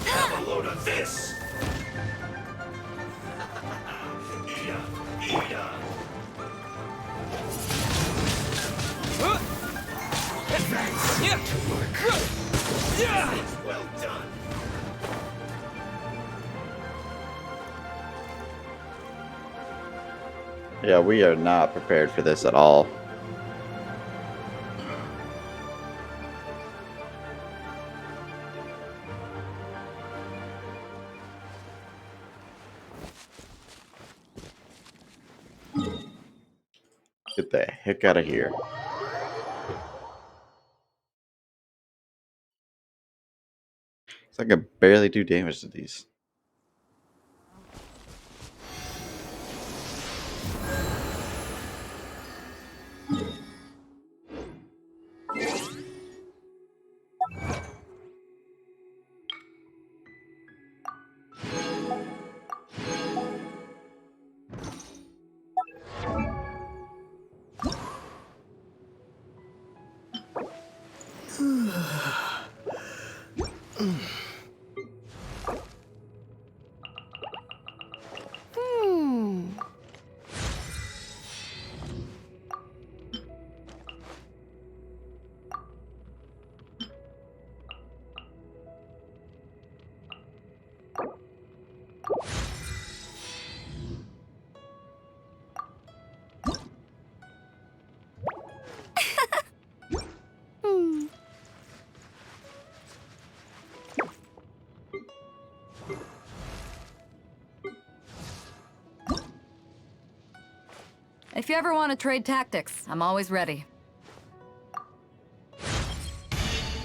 Have a load of this. Well done.
Yeah, we are not prepared for this at all. Get the heck out of here. It's like I can barely do damage to these.
If you ever want to trade tactics, I'm always ready.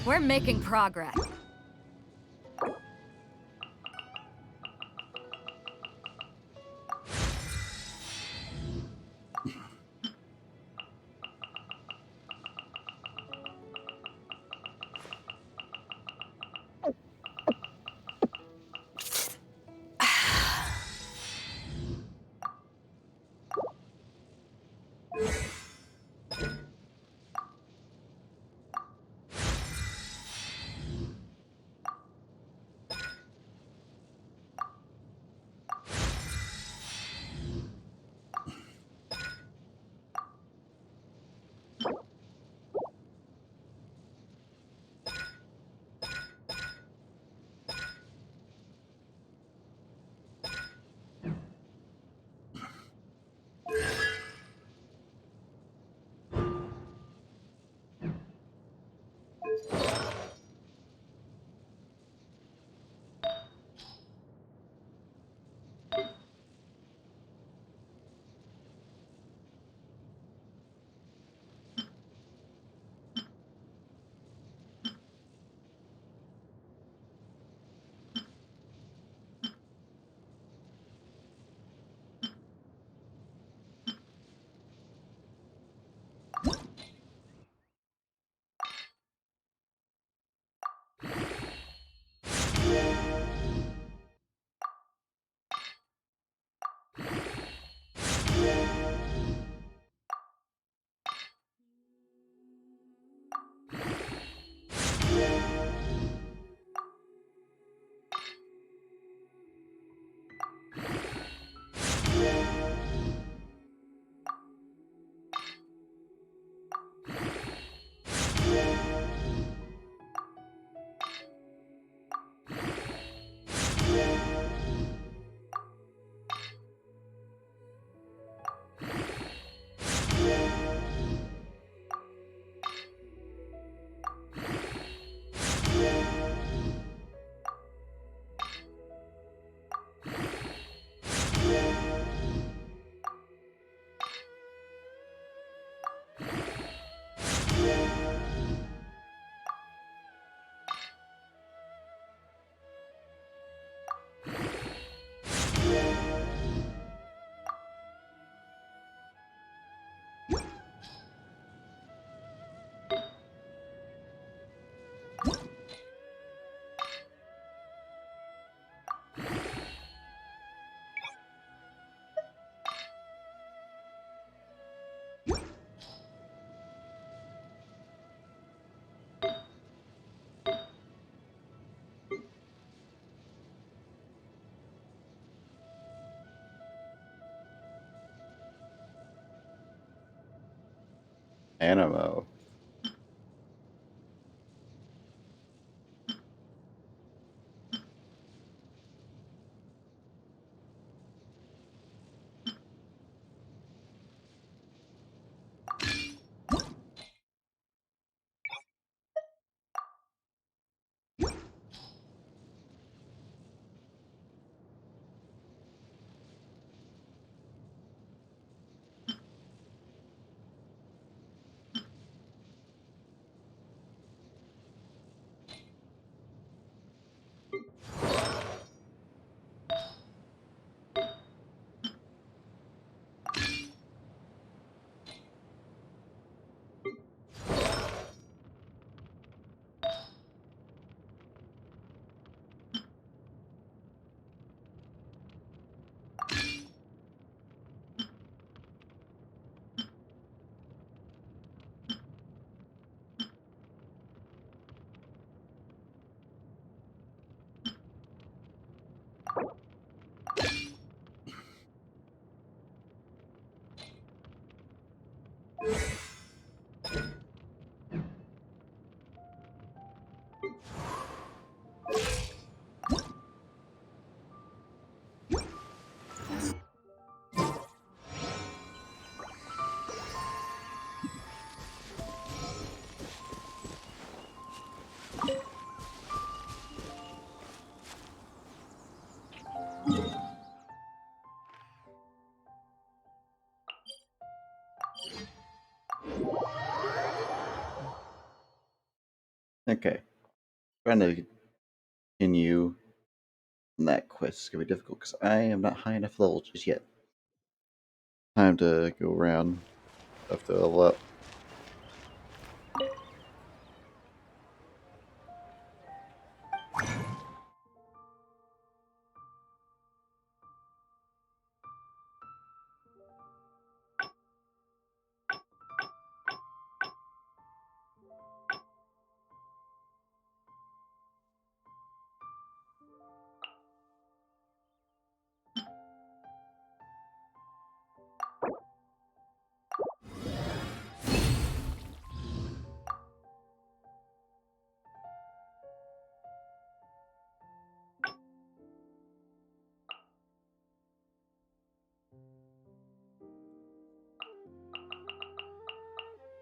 We're making progress.
Animo. Okay. Trying to continue on that quest is gonna be difficult because I am not high enough level just yet. Time to go around. Have to level up.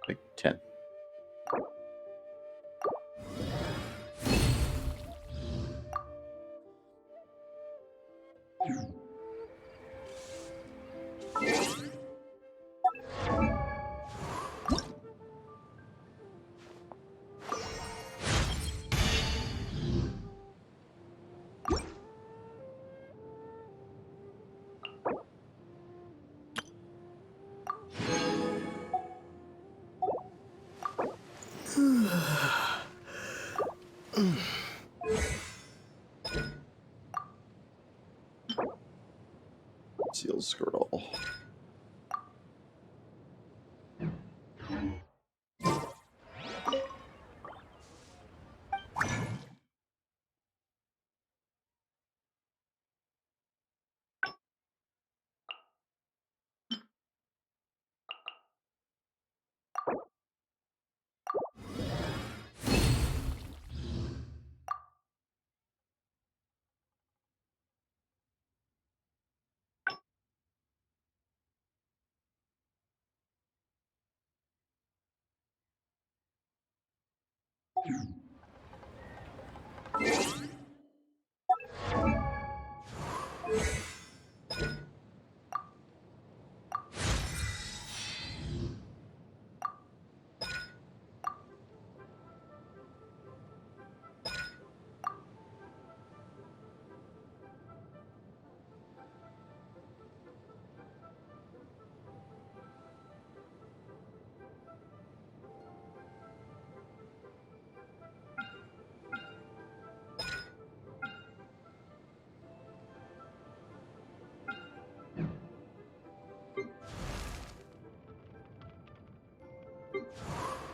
Like 10. Seal scroll.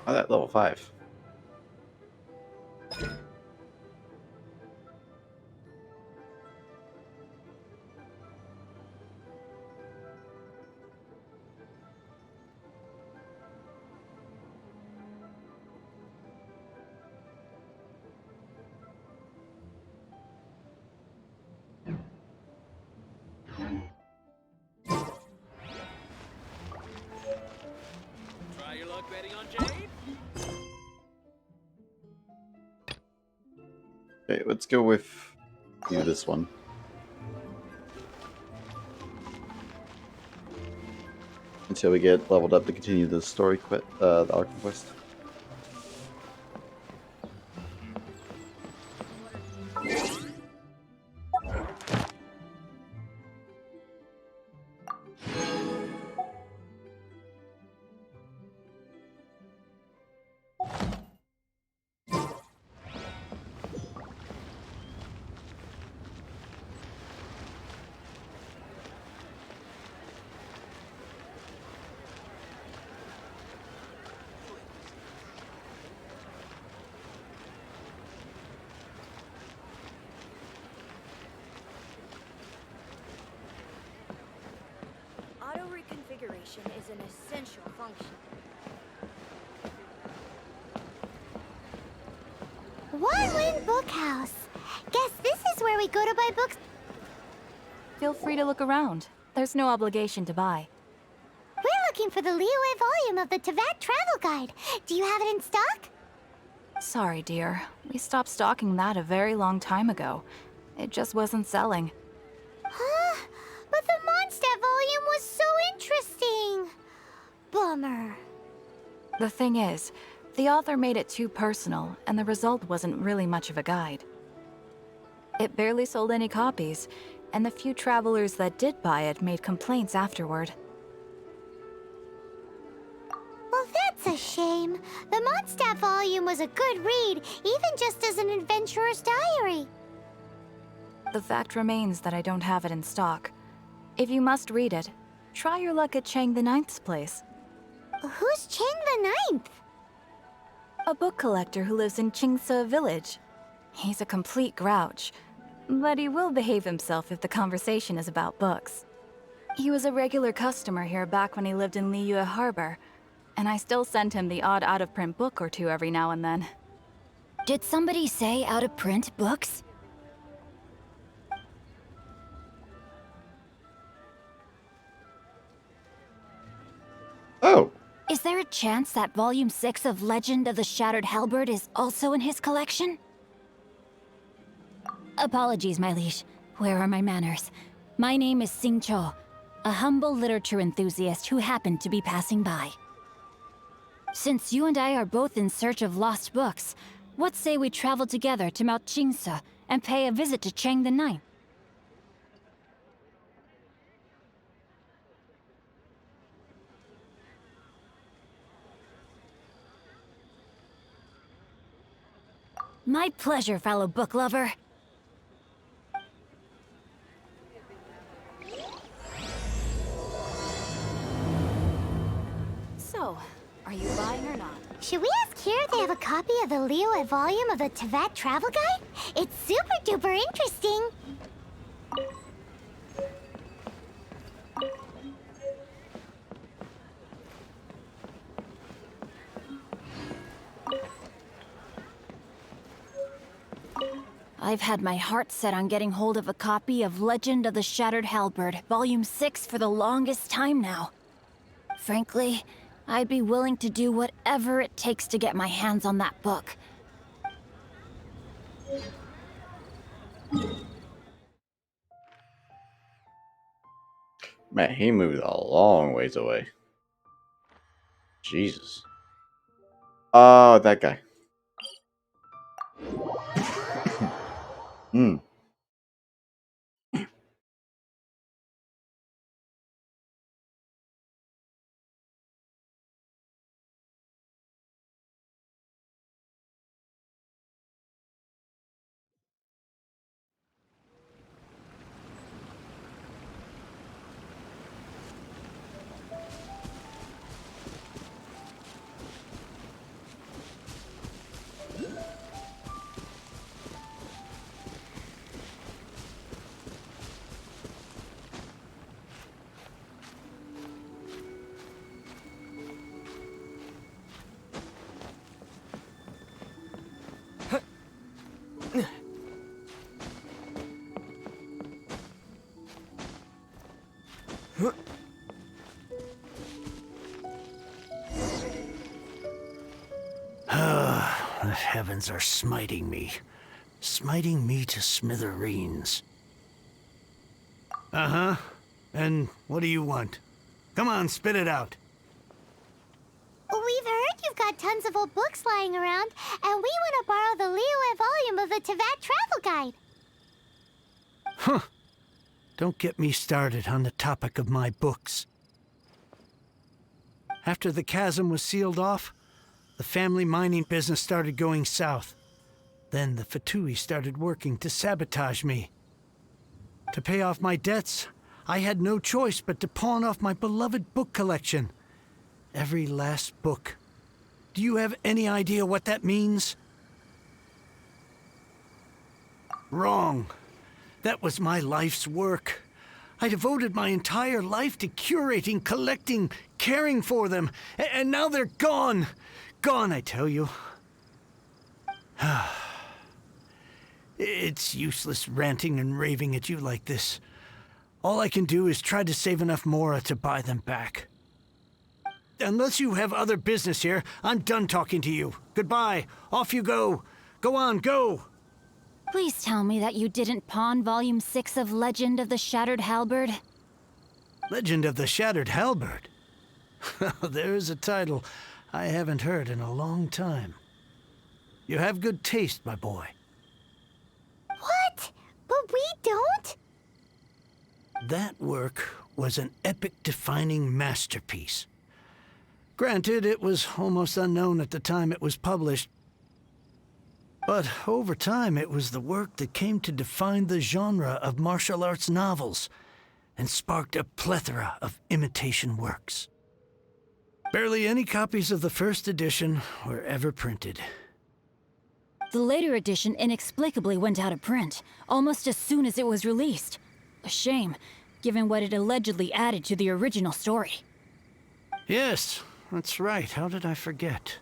Oh, that level 5. Okay, let's go with this one. Until we get leveled up to continue the story the Arcon quest.
Auto reconfiguration is an essential function.
One-Win Bookhouse. Guess this is where we go to buy books.
Feel free to look around. There's no obligation to buy.
We're looking for the Liyue volume of the Teyvat Travel Guide. Do you have it in stock?
Sorry, dear. We stopped stocking that a very long time ago. It just wasn't selling.
Huh? But the Mondstadt volume was so interesting. Bummer.
The thing is, the author made it too personal, and the result wasn't really much of a guide. It barely sold any copies, and the few travelers that did buy it made complaints afterward.
Well, that's a shame. The Mondstadt volume was a good read, even just as an adventurer's diary.
The fact remains that I don't have it in stock. If you must read it, try your luck at Chang the Ninth's place.
Who's Chang the Ninth?
A book collector who lives in Qingce village. He's a complete grouch, but he will behave himself if the conversation is about books. He was a regular customer here back when he lived in Liyue Harbor, and I still send him the odd out-of-print book or two every now and then.
Did somebody say out-of-print books?
Oh!
Is there a chance that Volume 6 of Legend of the Shattered Halberd is also in his collection? Apologies, my liege. Where are my manners? My name is Sing Cho, a humble literature enthusiast who happened to be passing by. Since you and I are both in search of lost books, what say we travel together to Mount Qingce and pay a visit to Chang the Ninth? My pleasure, fellow book lover.
So, are you buying or not?
Should we ask here if they have a copy of the Liyue volume of the Teyvat Travel Guide? It's super duper interesting.
I've had my heart set on getting hold of a copy of Legend of the Shattered Halberd, Volume 6 for the longest time now. Frankly, I'd be willing to do whatever it takes to get my hands on that book.
Man, he moved a long ways away. Jesus. Oh, that guy. Hmm.
The heavens are smiting me. smiting me to smithereens. Uh-huh. And what do you want? Come on, spit it out.
We've heard you've got tons of old books lying around, and we want to borrow the Liyue volume of the Tevat Travel Guide.
Huh. Don't get me started on the topic of my books. After the chasm was sealed off, the family mining business started going south. Then the Fatui started working to sabotage me. To pay off my debts, I had no choice but to pawn off my beloved book collection. Every last book. Do you have any idea what that means? Wrong. That was my life's work. I devoted my entire life to curating, collecting, caring for them, and now they're gone. Gone, I tell you. It's useless ranting and raving at you like this. All I can do is try to save enough Mora to buy them back. Unless you have other business here, I'm done talking to you. Goodbye. Off you go. Go on, go.
Please tell me that you didn't pawn Volume 6 of Legend of the Shattered Halberd.
Legend of the Shattered Halberd? There's a title I haven't heard in a long time. You have good taste, my boy.
What? But we don't?
That work was an epic-defining masterpiece. Granted, it was almost unknown at the time it was published, but over time it was the work that came to define the genre of martial arts novels and sparked a plethora of imitation works. Barely any copies of the first edition were ever printed.
The later edition inexplicably went out of print, almost as soon as it was released. A shame, given what it allegedly added to the original story.
Yes, that's right. How did I forget?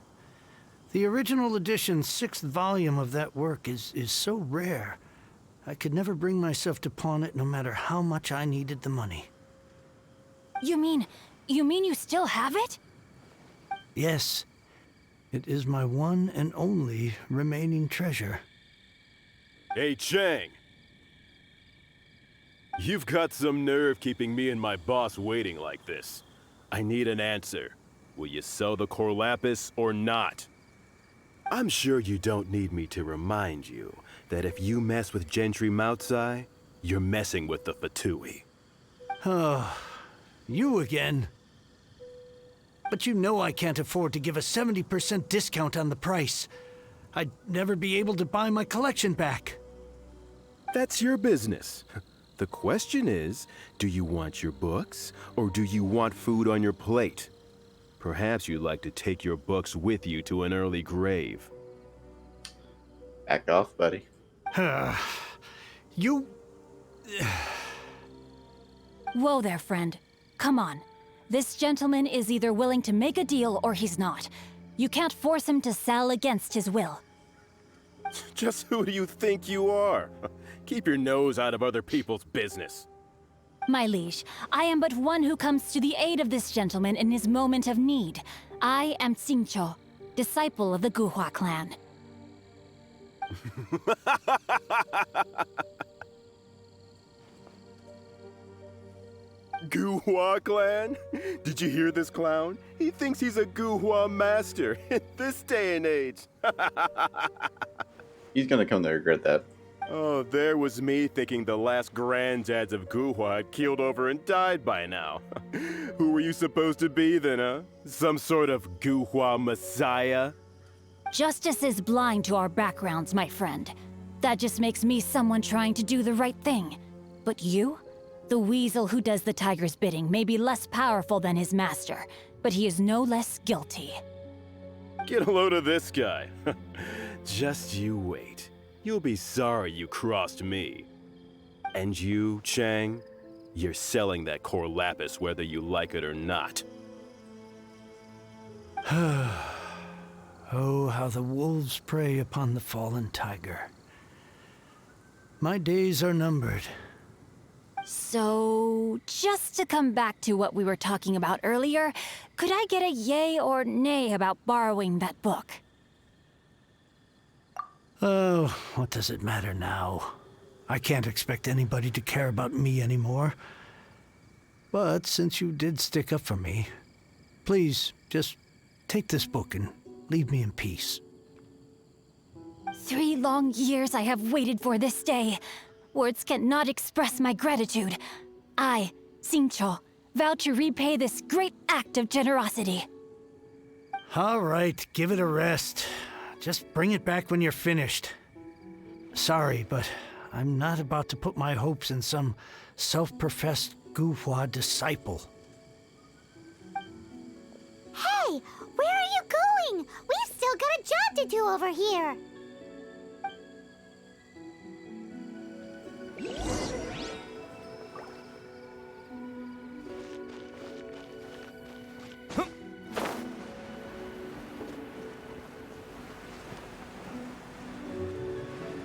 The original edition's 6th volume of that work is so rare, I could never bring myself to pawn it no matter how much I needed the money.
You mean you still have it?
Yes. It is my one and only remaining treasure.
Hey, Chang! You've got some nerve keeping me and my boss waiting like this. I need an answer. Will you sell the core lapis or not? I'm sure you don't need me to remind you that if you mess with Gentry Moutsai, you're messing with the Fatui.
Oh, you again. But you know I can't afford to give a 70% discount on the price. I'd never be able to buy my collection back.
That's your business. The question is, do you want your books, or do you want food on your plate? Perhaps you'd like to take your books with you to an early grave.
Back off, buddy.
You...
Whoa there, friend. Come on. This gentleman is either willing to make a deal or he's not. You can't force him to sell against his will.
Just who do you think you are? Keep your nose out of other people's business.
My liege, I am but one who comes to the aid of this gentleman in his moment of need. I am Xingqiu, disciple of the Guhua clan.
Guhua clan? Did you hear this clown? He thinks he's a Guhua master in this day and age.
He's gonna come to regret that.
Oh, there was me thinking the last granddads of Guhua had keeled over and died by now. Who were you supposed to be then, huh? Some sort of Guhua messiah?
Justice is blind to our backgrounds, my friend. That just makes me someone trying to do the right thing. But you? The weasel who does the tiger's bidding may be less powerful than his master, but he is no less guilty.
Get a load of this guy. Just you wait. You'll be sorry you crossed me. And you, Chang, you're selling that core lapis whether you like it or not.
Oh, how the wolves prey upon the fallen tiger. My days are numbered.
So, just to come back to what we were talking about earlier, could I get a yay or nay about borrowing that book?
Oh, what does it matter now? I can't expect anybody to care about me anymore. But since you did stick up for me, please just take this book and leave me in peace.
3 long years I have waited for this day. Words cannot express my gratitude. I, Xingqiu, vow to repay this great act of generosity.
All right, give it a rest. Just bring it back when you're finished. Sorry, but I'm not about to put my hopes in some self-professed Guhua disciple.
Hey, where are you going? We've still got a job to do over here.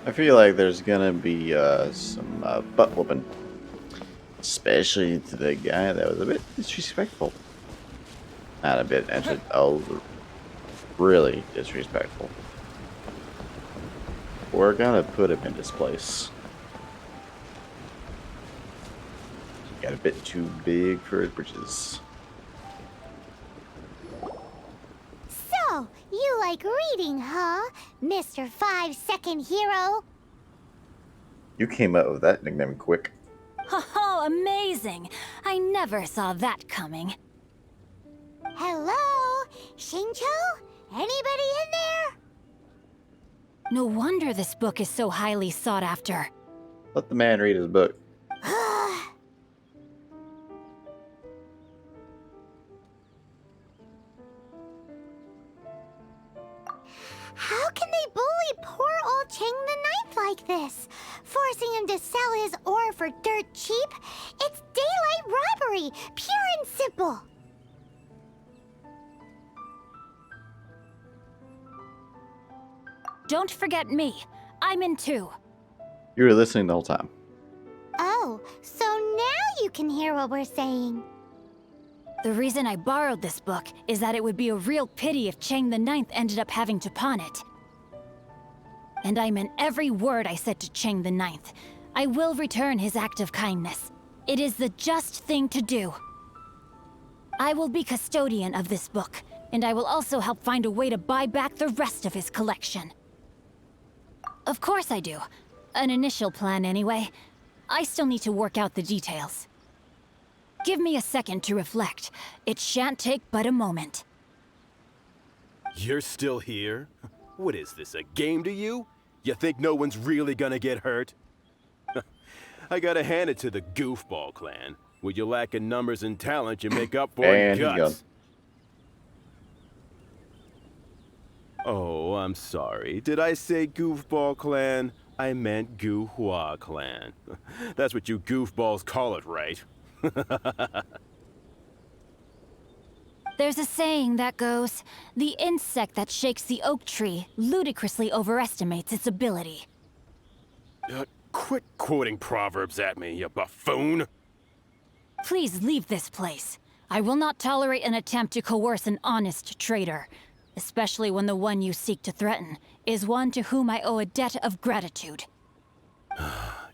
I feel like there's gonna be some butt whooping, especially to the guy that was a bit disrespectful. Not a bit, actually, really disrespectful. We're gonna put him in this place. Got a bit too big for his britches.
So, you like reading, huh, Mr. 5-second hero?
You came up with that nickname quick.
Oh, amazing! I never saw that coming.
Hello? Xingqiu? Anybody in there?
No wonder this book is so highly sought after.
Let the man read his book.
How can they bully poor old Cheng the Ninth like this? Forcing him to sell his ore for dirt cheap? It's daylight robbery, pure and simple.
Don't forget me. I'm in too.
You were listening the whole time.
Oh, so now you can hear what we're saying.
The reason I borrowed this book is that it would be a real pity if Cheng the Ninth ended up having to pawn it. And I meant every word I said to Cheng the Ninth. I will return his act of kindness. It is the just thing to do. I will be custodian of this book, and I will also help find a way to buy back the rest of his collection. Of course I do. An initial plan anyway. I still need to work out the details. Give me a second to reflect. It shan't take but a moment.
You're still here? What is this, a game to you? You think no one's really gonna get hurt? I gotta hand it to the Goofball clan. With your lack in numbers and talent, you make up for it in guts. Oh, I'm sorry. Did I say Goofball clan? I meant Guhua clan. That's what you goofballs call it, right?
There's a saying that goes, the insect that shakes the oak tree ludicrously overestimates its ability.
Quit quoting proverbs at me, you buffoon!
Please leave this place. I will not tolerate an attempt to coerce an honest trader, especially when the one you seek to threaten is one to whom I owe a debt of gratitude.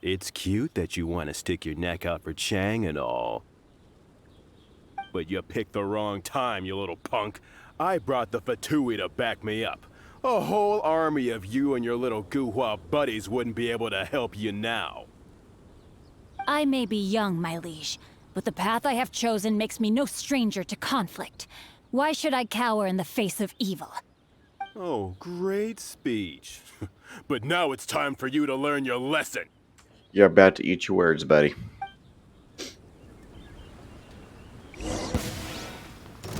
It's cute that you want to stick your neck out for Chang and all. But you picked the wrong time, you little punk. I brought the Fatui to back me up. A whole army of you and your little Guhua buddies wouldn't be able to help you now.
I may be young, my liege, but the path I have chosen makes me no stranger to conflict. Why should I cower in the face of evil?
Oh, great speech. But now it's time for you to learn your lesson.
You're about to eat your words, buddy.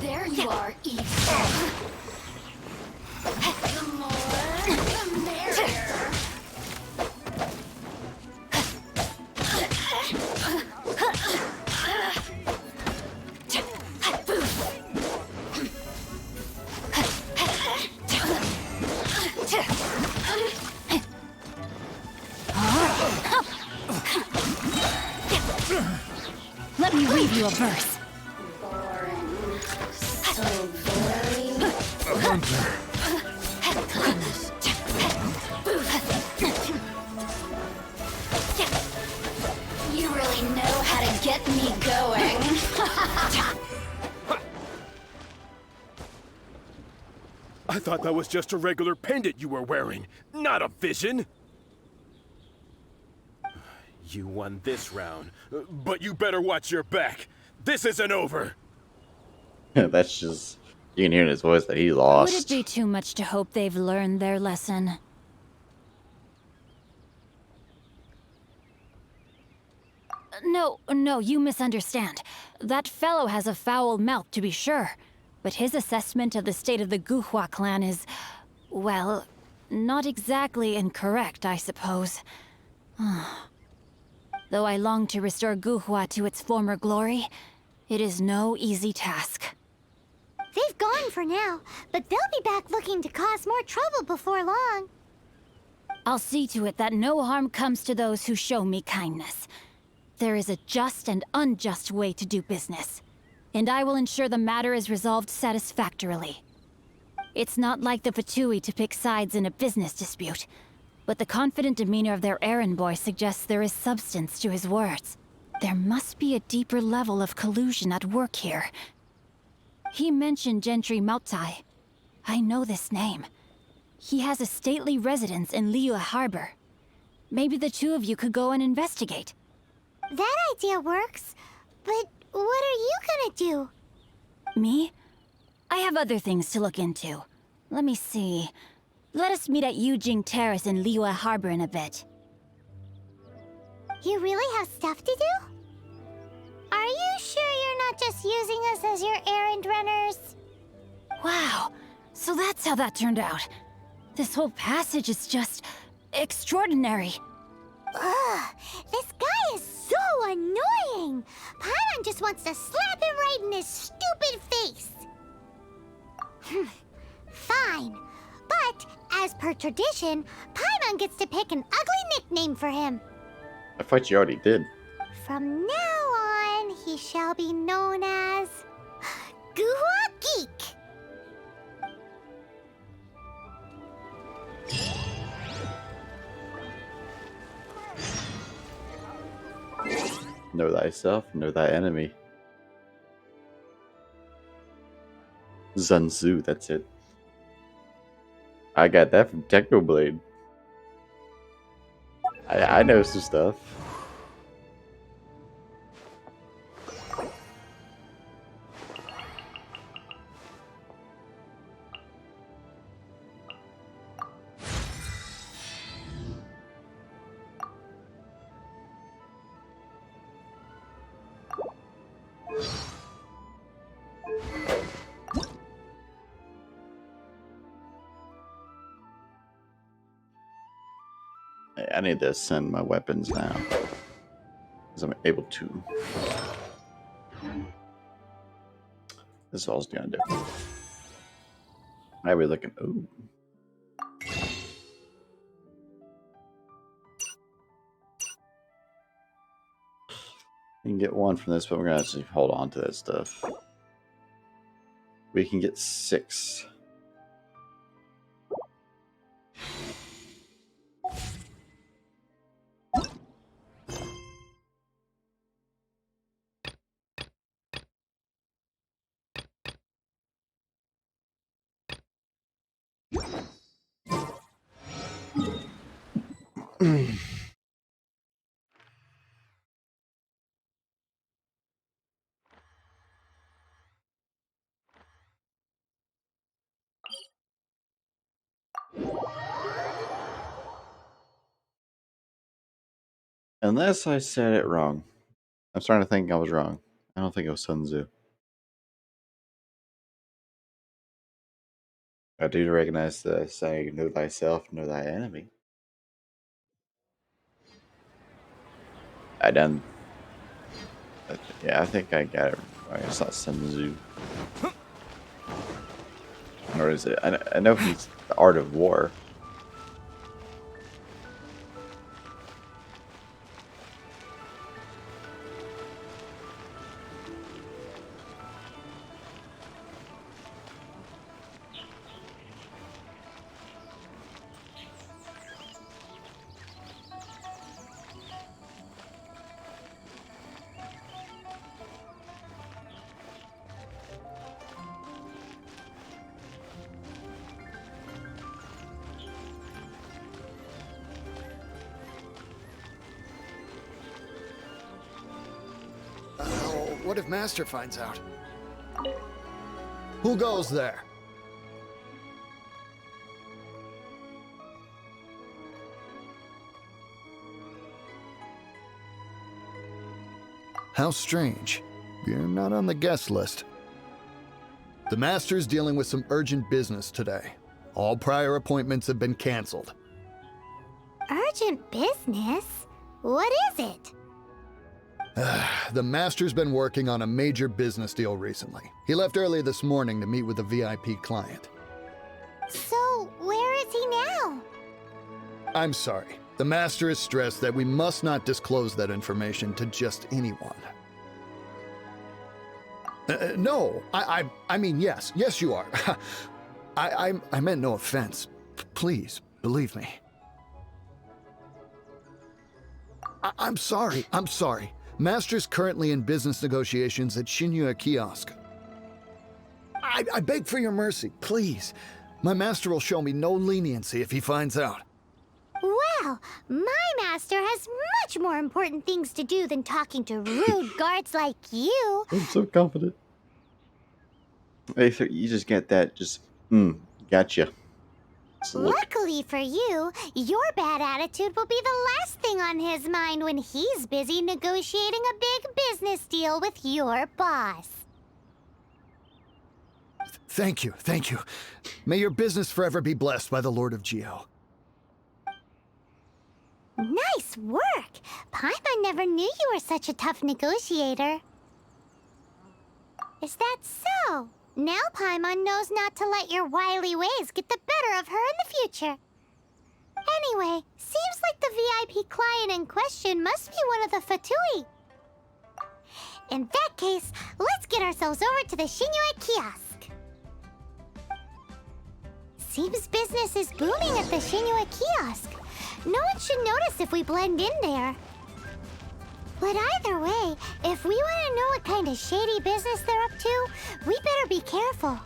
There you are, Eve. The more, the merrier. Let me read you a verse. get me going.
I thought that was just a regular pendant you were wearing, not a vision. You won this round, but you better watch your back. This isn't over.
That's just, you can hear in his voice that he
Would it
lost.
be too much to hope they've learned their lesson? No, you misunderstand. That fellow has a foul mouth, to be sure. But his assessment of the state of the Guhua clan is, well, not exactly incorrect, I suppose. Though I long to restore Guhua to its former glory, it is no easy task.
They've gone for now, but they'll be back looking to cause more trouble before long.
I'll see to it that no harm comes to those who show me kindness. There is a just and unjust way to do business, and I will ensure the matter is resolved satisfactorily. It's not like the Fatui to pick sides in a business dispute, but the confident demeanor of their errand boy suggests there is substance to his words. There must be a deeper level of collusion at work here. He mentioned Gentry Mautai. I know this name. He has a stately residence in Liyue Harbor. Maybe the two of you could go and investigate.
That idea works, but what are you gonna do?
Me? I have other things to look into. Let me see. Let us meet at Yujing Terrace in Liyue Harbor in a bit.
You really have stuff to do? Are you sure you're not just using us as your errand runners?
Wow, so that's how that turned out. This whole passage is just extraordinary.
Ugh, this guy is so annoying! Paimon just wants to slap him right in his stupid face! Fine, but as per tradition, Paimon gets to pick an ugly nickname for him.
I thought you already did.
From now on, he shall be known as Guhua Geek.
Know thyself, know thy enemy. Sun Tzu, that's it. I got that from Technoblade. I know some stuff. I need to ascend my weapons now, because I'm able to. This is all it's gonna do. I be looking. Ooh. We can get one from this, but we're gonna actually hold on to that stuff. We can get 6. Unless I said it wrong. I'm starting to think I was wrong. I don't think it was Sun Tzu. I do recognize the saying, know thyself, know thy enemy. Yeah, I think I got it right. It's not Sun Tzu. Or is it? I know he's the art of war.
What if Master finds out? Who goes there? How strange. You're not on the guest list. The Master's dealing with some urgent business today. All prior appointments have been canceled.
Urgent business? What is it?
The Master's been working on a major business deal recently. He left early this morning to meet with a VIP client.
So, where is he now?
I'm sorry. The Master is stressed that we must not disclose that information to just anyone. No, I mean, yes. Yes, you are. I meant no offense. Please, believe me. I'm sorry. Master's currently in business negotiations at Shinya Kiosk. I beg for your mercy, please. My master will show me no leniency if he finds out.
Well, my master has much more important things to do than talking to rude guards like you.
I'm so confident. Hey, sir, you just get that, gotcha. Look.
Luckily for you, your bad attitude will be the last thing on his mind when he's busy negotiating a big business deal with your boss.
Thank you. May your business forever be blessed by the Lord of Geo.
Nice work! Paimon never knew you were such a tough negotiator. Is that so? Now Paimon knows not to let your wily ways get the better of her in the future. Anyway, seems like the VIP client in question must be one of the Fatui. In that case, let's get ourselves over to the Shinyue Kiosk. Seems business is booming at the Shinyue Kiosk. No one should notice if we blend in there. But either way, if we want to know what kind of shady business they're up to, we better be careful.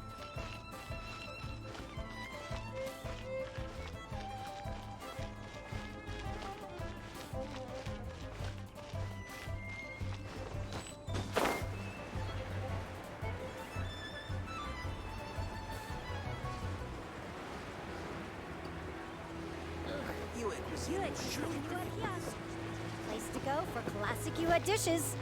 Place to go for classic Yua dishes.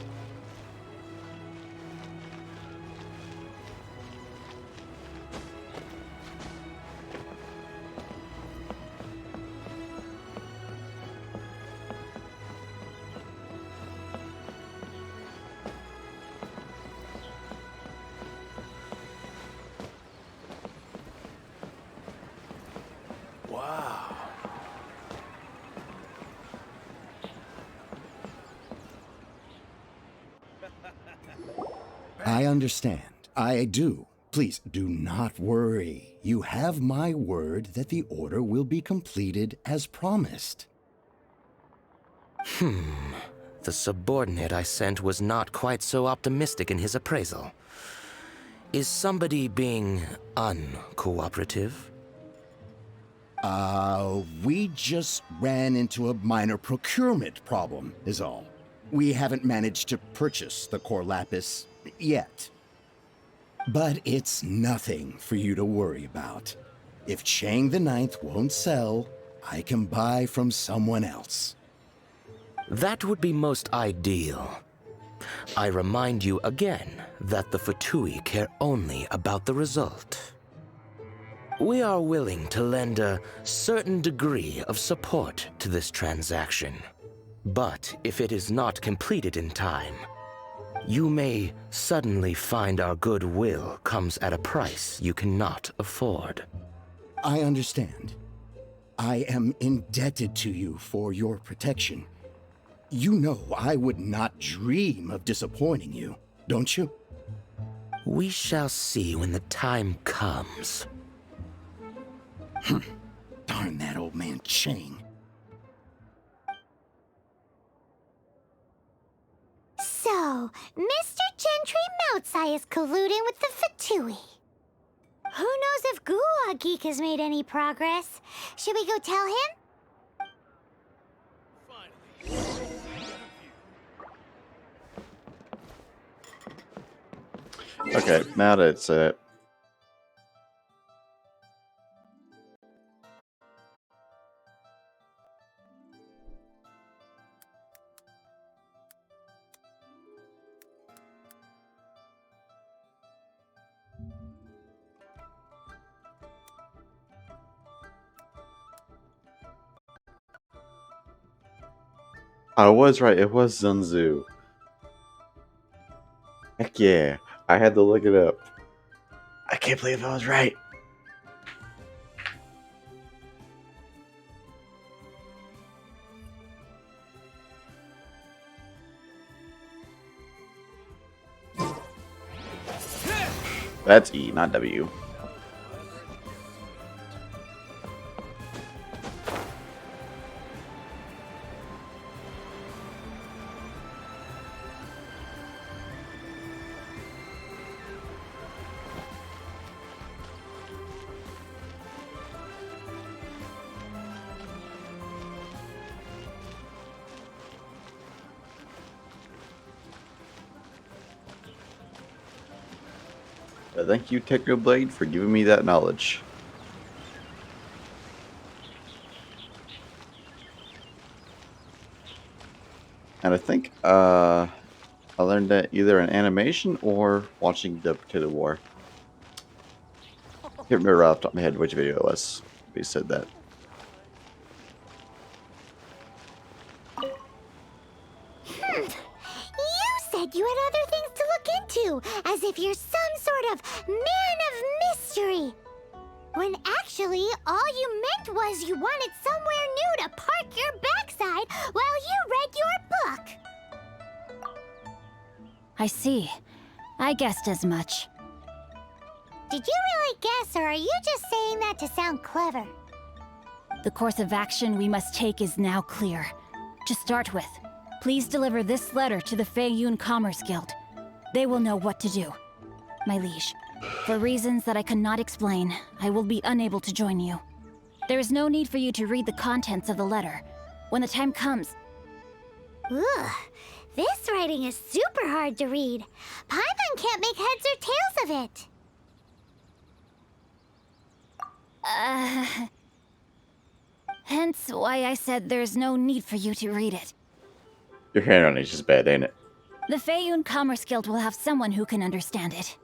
Wow.
I understand. I do. Please do not worry. You have my word that the order will be completed as promised.
The subordinate I sent was not quite so optimistic in his appraisal. Is somebody being uncooperative?
We just ran into a minor procurement problem, is all. We haven't managed to purchase the core lapis yet. But it's nothing for you to worry about. If Chang the Ninth won't sell, I can buy from someone else.
That would be most ideal. I remind you again that the Fatui care only about the result. We are willing to lend a certain degree of support to this transaction. But if it is not completed in time, you may suddenly find our goodwill comes at a price you cannot afford.
I understand. I am indebted to you for your protection. You know I would not dream of disappointing you, don't you?
We shall see when the time comes.
Darn that old man Chang.
So, Mr. Gentry Moutsai is colluding with the Fatui. Who knows if Guwa Geek has made any progress? Should we go tell him?
Okay, now that it's I was right. It was Sun Tzu. Heck yeah! I had to look it up. I can't believe I was right. That's E, not W. Thank you, Technoblade, for giving me that knowledge. And I think I learned that either in animation or watching the Potato War. Can't remember off the top of my head which video it was. He said that.
You said you had other things to look into, as if you're some sort of man of mystery. When actually, all you meant was you wanted somewhere new to park your backside while you read your book.
I see. I guessed as much.
Did you really guess, or are you just saying that to sound clever?
The course of action we must take is now clear. To start with, please deliver this letter to the Feiyun Commerce Guild. They will know what to do. My liege, for reasons that I cannot explain, I will be unable to join you. There is no need for you to read the contents of the letter. When the time comes...
Ugh, this writing is super hard to read. Paimon can't make heads or tails of it.
Hence why I said there's no need for you to read it.
Your handwriting is just bad, ain't it?
The Feiyun Commerce Guild will have someone who can understand it.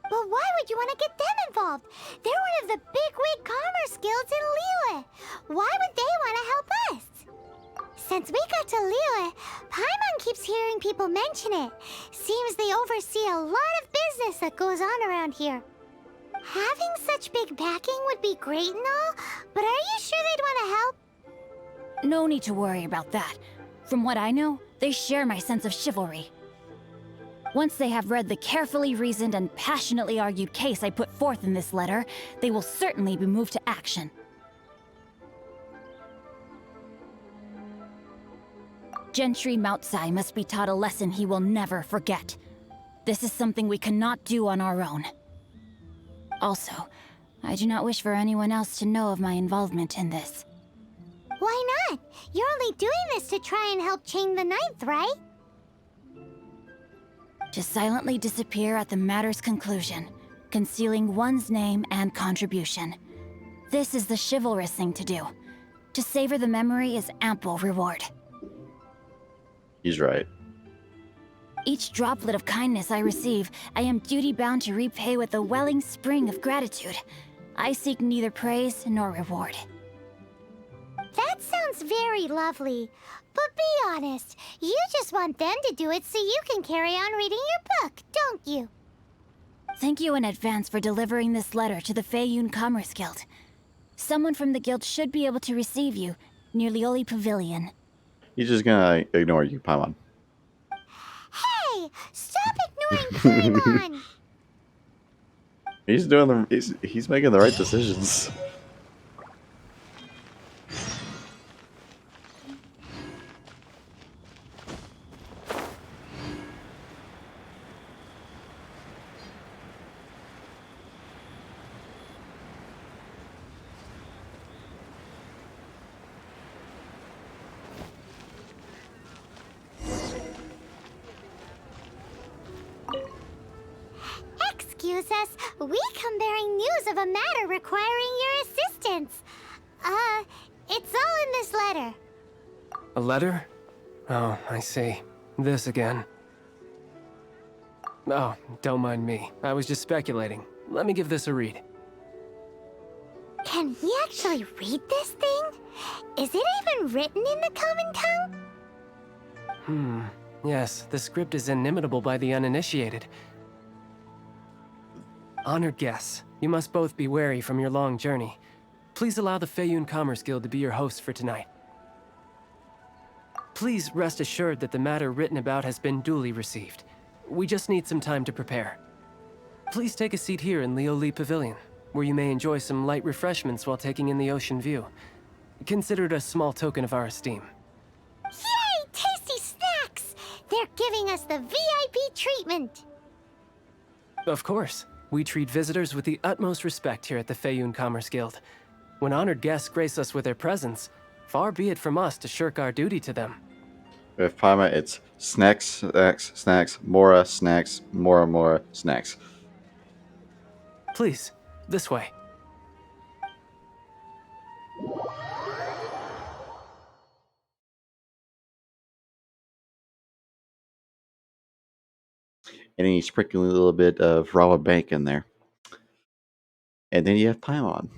But why would you want to get them involved? They're one of the bigwig commerce guilds in Liyue. Why would they want to help us? Since we got to Liyue, Paimon keeps hearing people mention it. Seems they oversee a lot of business that goes on around here. Having such big backing would be great and all, but are you sure they'd want to help?
No need to worry about that. From what I know, they share my sense of chivalry. Once they have read the carefully reasoned and passionately argued case I put forth in this letter, they will certainly be moved to action. Gentry Moutsai must be taught a lesson he will never forget. This is something we cannot do on our own. Also, I do not wish for anyone else to know of my involvement in this.
Why not? You're only doing this to try and help Chang the Ninth, right?
To silently disappear at the matter's conclusion, concealing one's name and contribution. This is the chivalrous thing to do. To savor the memory is ample reward.
He's right.
Each droplet of kindness I receive, I am duty-bound to repay with a welling spring of gratitude. I seek neither praise nor reward.
That sounds very lovely. But be honest, you just want them to do it so you can carry on reading your book, don't you?
Thank you in advance for delivering this letter to the Feiyun Commerce Guild. Someone from the guild should be able to receive you near Lioli Pavilion.
He's just gonna ignore you, Paimon.
Hey! Stop ignoring Paimon!
He's making the right decisions.
excuse us. We come bearing news of a matter requiring your assistance. It's all in this letter.
A letter? Oh, I see. This again. Oh, don't mind me. I was just speculating. Let me give this a read.
Can he actually read this thing? Is it even written in the common tongue?
Yes, the script is inimitable by the uninitiated. Honored guests, you must both be wary from your long journey. Please allow the Feiyun Commerce Guild to be your host for tonight. Please rest assured that the matter written about has been duly received. We just need some time to prepare. Please take a seat here in Leo Lee Pavilion, where you may enjoy some light refreshments while taking in the ocean view. Consider it a small token of our esteem.
Yay! Tasty snacks! They're giving us the VIP treatment.
Of course. We treat visitors with the utmost respect here at the Feiyun Commerce Guild. When honored guests grace us with their presence, far be it from us to shirk our duty to them.
With Paima, it's snacks, snacks, snacks, Mora, snacks, Mora, Mora, snacks.
Please, this way.
And then you sprinkle a little bit of raw bank in there. And then you have Paimon.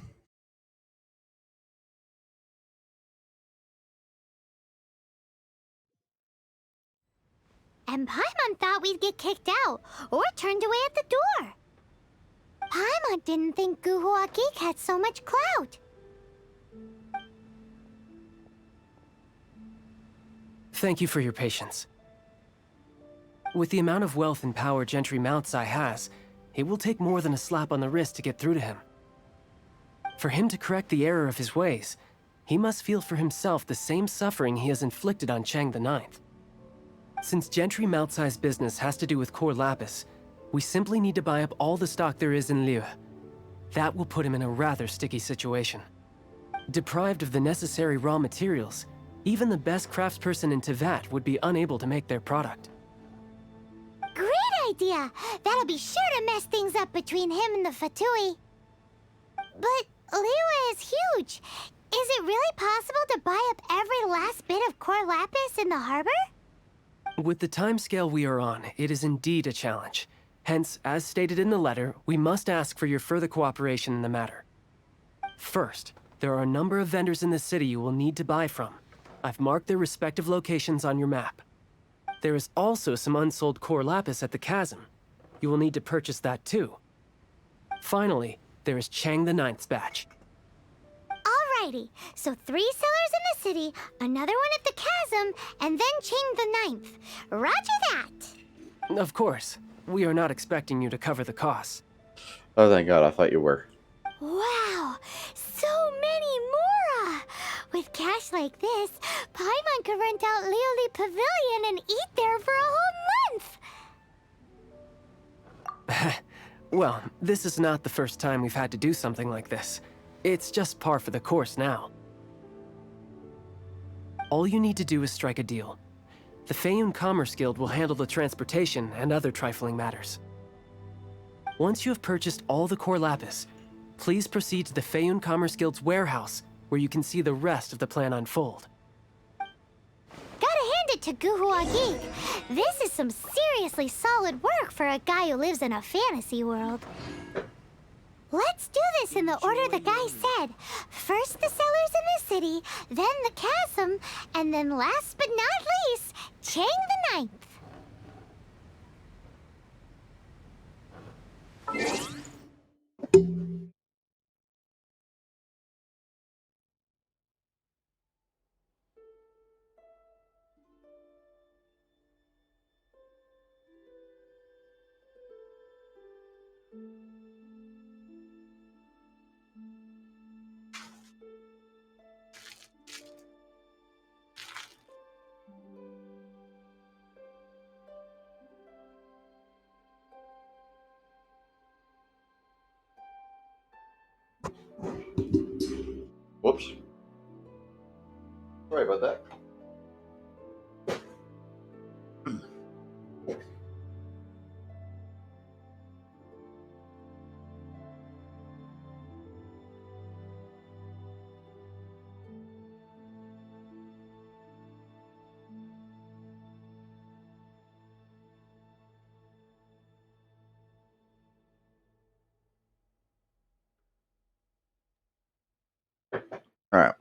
And Paimon thought we'd get kicked out or turned away at the door. Paimon didn't think Guhua Geek had so much clout.
Thank you for your patience. With the amount of wealth and power Gentry Moutsai has, it will take more than a slap on the wrist to get through to him. For him to correct the error of his ways, he must feel for himself the same suffering he has inflicted on Chang the Ninth. Since Gentry Moutsai's business has to do with core lapis, we simply need to buy up all the stock there is in Liyue. That will put him in a rather sticky situation. Deprived of the necessary raw materials, even the best craftsperson in Tevat would be unable to make their product.
Great idea! That'll be sure to mess things up between him and the Fatui. But Liyue is huge. Is it really possible to buy up every last bit of core lapis in the harbor?
With the timescale we are on, it is indeed a challenge. Hence, as stated in the letter, we must ask for your further cooperation in the matter. First, there are a number of vendors in the city you will need to buy from. I've marked their respective locations on your map. There is also some unsold core lapis at the chasm. You will need to purchase that too. Finally, there is Chang the Ninth's batch.
Alrighty, so 3 sellers in the city, another one at the chasm, and then Chang the Ninth. Roger that!
Of course, we are not expecting you to cover the costs.
Oh, thank God, I thought you were.
Wow, so many Mora! With cash like this, Paimon could rent out Lioli Pavilion and eat there for a whole month!
Well, this is not the first time we've had to do something like this. It's just par for the course now. All you need to do is strike a deal. The Feiyun Commerce Guild will handle the transportation and other trifling matters. Once you have purchased all the core lapis, please proceed to the Feiyun Commerce Guild's warehouse, where you can see the rest of the plan unfold.
Gotta hand it to Guhua Geek. This is some seriously solid work for a guy who lives in a fantasy world. Let's do this in the order the guy said. First the sellers in the city, then the chasm, and then last but not least, Chang the Ninth.
Whoops. Sorry about that. All right.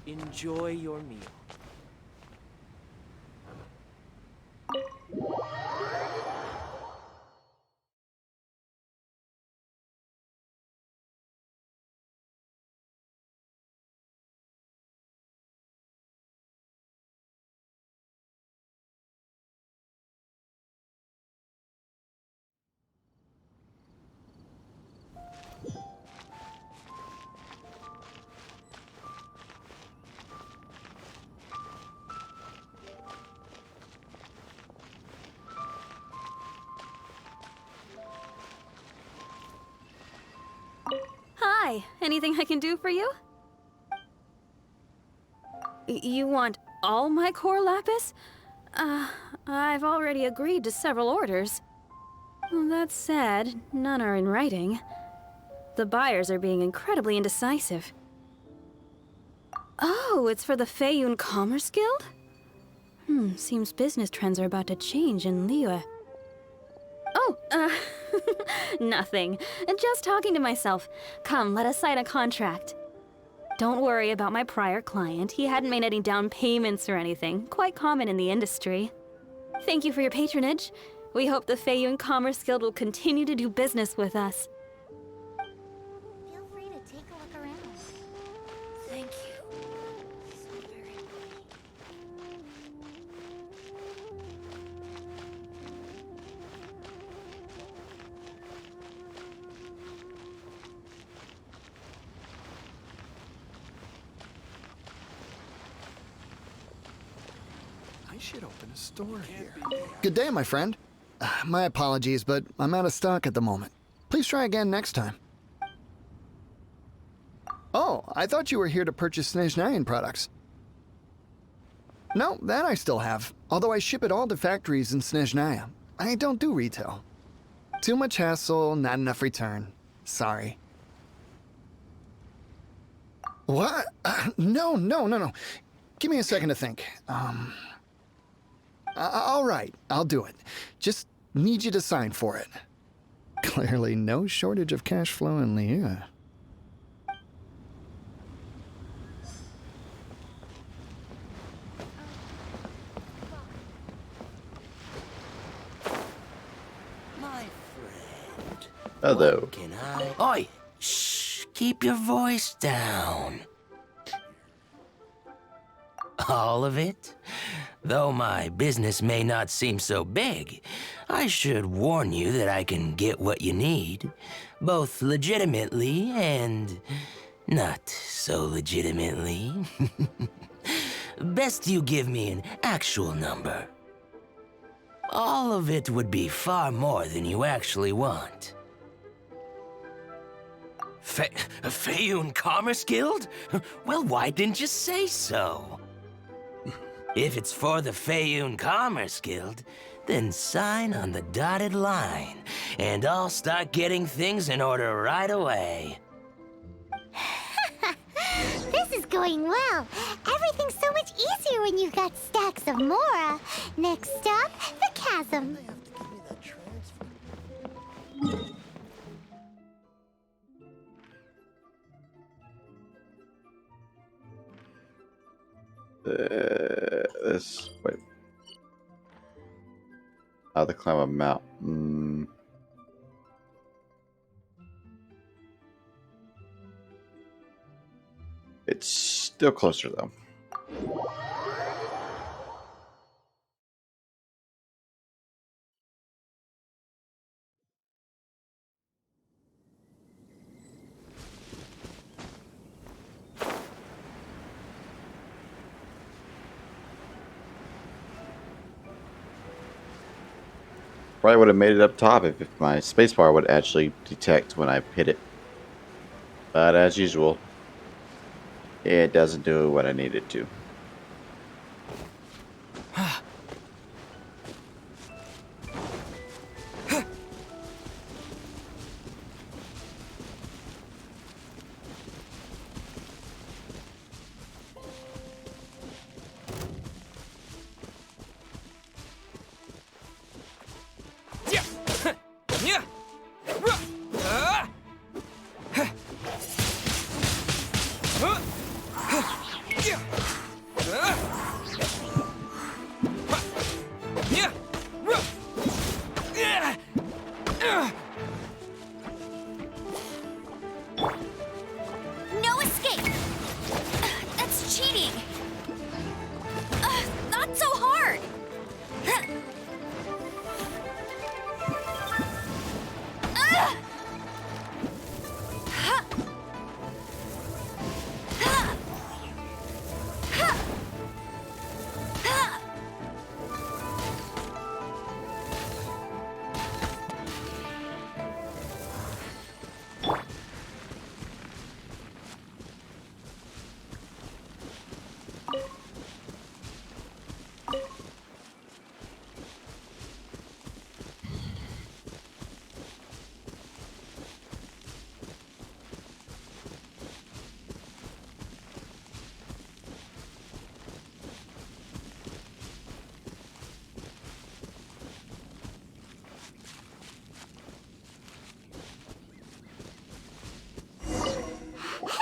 Enjoy your meal.
Hi, anything I can do for you? You want all my core lapis? I've already agreed to several orders. Well, that said, none are in writing. The buyers are being incredibly indecisive. Oh, it's for the Feiyun Commerce Guild? Seems business trends are about to change in Liyue. Oh, nothing. Just talking to myself. Come, let us sign a contract. Don't worry about my prior client. He hadn't made any down payments or anything. Quite common in the industry. Thank you for your patronage. We hope the Feiyun Commerce Guild will continue to do business with us.
Feel free to take a look around.
Thank you.
So very
I should open a store here. Good day, my friend. My apologies, but I'm out of stock at the moment. Please try again next time. Oh, I thought you were here to purchase Snezhnayan products. No, that I still have, although I ship it all to factories in Snezhnaya. I don't do retail. Too much hassle, not enough return. Sorry. What? No. Give me a second to think. All right, I'll do it. Just need you to sign for it. Clearly no shortage of cash flow in Liyue.
My friend.
Hello.
What can I... Oi! Shh! Keep your voice down. All of it? Though my business may not seem so big, I should warn you that I can get what you need, both legitimately and not so legitimately. Best you give me an actual number. All of it would be far more than you actually want. Feiyun Commerce Guild? Well, why didn't you say so? If it's for the Feiyun Commerce Guild, then sign on the dotted line, and I'll start getting things in order right away.
This is going well. Everything's so much easier when you've got stacks of Mora. Next stop, the chasm.
This wait. How to climb a mountain? It's still closer though. Probably would have made it up top if my spacebar would actually detect when I hit it. But as usual, it doesn't do what I need it to.
No escape! That's cheating! Not so hard!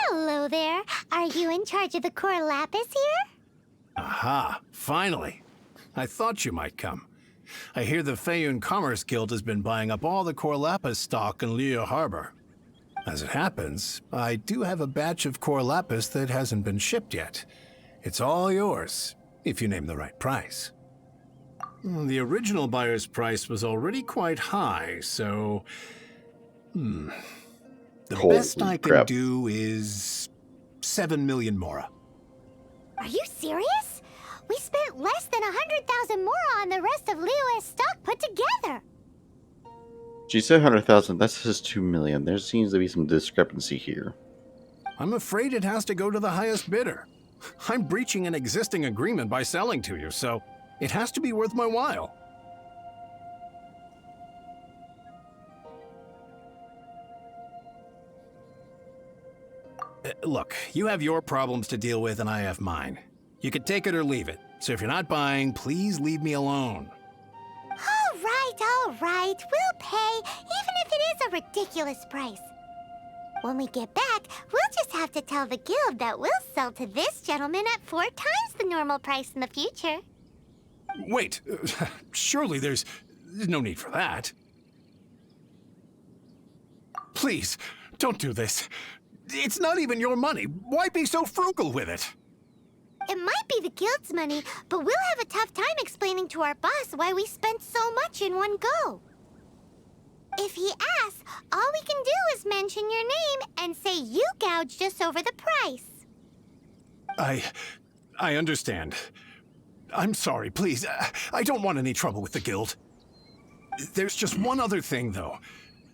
Hello there. Are you in charge of the core lapis here?
Aha, finally. I thought you might come. I hear the Feiyun Commerce Guild has been buying up all the core lapis stock in Liyue Harbor. As it happens, I do have a batch of core lapis that hasn't been shipped yet. It's all yours, if you name the right price. The original buyer's price was already quite high, so... The
Holy
best I can
crap.
do is 7 million mora.
Are you serious? We spent less than 100,000 mora on the rest of Liyue's stock put together.
She said 100,000. That says 2 million. There seems to be some discrepancy here.
I'm afraid it has to go to the highest bidder. I'm breaching an existing agreement by selling to you, so it has to be worth my while. Look, you have your problems to deal with and I have mine. You could take it or leave it. So if you're not buying, please leave me alone.
All right. We'll pay, even if it is a ridiculous price. When we get back, we'll just have to tell the guild that we'll sell to this gentleman at 4 times the normal price in the future.
Wait, surely there's no need for that. Please, don't do this. It's not even your money. Why be so frugal with it?
It might be the guild's money, but we'll have a tough time explaining to our boss why we spent so much in one go. If he asks, all we can do is mention your name and say you gouged us over the price.
I understand. I'm sorry, please. I don't want any trouble with the guild. There's just one other thing, though.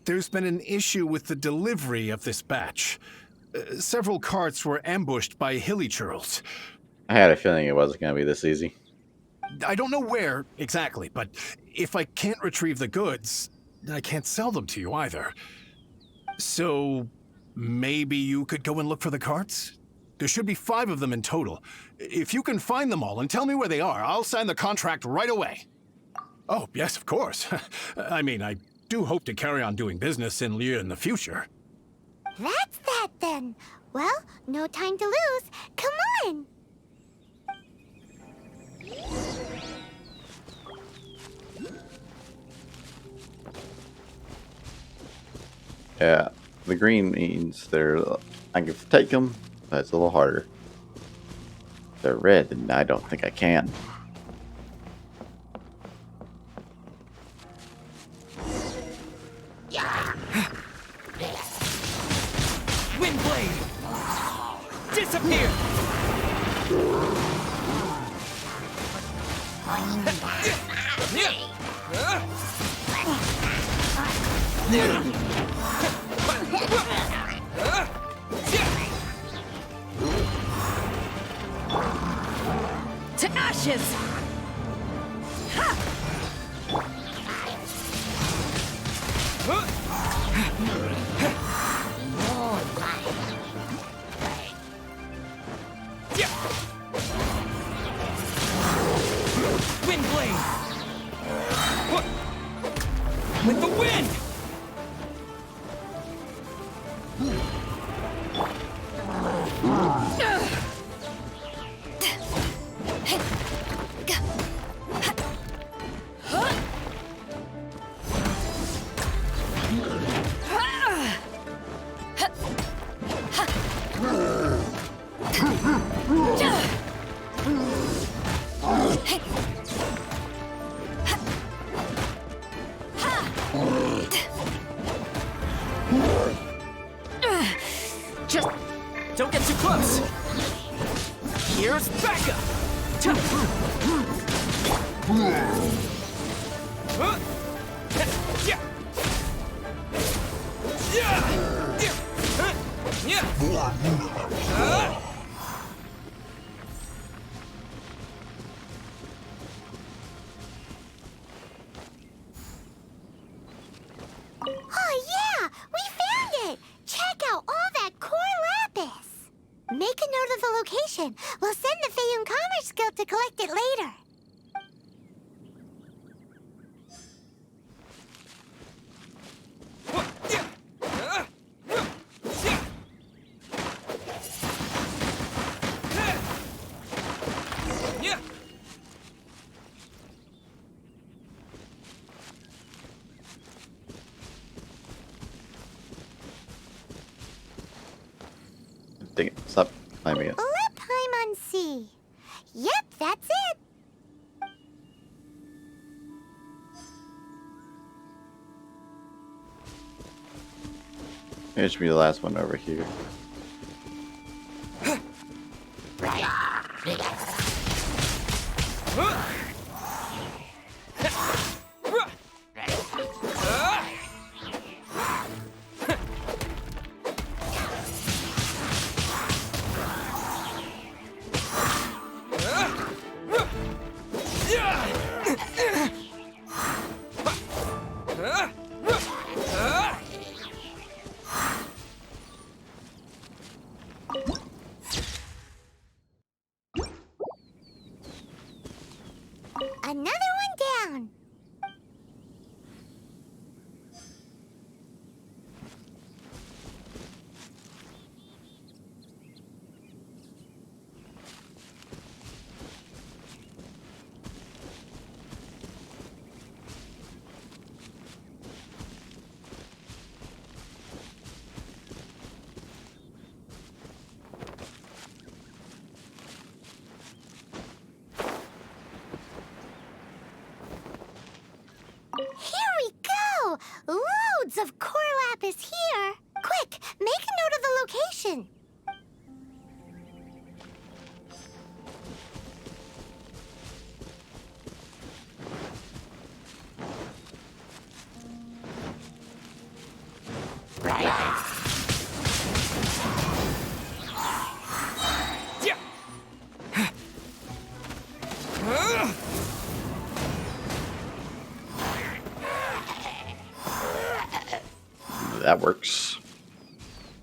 There's been an issue with the delivery of this batch. Several carts were ambushed by hilly churls.
I had a feeling it wasn't going to be this easy.
I don't know where exactly, but if I can't retrieve the goods, I can't sell them to you either. So maybe you could go and look for the carts? There should be 5 of them in total. If you can find them all and tell me where they are, I'll sign the contract right away. Oh, yes, of course. I mean, I do hope to carry on doing business in Liyue in the future.
That's that then. Well, no time to lose. Come on!
Yeah, the green means I can take them, but it's a little harder. If they're red, then I don't think I can.
Windblade! Disappear!
To ashes!
Windblade! With the wind!
Oh yeah! We found it! Check out all that core lapis! Make a note of the location. We'll send the Feiyun Commerce Guild to collect it later.
Dang it. Stop climbing it.
Let Paimon see. Yep, that's it.
It should be the last one over here.
Another one down. Here we go! Loads of core lapis here! Quick, make a note of the location!
That works.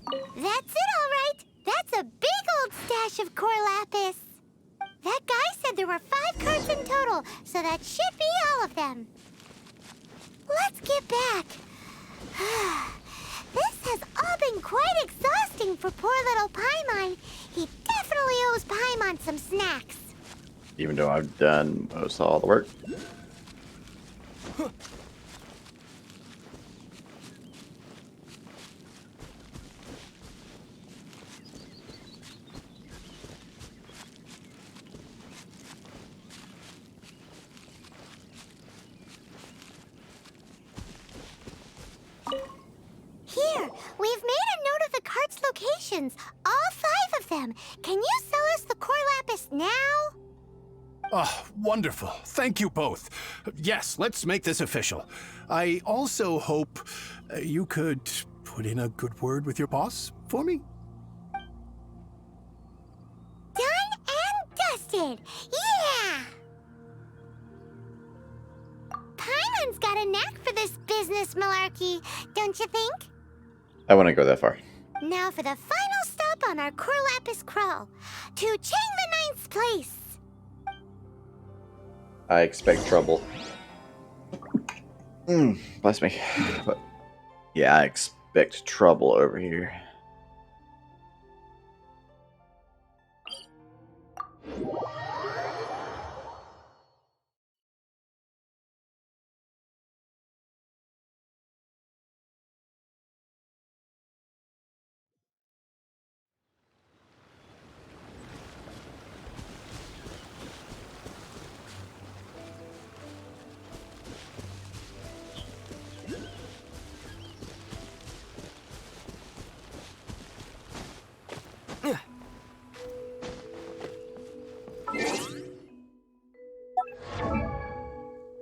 That's it, all right. That's a big old stash of core lapis. That guy said there were 5 carts in total, so that should be all of them. Let's get back. This has all been quite exhausting for poor little Paimon. He definitely owes Paimon some snacks.
Even though I've done most all the work.
Here, we've made a note of the cart's locations. All 5 of them. Can you sell us the core lapis now?
Oh, wonderful. Thank you both. Yes, let's make this official. I also hope you could put in a good word with your boss for me.
Done and dusted. Yeah! Paimon's got a knack for this business malarkey, don't you think?
I wouldn't go that far.
Now for the final stop on our core lapis crawl. To Chang the Ninth's place.
I expect trouble. Bless me. But yeah, I expect trouble over here.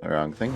The wrong thing.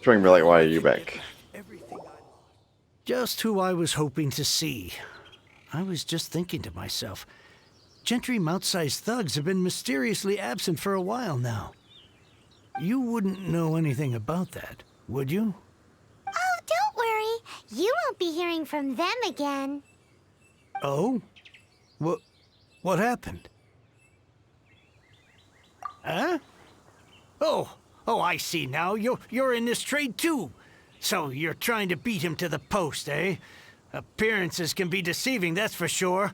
Spring Belly, why are you back?
Just who I was hoping to see. I was just thinking to myself, Gentry mount-sized thugs have been mysteriously absent for a while now. You wouldn't know anything about that, would you?
Oh, don't worry. You won't be hearing from them again.
Oh? What happened? Huh? Oh, I see now. You're in this trade too. So you're trying to beat him to the post, eh? Appearances can be deceiving, that's for sure.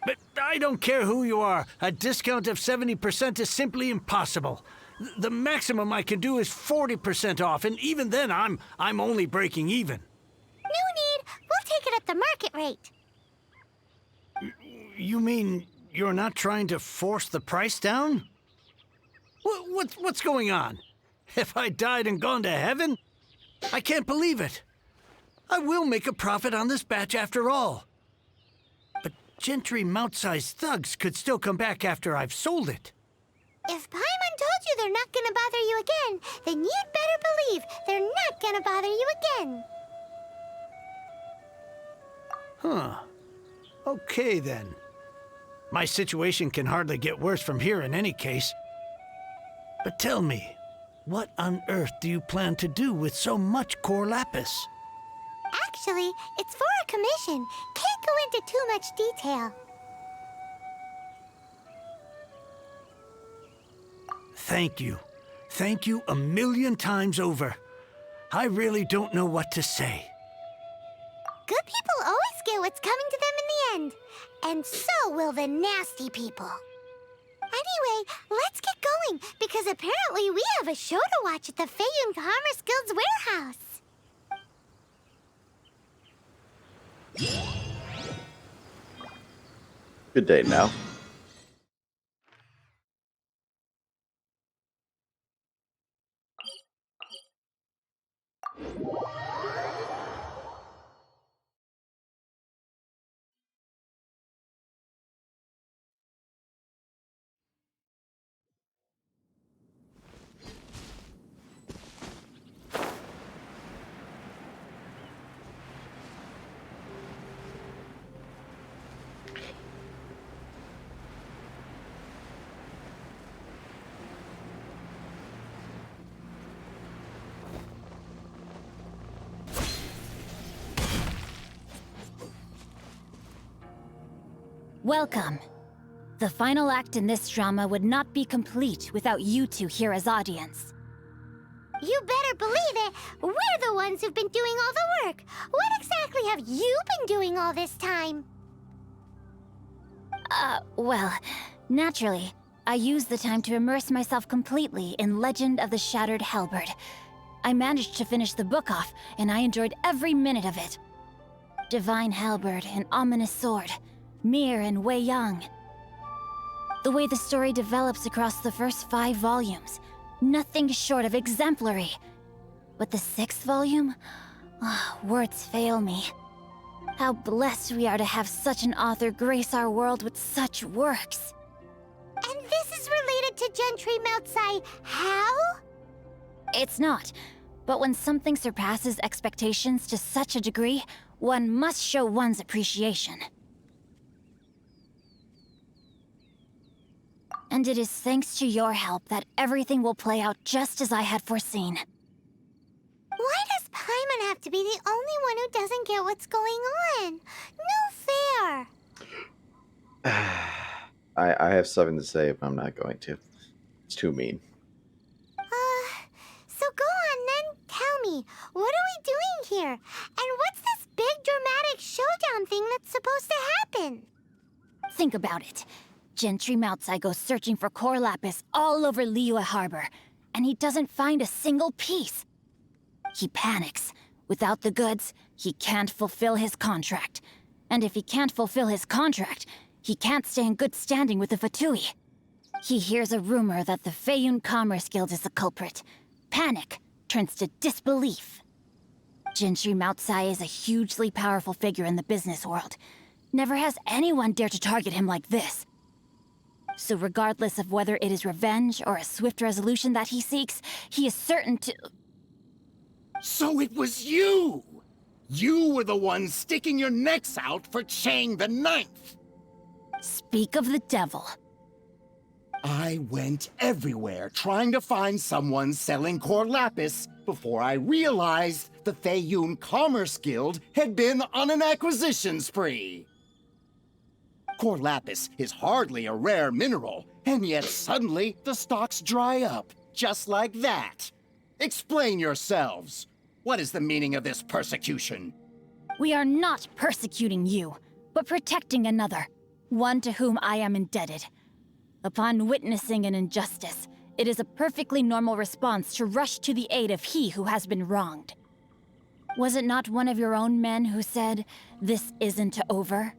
But I don't care who you are. A discount of 70% is simply impossible. The maximum I can do is 40% off, and even then I'm only breaking even.
No need. We'll take it at the market rate.
You mean you're not trying to force the price down? What's going on? Have I died and gone to heaven? I can't believe it. I will make a profit on this batch after all. But Gentry mount-sized thugs could still come back after I've sold it.
If Paimon told you they're not gonna bother you again, then you'd better believe they're not gonna bother you again.
Huh. Okay, then. My situation can hardly get worse from here in any case. But tell me, what on earth do you plan to do with so much core lapis?
Actually, it's for a commission. Can't go into too much detail.
Thank you. Thank you a million times over. I really don't know what to say.
Good people always get what's coming to them in the end. And so will the nasty people. Anyway, let's get going, because apparently we have a show to watch at the Feiyun Commerce Guild's warehouse.
Good day now.
Welcome. The final act in this drama would not be complete without you two here as audience.
You better believe it. We're the ones who've been doing all the work. What exactly have you been doing all this time?
Well, naturally, I used the time to immerse myself completely in Legend of the Shattered Halberd. I managed to finish the book off, and I enjoyed every minute of it. Divine Halberd, an ominous sword. Mir and Wei Yang. The way the story develops across the first 5 volumes, nothing short of exemplary. But the 6th volume? Words fail me. How blessed we are to have such an author grace our world with such works.
And this is related to Gentry Moutsai how?
It's not. But when something surpasses expectations to such a degree, one must show one's appreciation. And it is thanks to your help that everything will play out just as I had foreseen.
Why does Paimon have to be the only one who doesn't get what's going on? No fair.
I have something to say, but I'm not going to. It's too mean.
So go on then, tell me, what are we doing here? And what's this big dramatic showdown thing that's supposed to happen?
Think about it. Gentry Moutsai goes searching for core lapis all over Liyue Harbor, and he doesn't find a single piece. He panics. Without the goods, he can't fulfill his contract. And if he can't fulfill his contract, he can't stay in good standing with the Fatui. He hears a rumor that the Feiyun Commerce Guild is the culprit. Panic turns to disbelief. Gentry Moutsai is a hugely powerful figure in the business world. Never has anyone dared to target him like this. So regardless of whether it is revenge or a swift resolution that he seeks, he is certain to...
So it was you! You were the one sticking your necks out for Chang the Ninth!
Speak of the devil.
I went everywhere trying to find someone selling core lapis before I realized the Feiyun Commerce Guild had been on an acquisition spree. Core lapis is hardly a rare mineral, and yet suddenly the stocks dry up, just like that. Explain yourselves. What is the meaning of this persecution?
We are not persecuting you, but protecting another, one to whom I am indebted. Upon witnessing an injustice, it is a perfectly normal response to rush to the aid of he who has been wronged. Was it not one of your own men who said, "This isn't over"?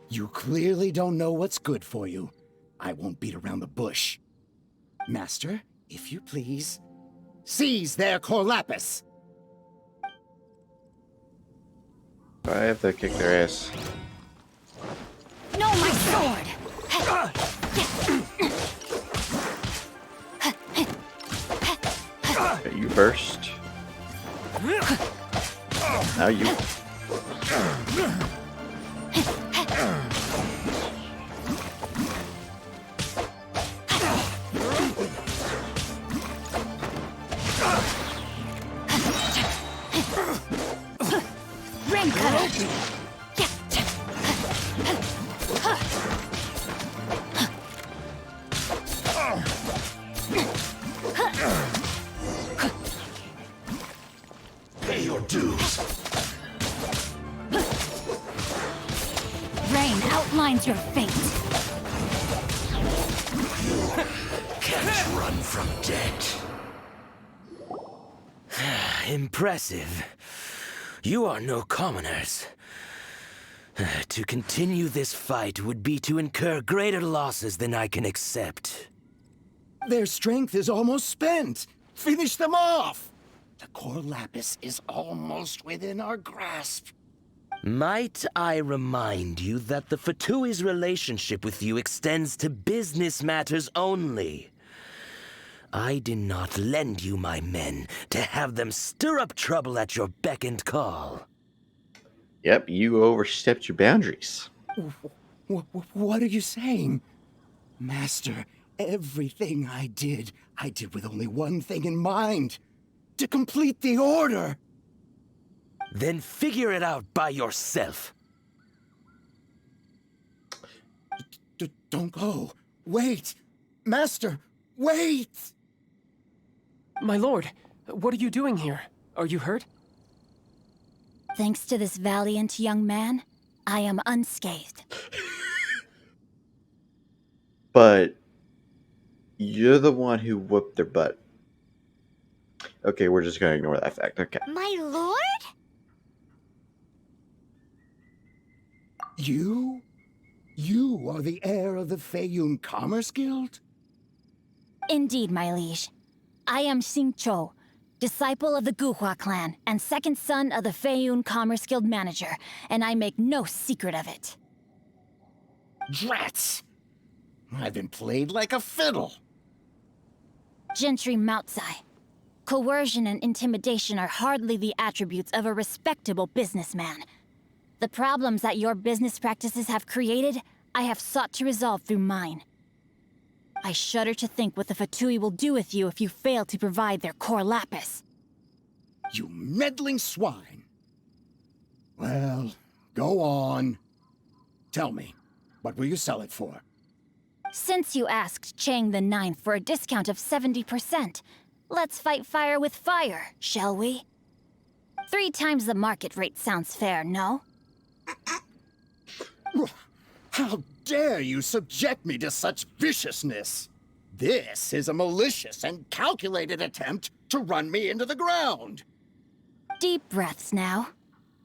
You clearly don't know what's good for you. I won't beat around the bush. Master, if you please, seize their core lapis!
I have to kick their ass.
No, my sword!
Okay, you first. Now you.
Rain cutter!
Pay your dues.
Rain outlines your fate.
Can't run from debt. Impressive. You are no commoners. To continue this fight would be to incur greater losses than I can accept.
Their strength is almost spent. Finish them off! The core lapis is almost within our grasp.
Might I remind you that the Fatui's relationship with you extends to business matters only? I did not lend you my men to have them stir up trouble at your beck and call.
Yep, you overstepped your boundaries.
What are you saying? Master, everything I did with only one thing in mind. To complete the order.
Then figure it out by yourself.
Don't go. Wait. Master, wait!
My lord, what are you doing here? Are you hurt?
Thanks to this valiant young man, I am unscathed.
But you're the one who whooped their butt. Okay, we're just gonna ignore that fact. Okay.
My lord?
You? You are the heir of the Feiyun Commerce Guild?
Indeed, my liege. I am Xingqiu, disciple of the Guhua clan and second son of the Feiyun Commerce Guild manager, and I make no secret of it.
Drats! I've been played like a fiddle.
Gentry Moutsai. Coercion and intimidation are hardly the attributes of a respectable businessman. The problems that your business practices have created, I have sought to resolve through mine. I shudder to think what the Fatui will do with you if you fail to provide their core lapis.
You meddling swine. Well, go on. Tell me, what will you sell it for?
Since you asked Chang the Ninth for a discount of 70%, let's fight fire with fire, shall we? 3 times the market rate sounds fair, no?
How dare you subject me to such viciousness? This is a malicious and calculated attempt to run me into the ground.
Deep breaths now.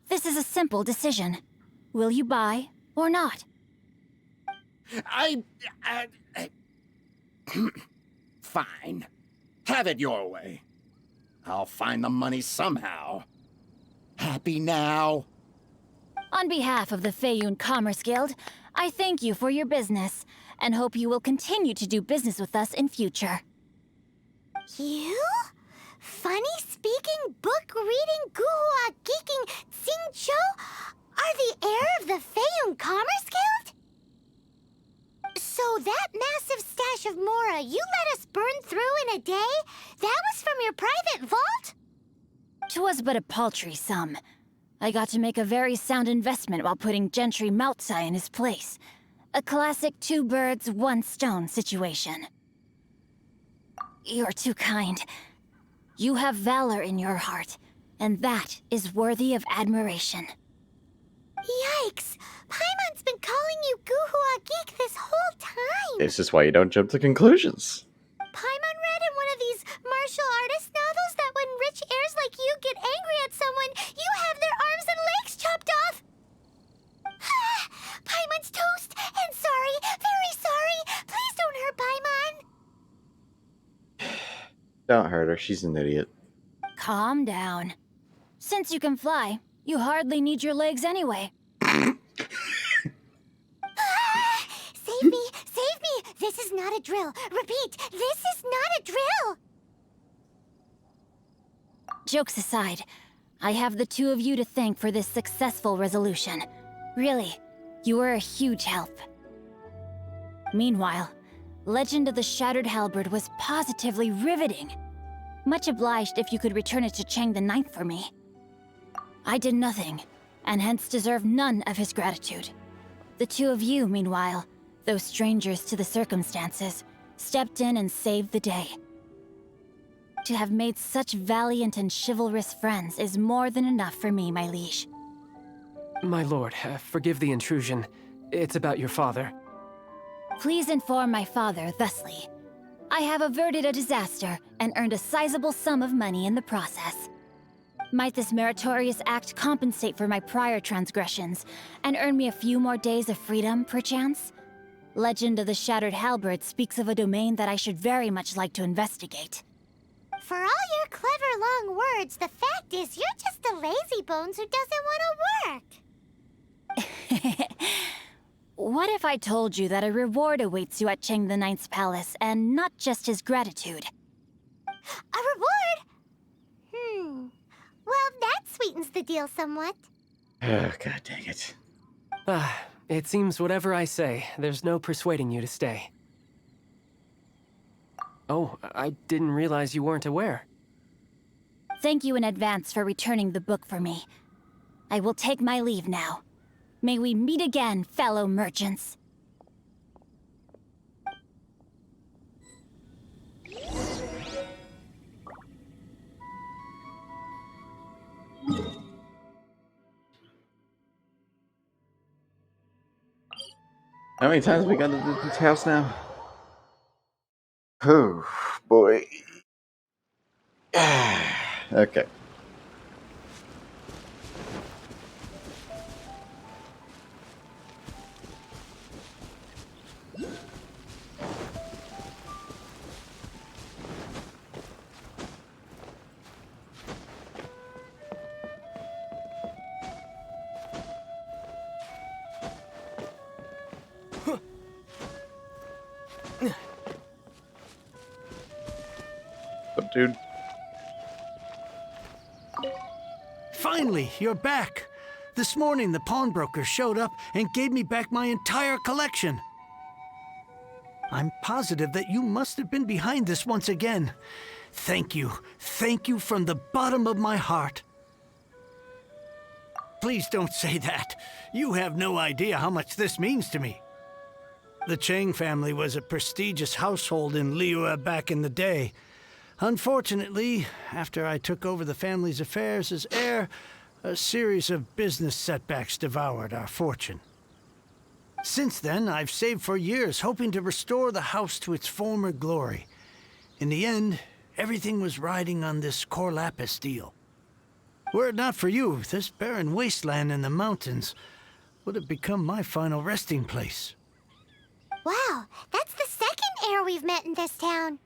This is a simple decision. Will you buy or not?
Fine. Have it your way. I'll find the money somehow. Happy now?
On behalf of the Feiyun Commerce Guild, I thank you for your business, and hope you will continue to do business with us in future.
You? Funny-speaking, book-reading, guhua geeking Xingqiu are the heir of the Feiyun Commerce Guild? So that massive stash of Mora you let us burn through in a day, that was from your private vault?
'Twas but a paltry sum. I got to make a very sound investment while putting Gentry Moutsai in his place. A classic 2 birds, 1 stone situation. You're too kind. You have valor in your heart, and that is worthy of admiration.
Yikes! Paimon's been calling you Guhua Geek this whole time!
This is why you don't jump to conclusions.
Paimon read in one of these martial artist novels that when rich heirs like you get angry at someone, you have their arms and legs chopped off! Paimon's toast! And sorry, very sorry! Please don't hurt Paimon!
Don't hurt her, she's an idiot.
Calm down. Since you can fly, you hardly need your legs anyway.
Save me! Save me! This is not a drill! Repeat, this is not a drill!
Jokes aside, I have the 2 of you to thank for this successful resolution. Really, you were a huge help. Meanwhile, Legend of the Shattered Halberd was positively riveting. Much obliged if you could return it to Chang the Ninth for me. I did nothing, and hence deserve none of his gratitude. The 2 of you, meanwhile, though strangers to the circumstances, stepped in and saved the day. To have made such valiant and chivalrous friends is more than enough for me, my liege.
My lord, forgive the intrusion. It's about your father.
Please inform my father thusly. I have averted a disaster and earned a sizable sum of money in the process. Might this meritorious act compensate for my prior transgressions and earn me a few more days of freedom, perchance? Legend of the Shattered Halberd speaks of a domain that I should very much like to investigate.
For all your clever long words, the fact is you're just a lazybones who doesn't want to work.
What if I told you that a reward awaits you at Chang the Ninth's palace, and not just his gratitude?
A reward? Well, that sweetens the deal somewhat.
Oh, god dang it.
It seems whatever I say, there's no persuading you to stay. Oh, I didn't realize you weren't aware.
Thank you in advance for returning the book for me. I will take my leave now. May we meet again, fellow merchants.
How many times have we gone to this house now? Oh, boy. Okay. Up, dude.
Finally, you're back. This morning, the pawnbroker showed up and gave me back my entire collection. I'm positive that you must have been behind this once again. Thank you. Thank you from the bottom of my heart. Please don't say that. You have no idea how much this means to me. The Chang family was a prestigious household in Liyue back in the day. Unfortunately, after I took over the family's affairs as heir, a series of business setbacks devoured our fortune. Since then, I've saved for years, hoping to restore the house to its former glory. In the end, everything was riding on this core lapis deal. Were it not for you, this barren wasteland in the mountains would have become my final resting place.
Wow, that's the second heir we've met in this town.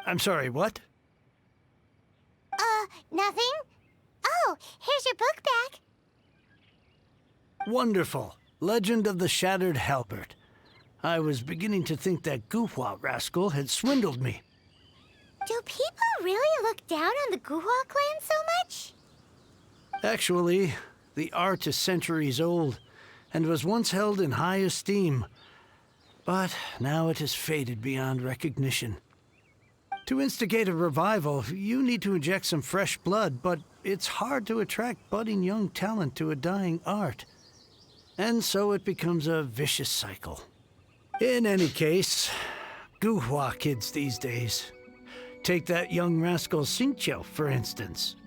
I'm sorry, what?
Nothing? Oh, here's your book back.
Wonderful. Legend of the Shattered Halberd. I was beginning to think that Guhua rascal had swindled me.
Do people really look down on the Guhua clan so much?
Actually, the art is centuries old, and was once held in high esteem. But now it has faded beyond recognition. To instigate a revival, you need to inject some fresh blood, but it's hard to attract budding young talent to a dying art. And so it becomes a vicious cycle. In any case, Guhua kids these days. Take that young rascal Xingqiu, for instance.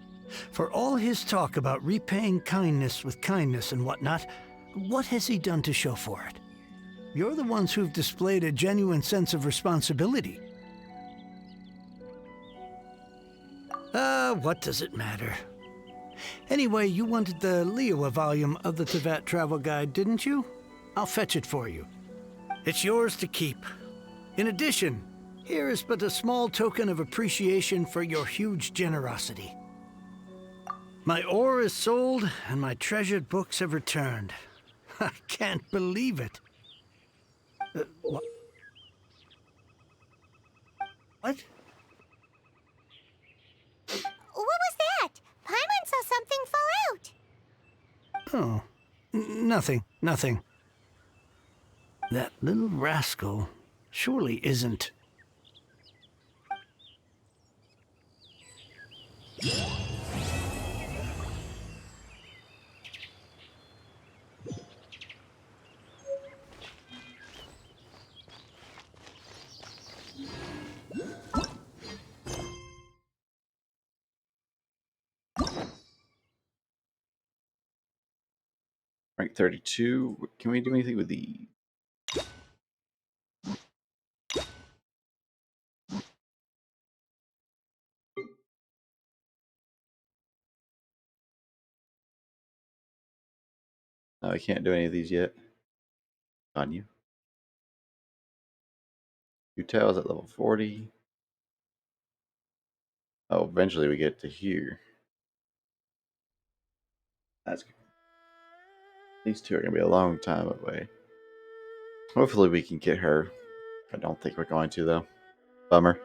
For all his talk about repaying kindness with kindness and whatnot, what has he done to show for it? You're the ones who've displayed a genuine sense of responsibility. What does it matter? Anyway, you wanted the Liyue volume of the Teyvat Travel Guide, didn't you? I'll fetch it for you. It's yours to keep. In addition, here is but a small token of appreciation for your huge generosity. My ore is sold, and my treasured books have returned. I can't believe it. What? What?
What was that? Paimon saw something fall out.
Oh, nothing. That little rascal surely isn't...
Rank 32. Can we do anything with the... No, I can't do any of these yet. On you. Hu Tao is at level 40. Oh, eventually we get to here. That's good. These two are going to be a long time away. Hopefully we can get her. I don't think we're going to, though. Bummer.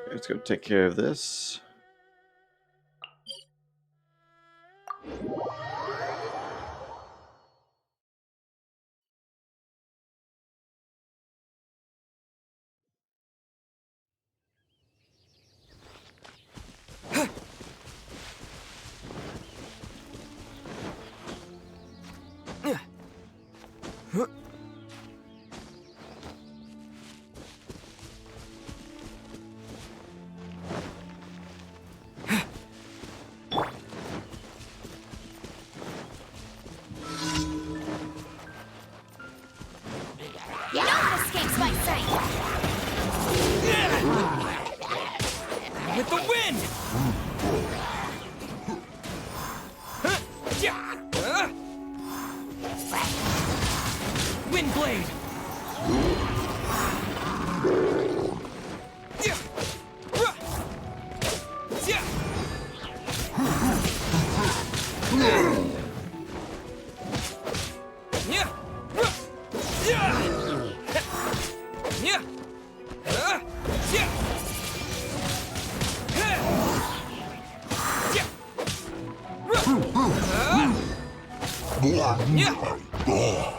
Let's go take care of this.
No one escapes my sight.
With the wind! Wind blade!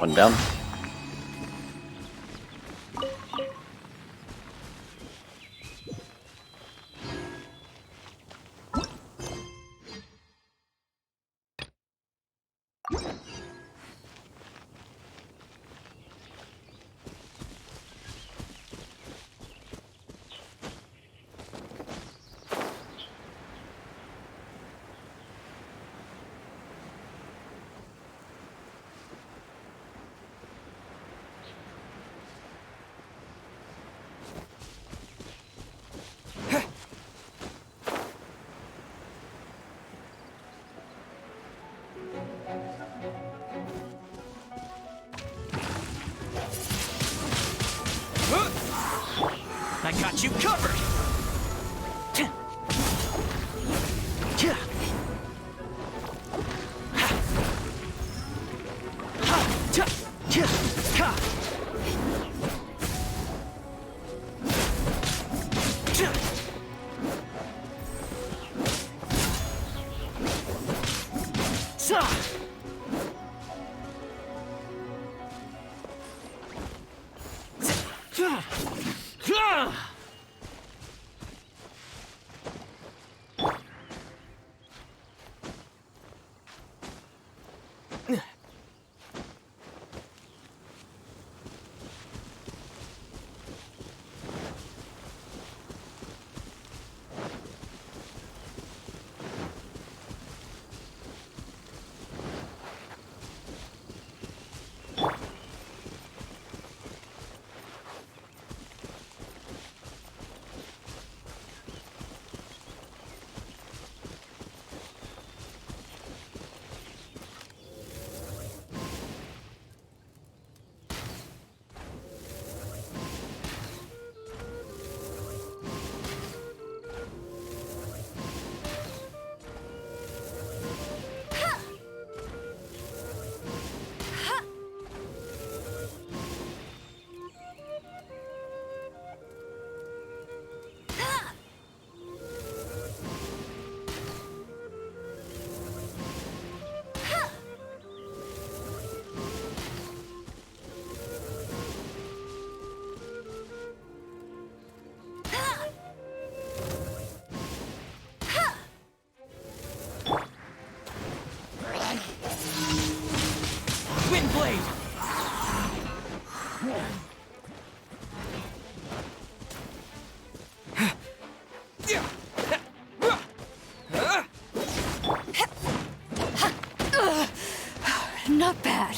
One down.
I got you covered! Windblade!
Not bad.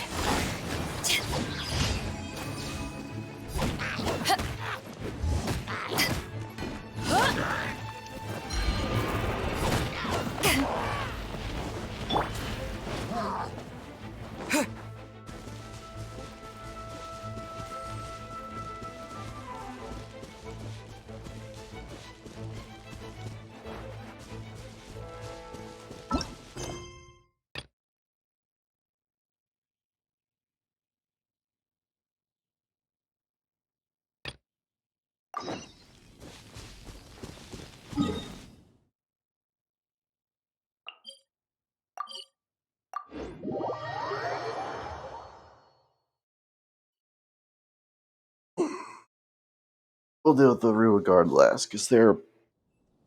We'll deal with the rear guard last, because they're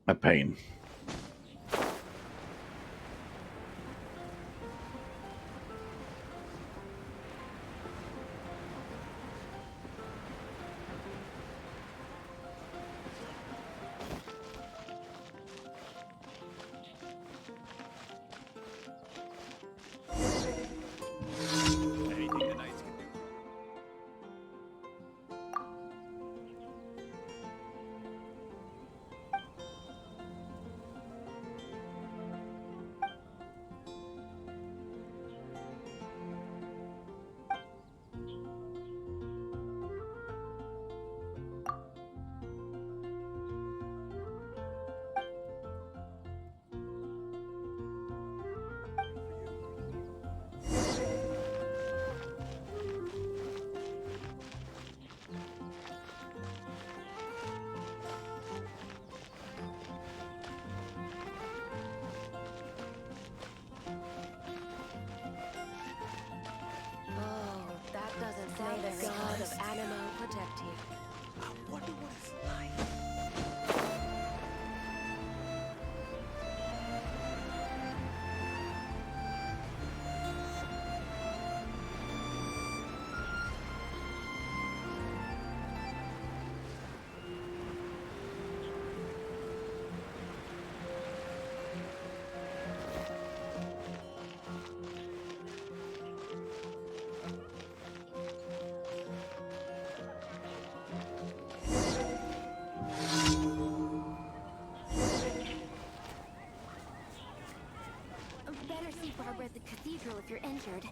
a pain.
see Barbara at the cathedral if you're injured.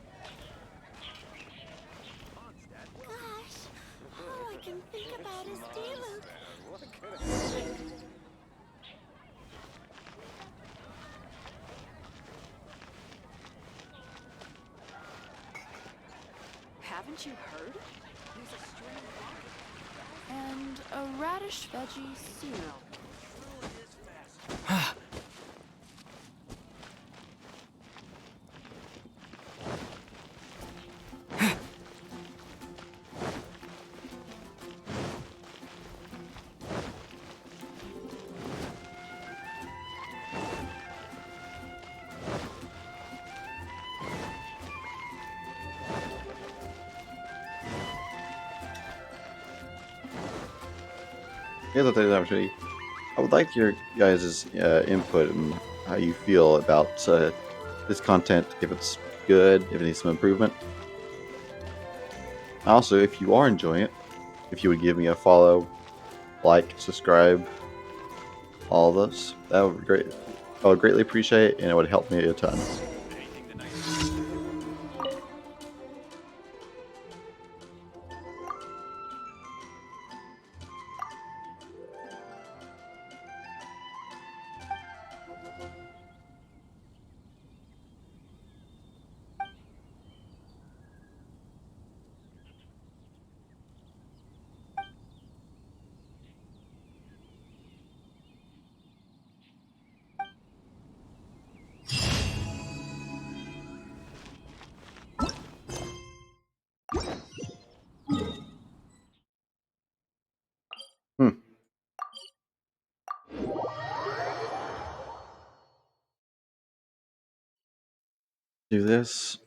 Gosh, all I can think about is D-Luke.
Haven't you heard? There's a string and a radish veggie cereal.
Here's the third opportunity. I would like your guys' input and how you feel about this content, if it's good, if it needs some improvement. Also, if you are enjoying it, if you would give me a follow, like, subscribe, all of those, that would be great. I would greatly appreciate it, and it would help me a ton. Do this.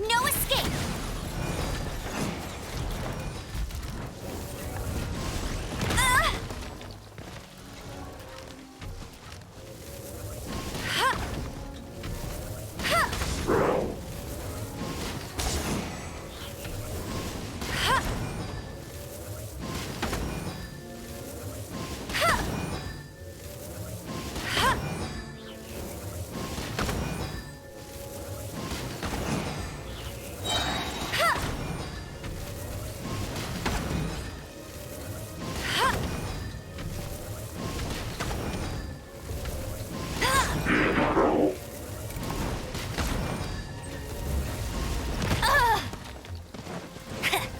No escape!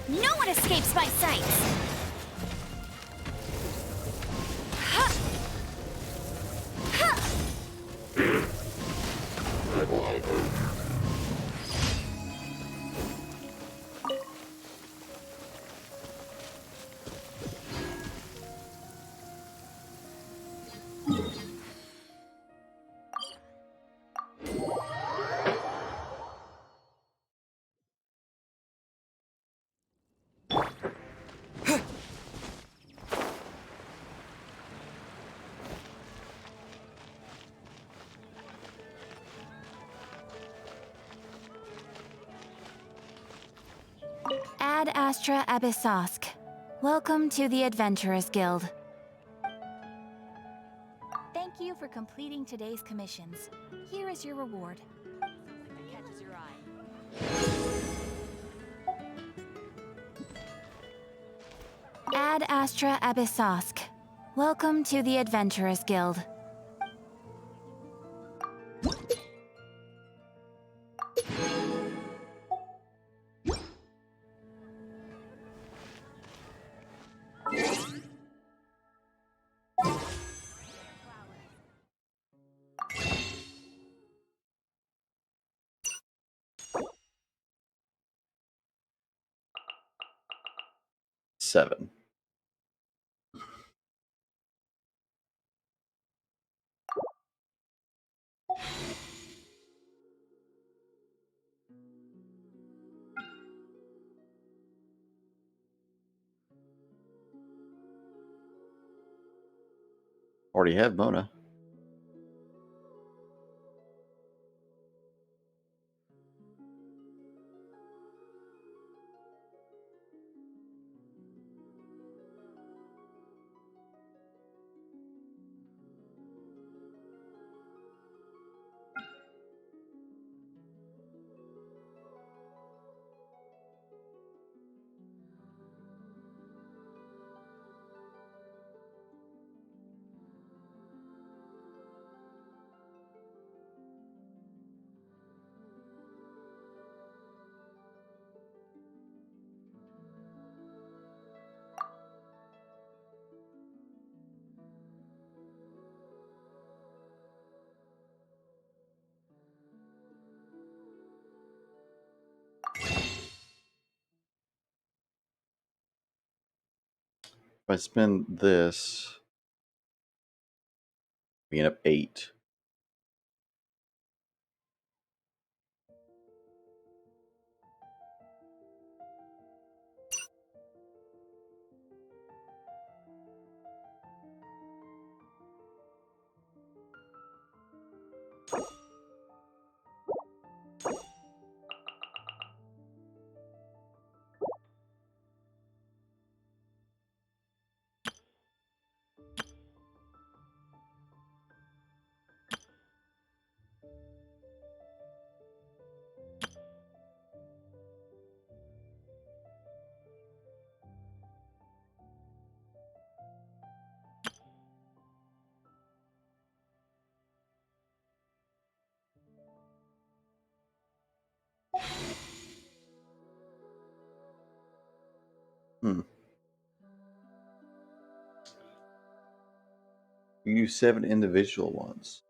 No one escapes my sight!
Ad Astra Abyssosk. Welcome to the Adventurers Guild. Thank you for completing today's commissions. Here is your reward.
Something that catches your eye.
Ad Astra Abyssosk. Welcome to the Adventurers Guild.
Seven. Already have Mona. If I spend this, we end up 8. You do 7 individual ones.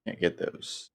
Can't get those.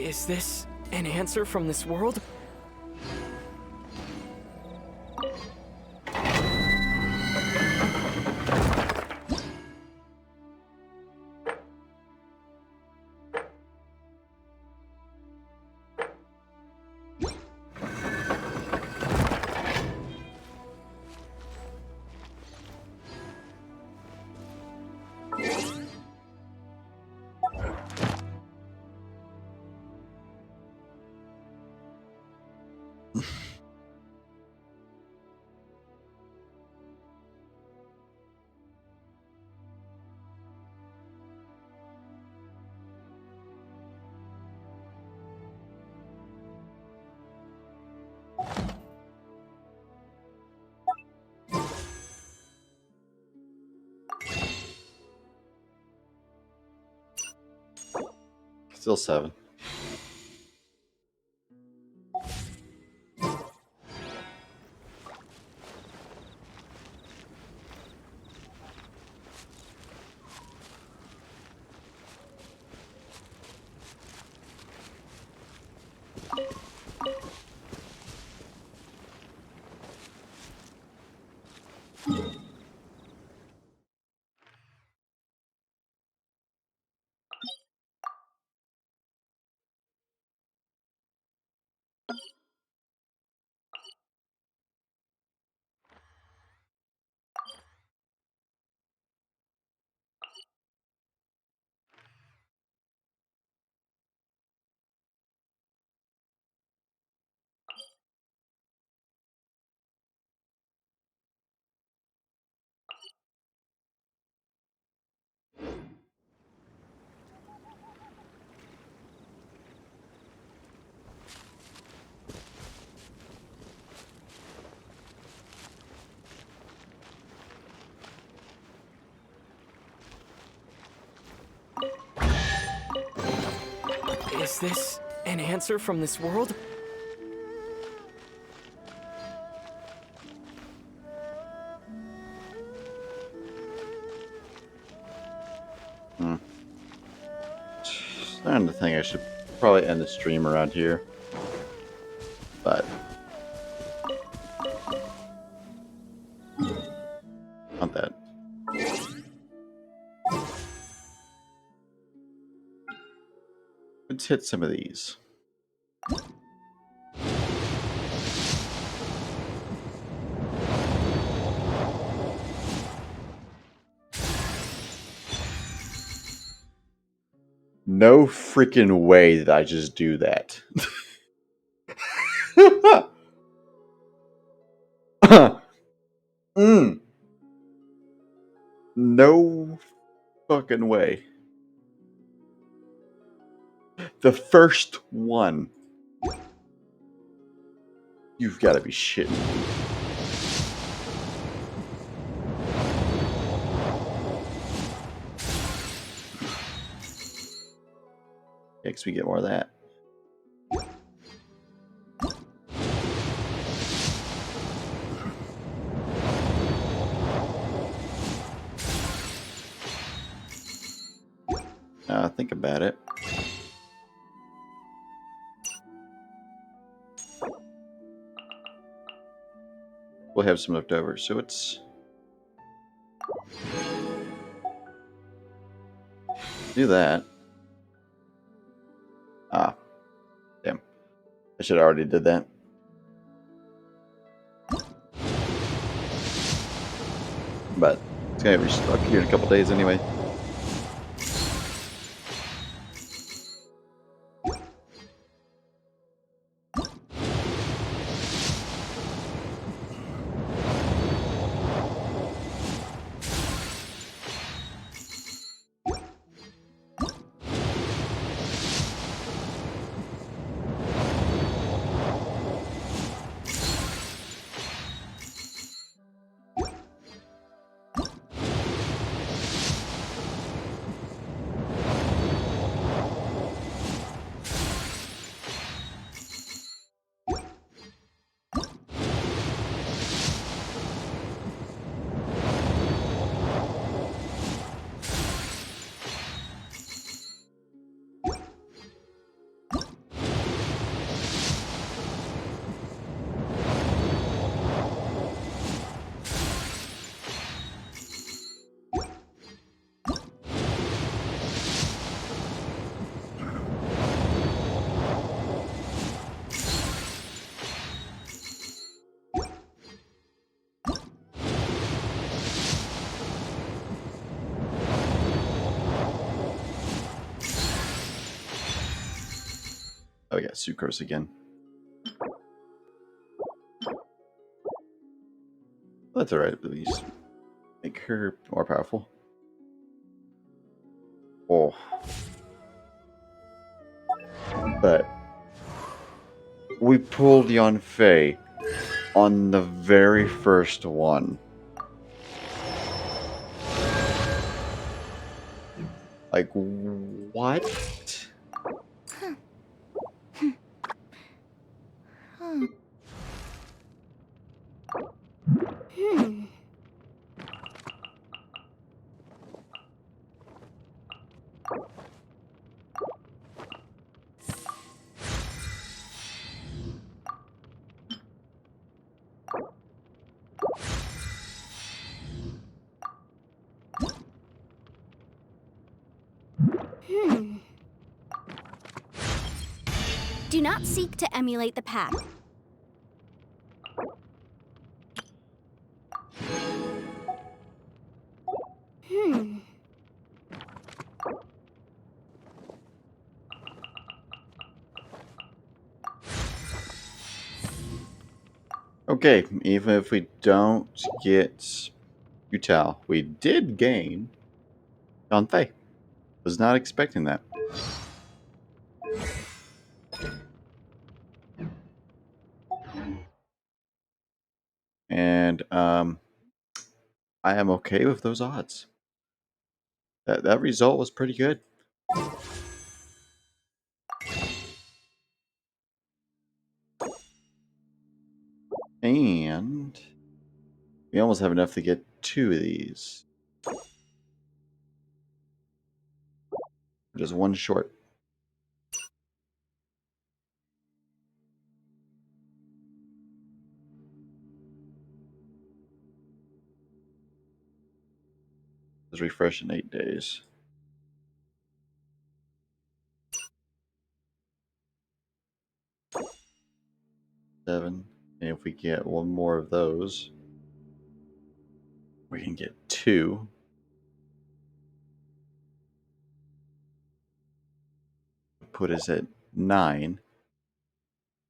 Is this an answer from this world?
Still 7.
Is this an answer from this world?
Starting to think I should probably end the stream around here. But not that. Let's hit some of these. No freaking way did I just do that. No fucking way. The first one. You've got to be shitting me. Next we get more of that. Think about it. We'll have some left over, so it's do that. Ah, damn! I should have already did that. But it's gonna be stuck here in a couple days anyway. Oh yeah, sucrose again. That's alright, at least make her more powerful. Oh. But we pulled Yanfei on the very first one. Like, what?
Do not seek to emulate the pack.
Okay, even if we don't get Hu Tao, we did gain Yanfei. Was not expecting that. And I am okay with those odds. That result was pretty good. And we almost have enough to get 2 of these. Just one short. Let's refresh in 8 days. Seven. And if we get one more of those, we can get 2. Put us at 9.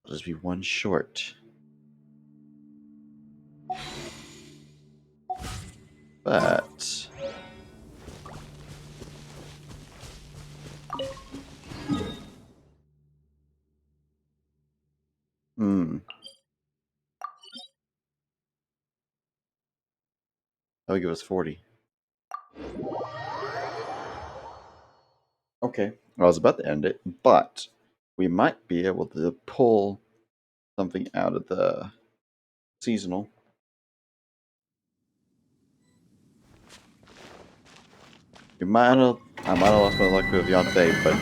I'll just be one short. But that would give us 40. Okay. I was about to end it, but we might be able to pull something out of the seasonal. I might have lost my luck with Yanfei, but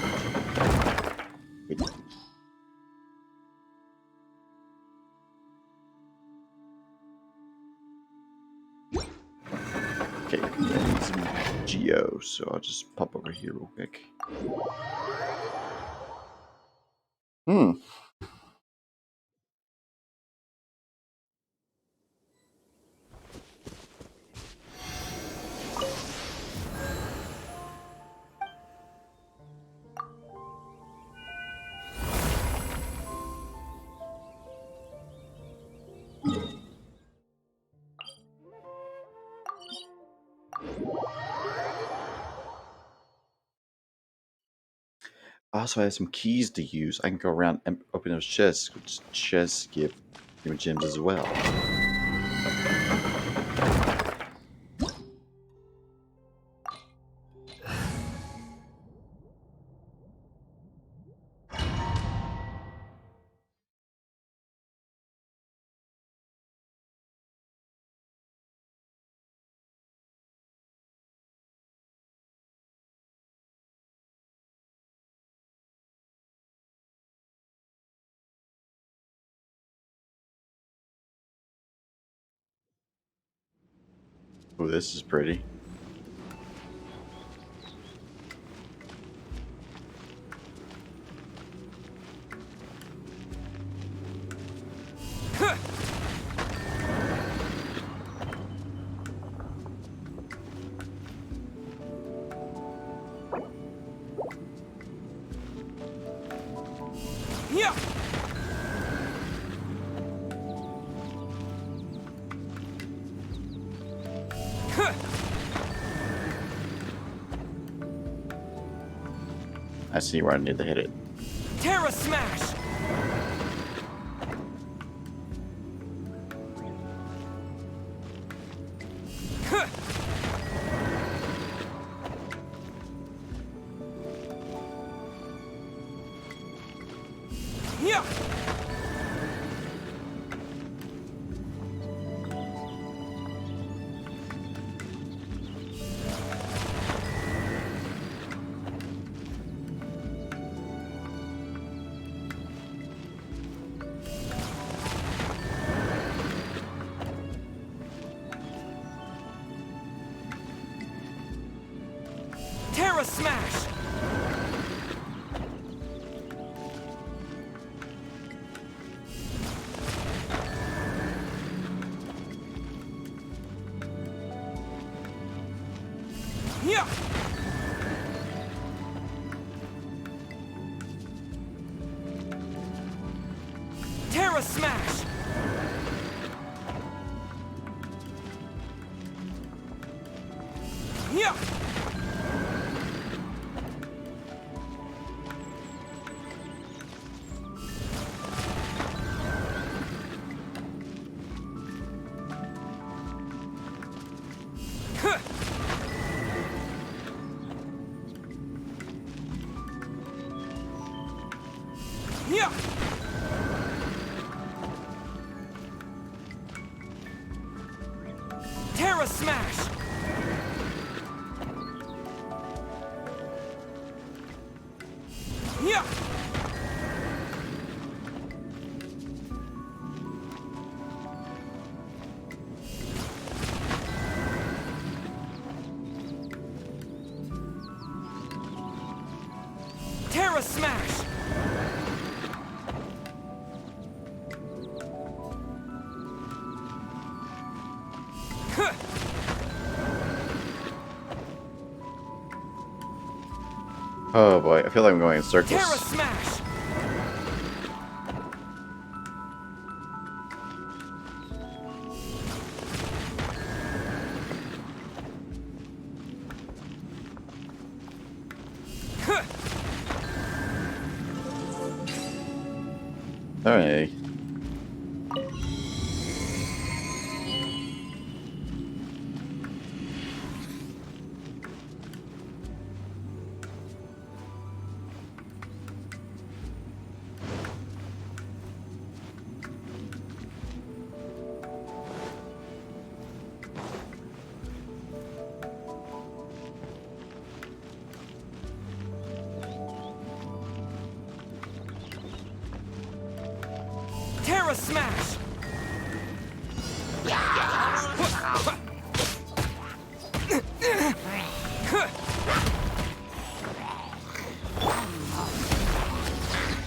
okay, I need some Geo, so I'll just pop over here real quick. I also have some keys to use. I can go around and open those chests, which chests give gems as well. Oh, this is pretty.
Yeah.
I see where I need to hit it.
Terra Smash! Yeah! Terra Smash! Yeah! Terra Smash! Yeah! Yeah! Terra Smash! Yeah! Terra Smash!
Oh boy, I feel like I'm going in circles.
Terra Smash!
Alright.
Terra Smash!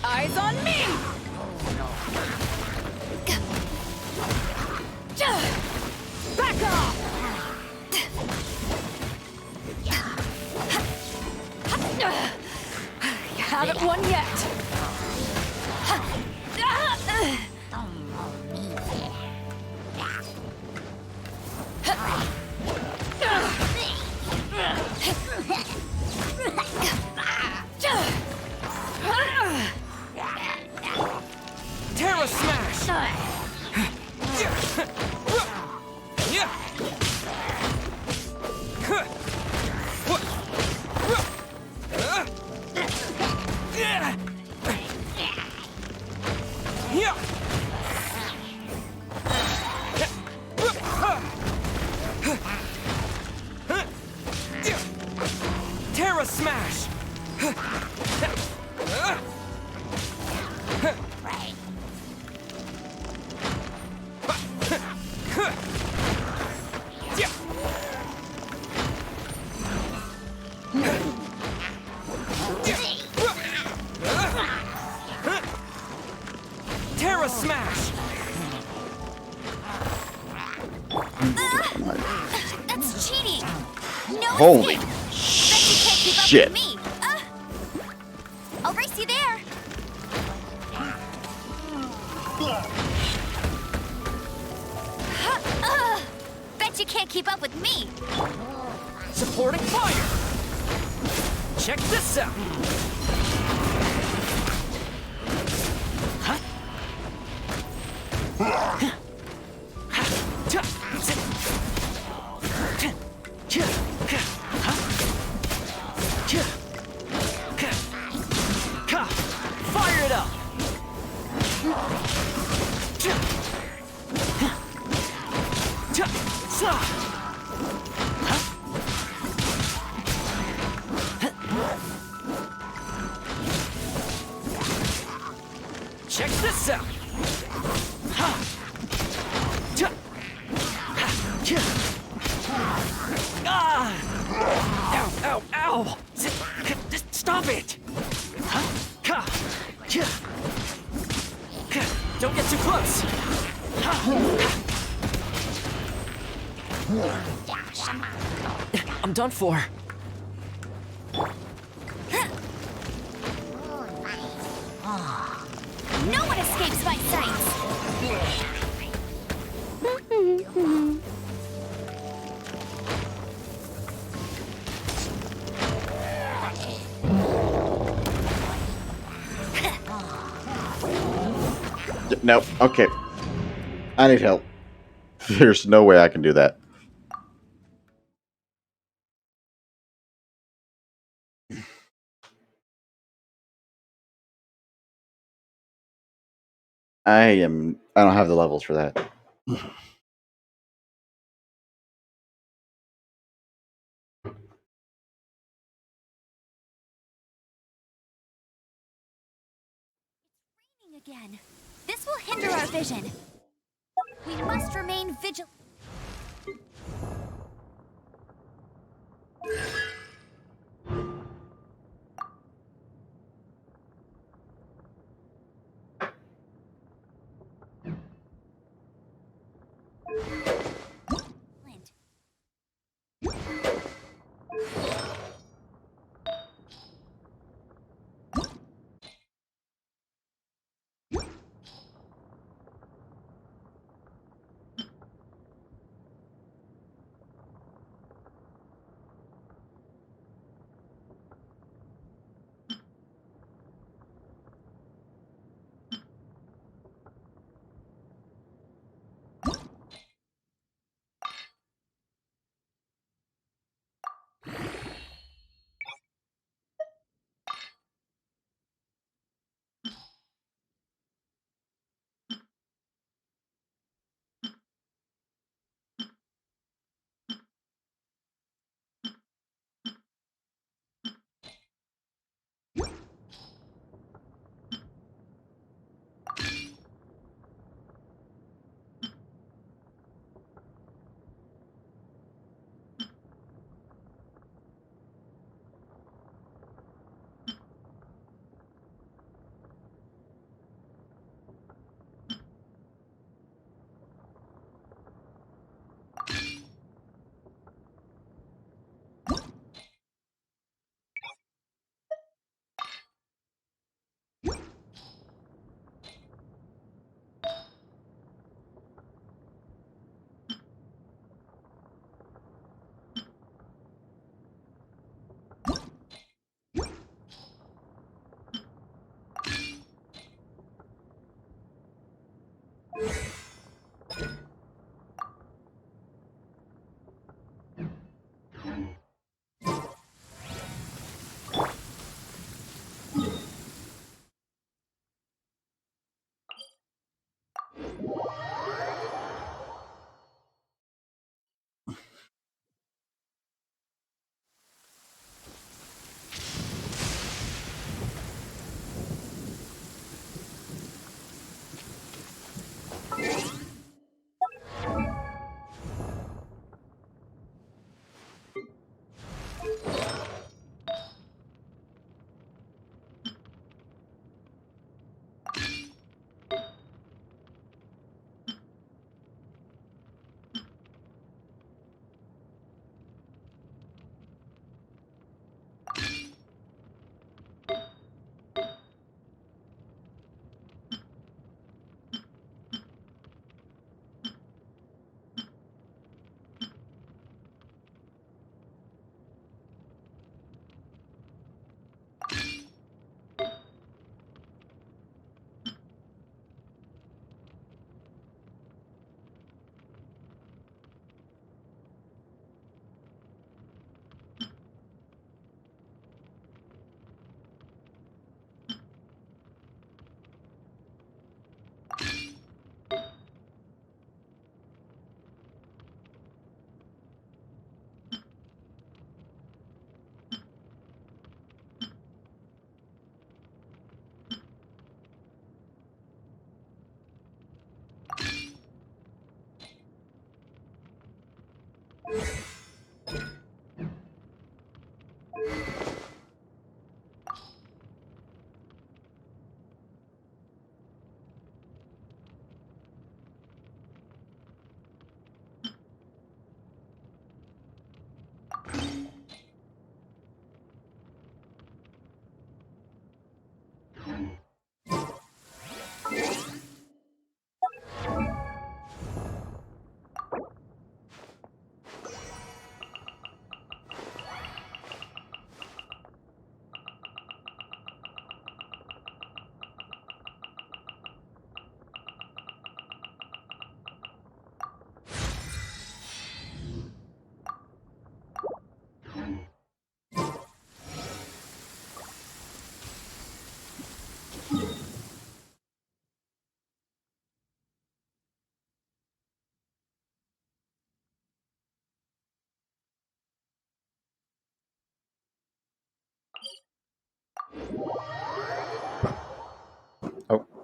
Eyes on me! Back off! You haven't won yet.
Terra Smash! Yeah! Yeah! Terra Smash! Terra Smash!
That's cheating! No
Holy
escape!
shit!
Me. I'll race you there!
can't keep up with me!
Supporting fire! Check this out! Fire it up! Check this out! Ah! Ow, ow, ow! Just stop it! Don't get too close! I'm done for.
No one escapes my sights!
Nope. Okay. I need help. There's no way I can do that. I don't have the levels for that.
Again. This will hinder our vision. We must remain vigilant.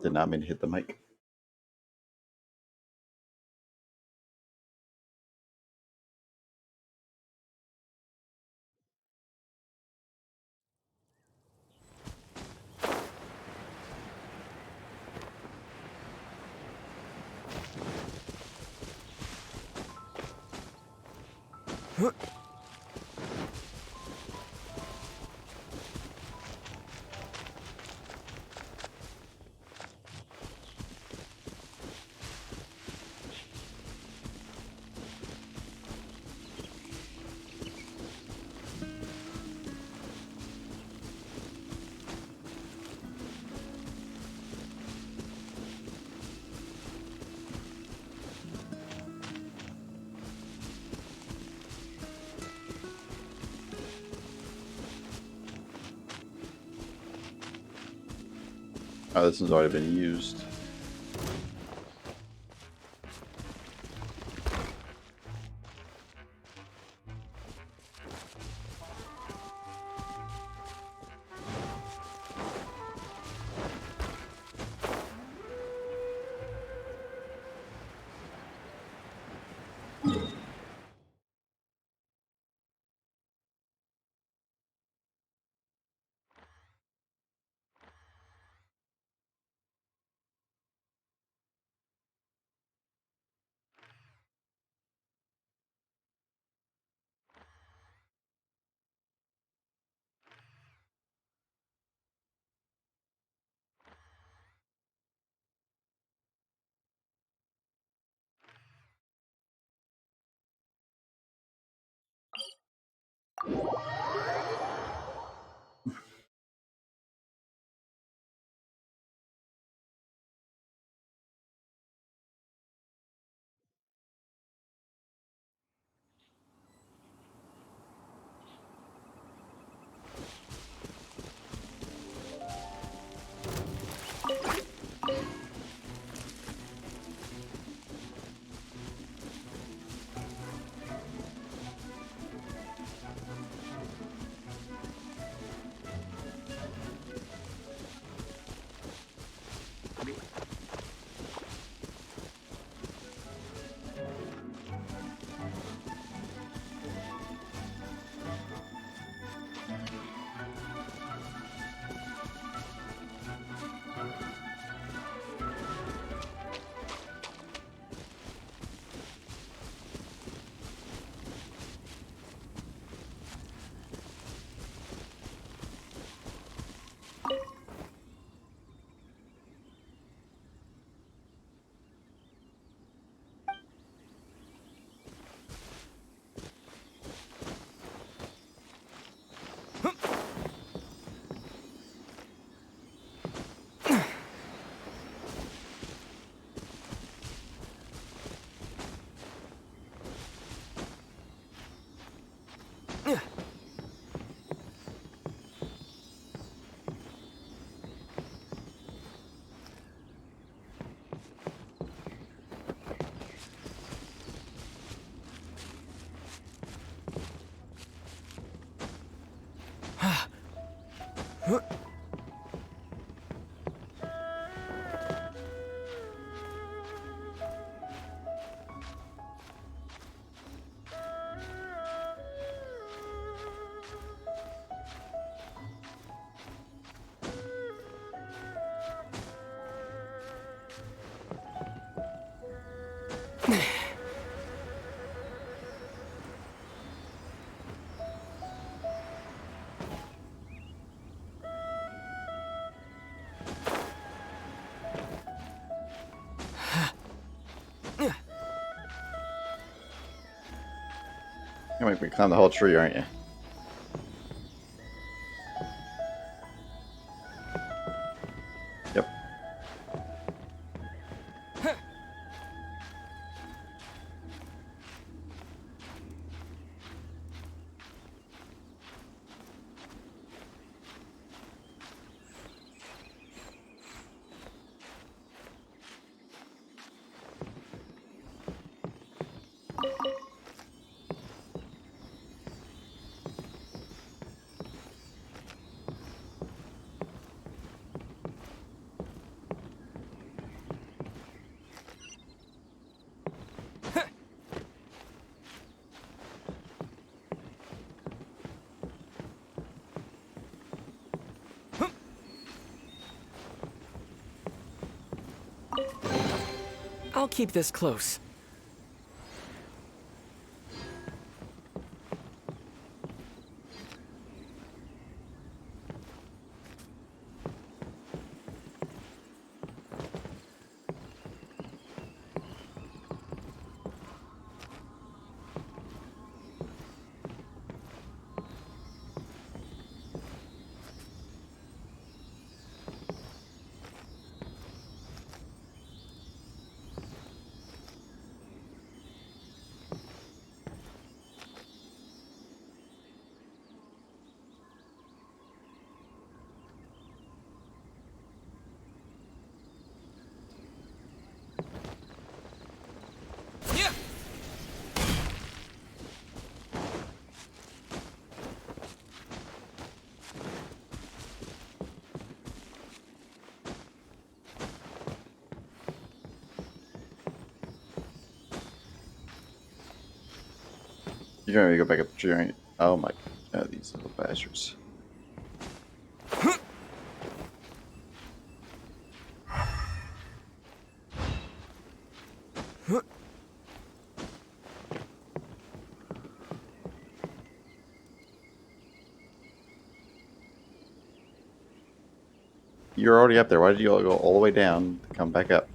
Did not mean to hit the mic. Oh, this has already been used. You're gonna make me climb the whole tree, aren't you? Yep.
I'll keep this close.
You're gonna go back up the tree, aren't you? Oh my god, these little bastards. You're already up there. Why did you all go all the way down to come back up?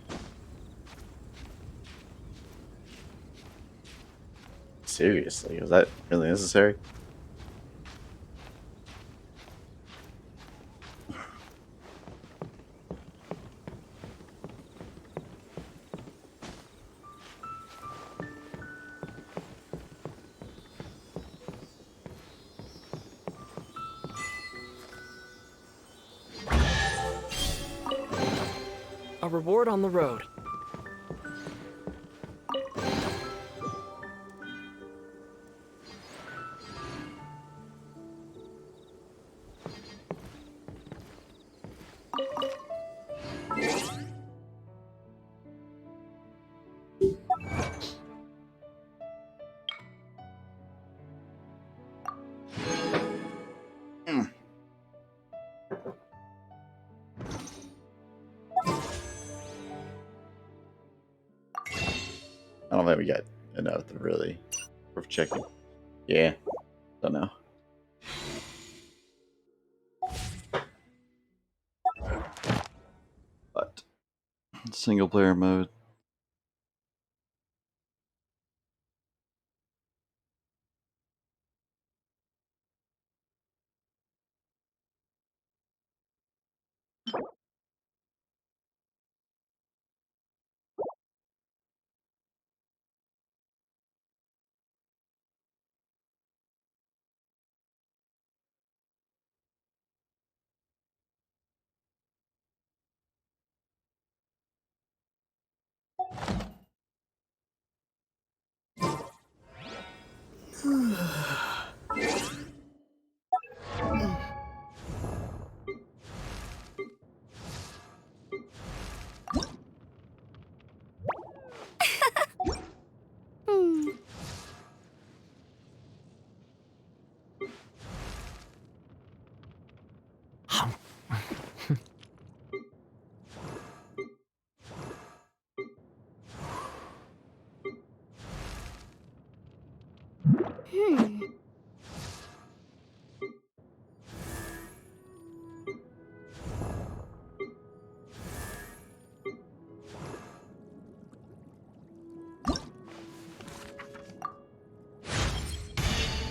Seriously, was that really necessary?
A reward on the road.
I don't think we got enough to really worth checking. Yeah, don't know. But single player mode.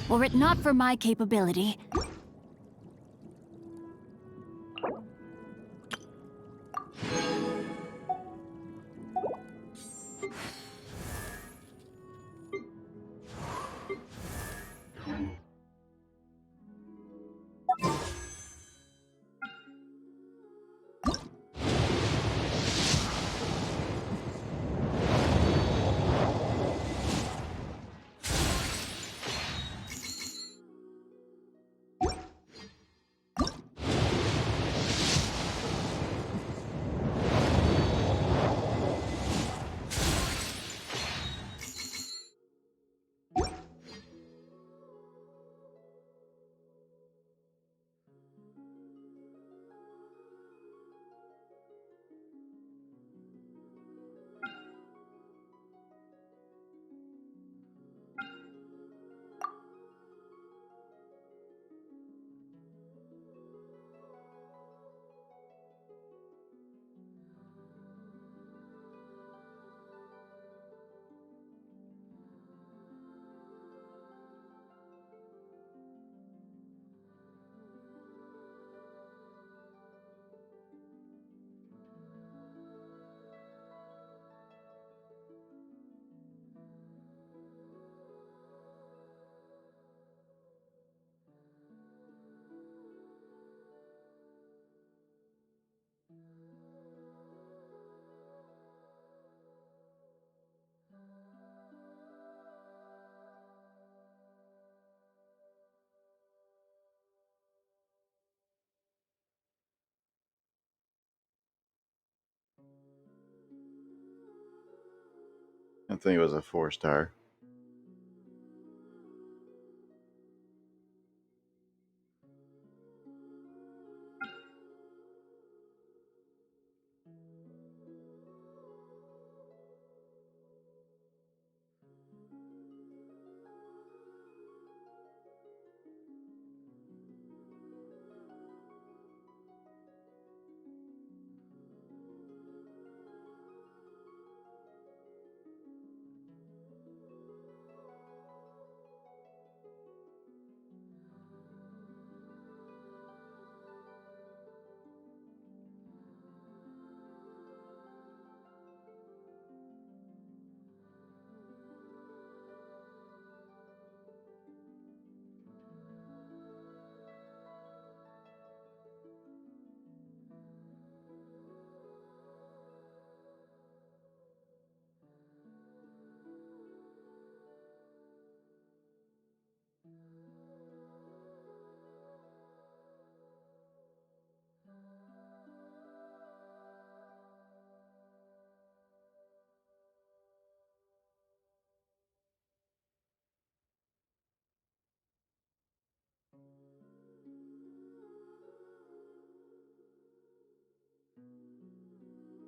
Were it not for my capability,
think it was a 4-star.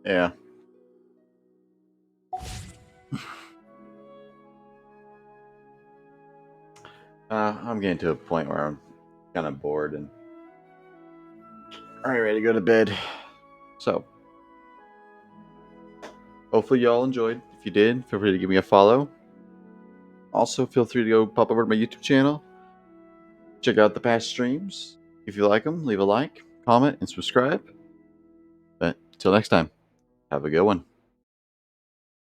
Yeah. I'm getting to a point where I'm kind of bored and ready to go to bed. So, hopefully y'all enjoyed. If you did, feel free to give me a follow. Also, feel free to go pop over to my YouTube channel. Check out the past streams. If you like them, leave a like, comment, and subscribe. But until next time, have a good one.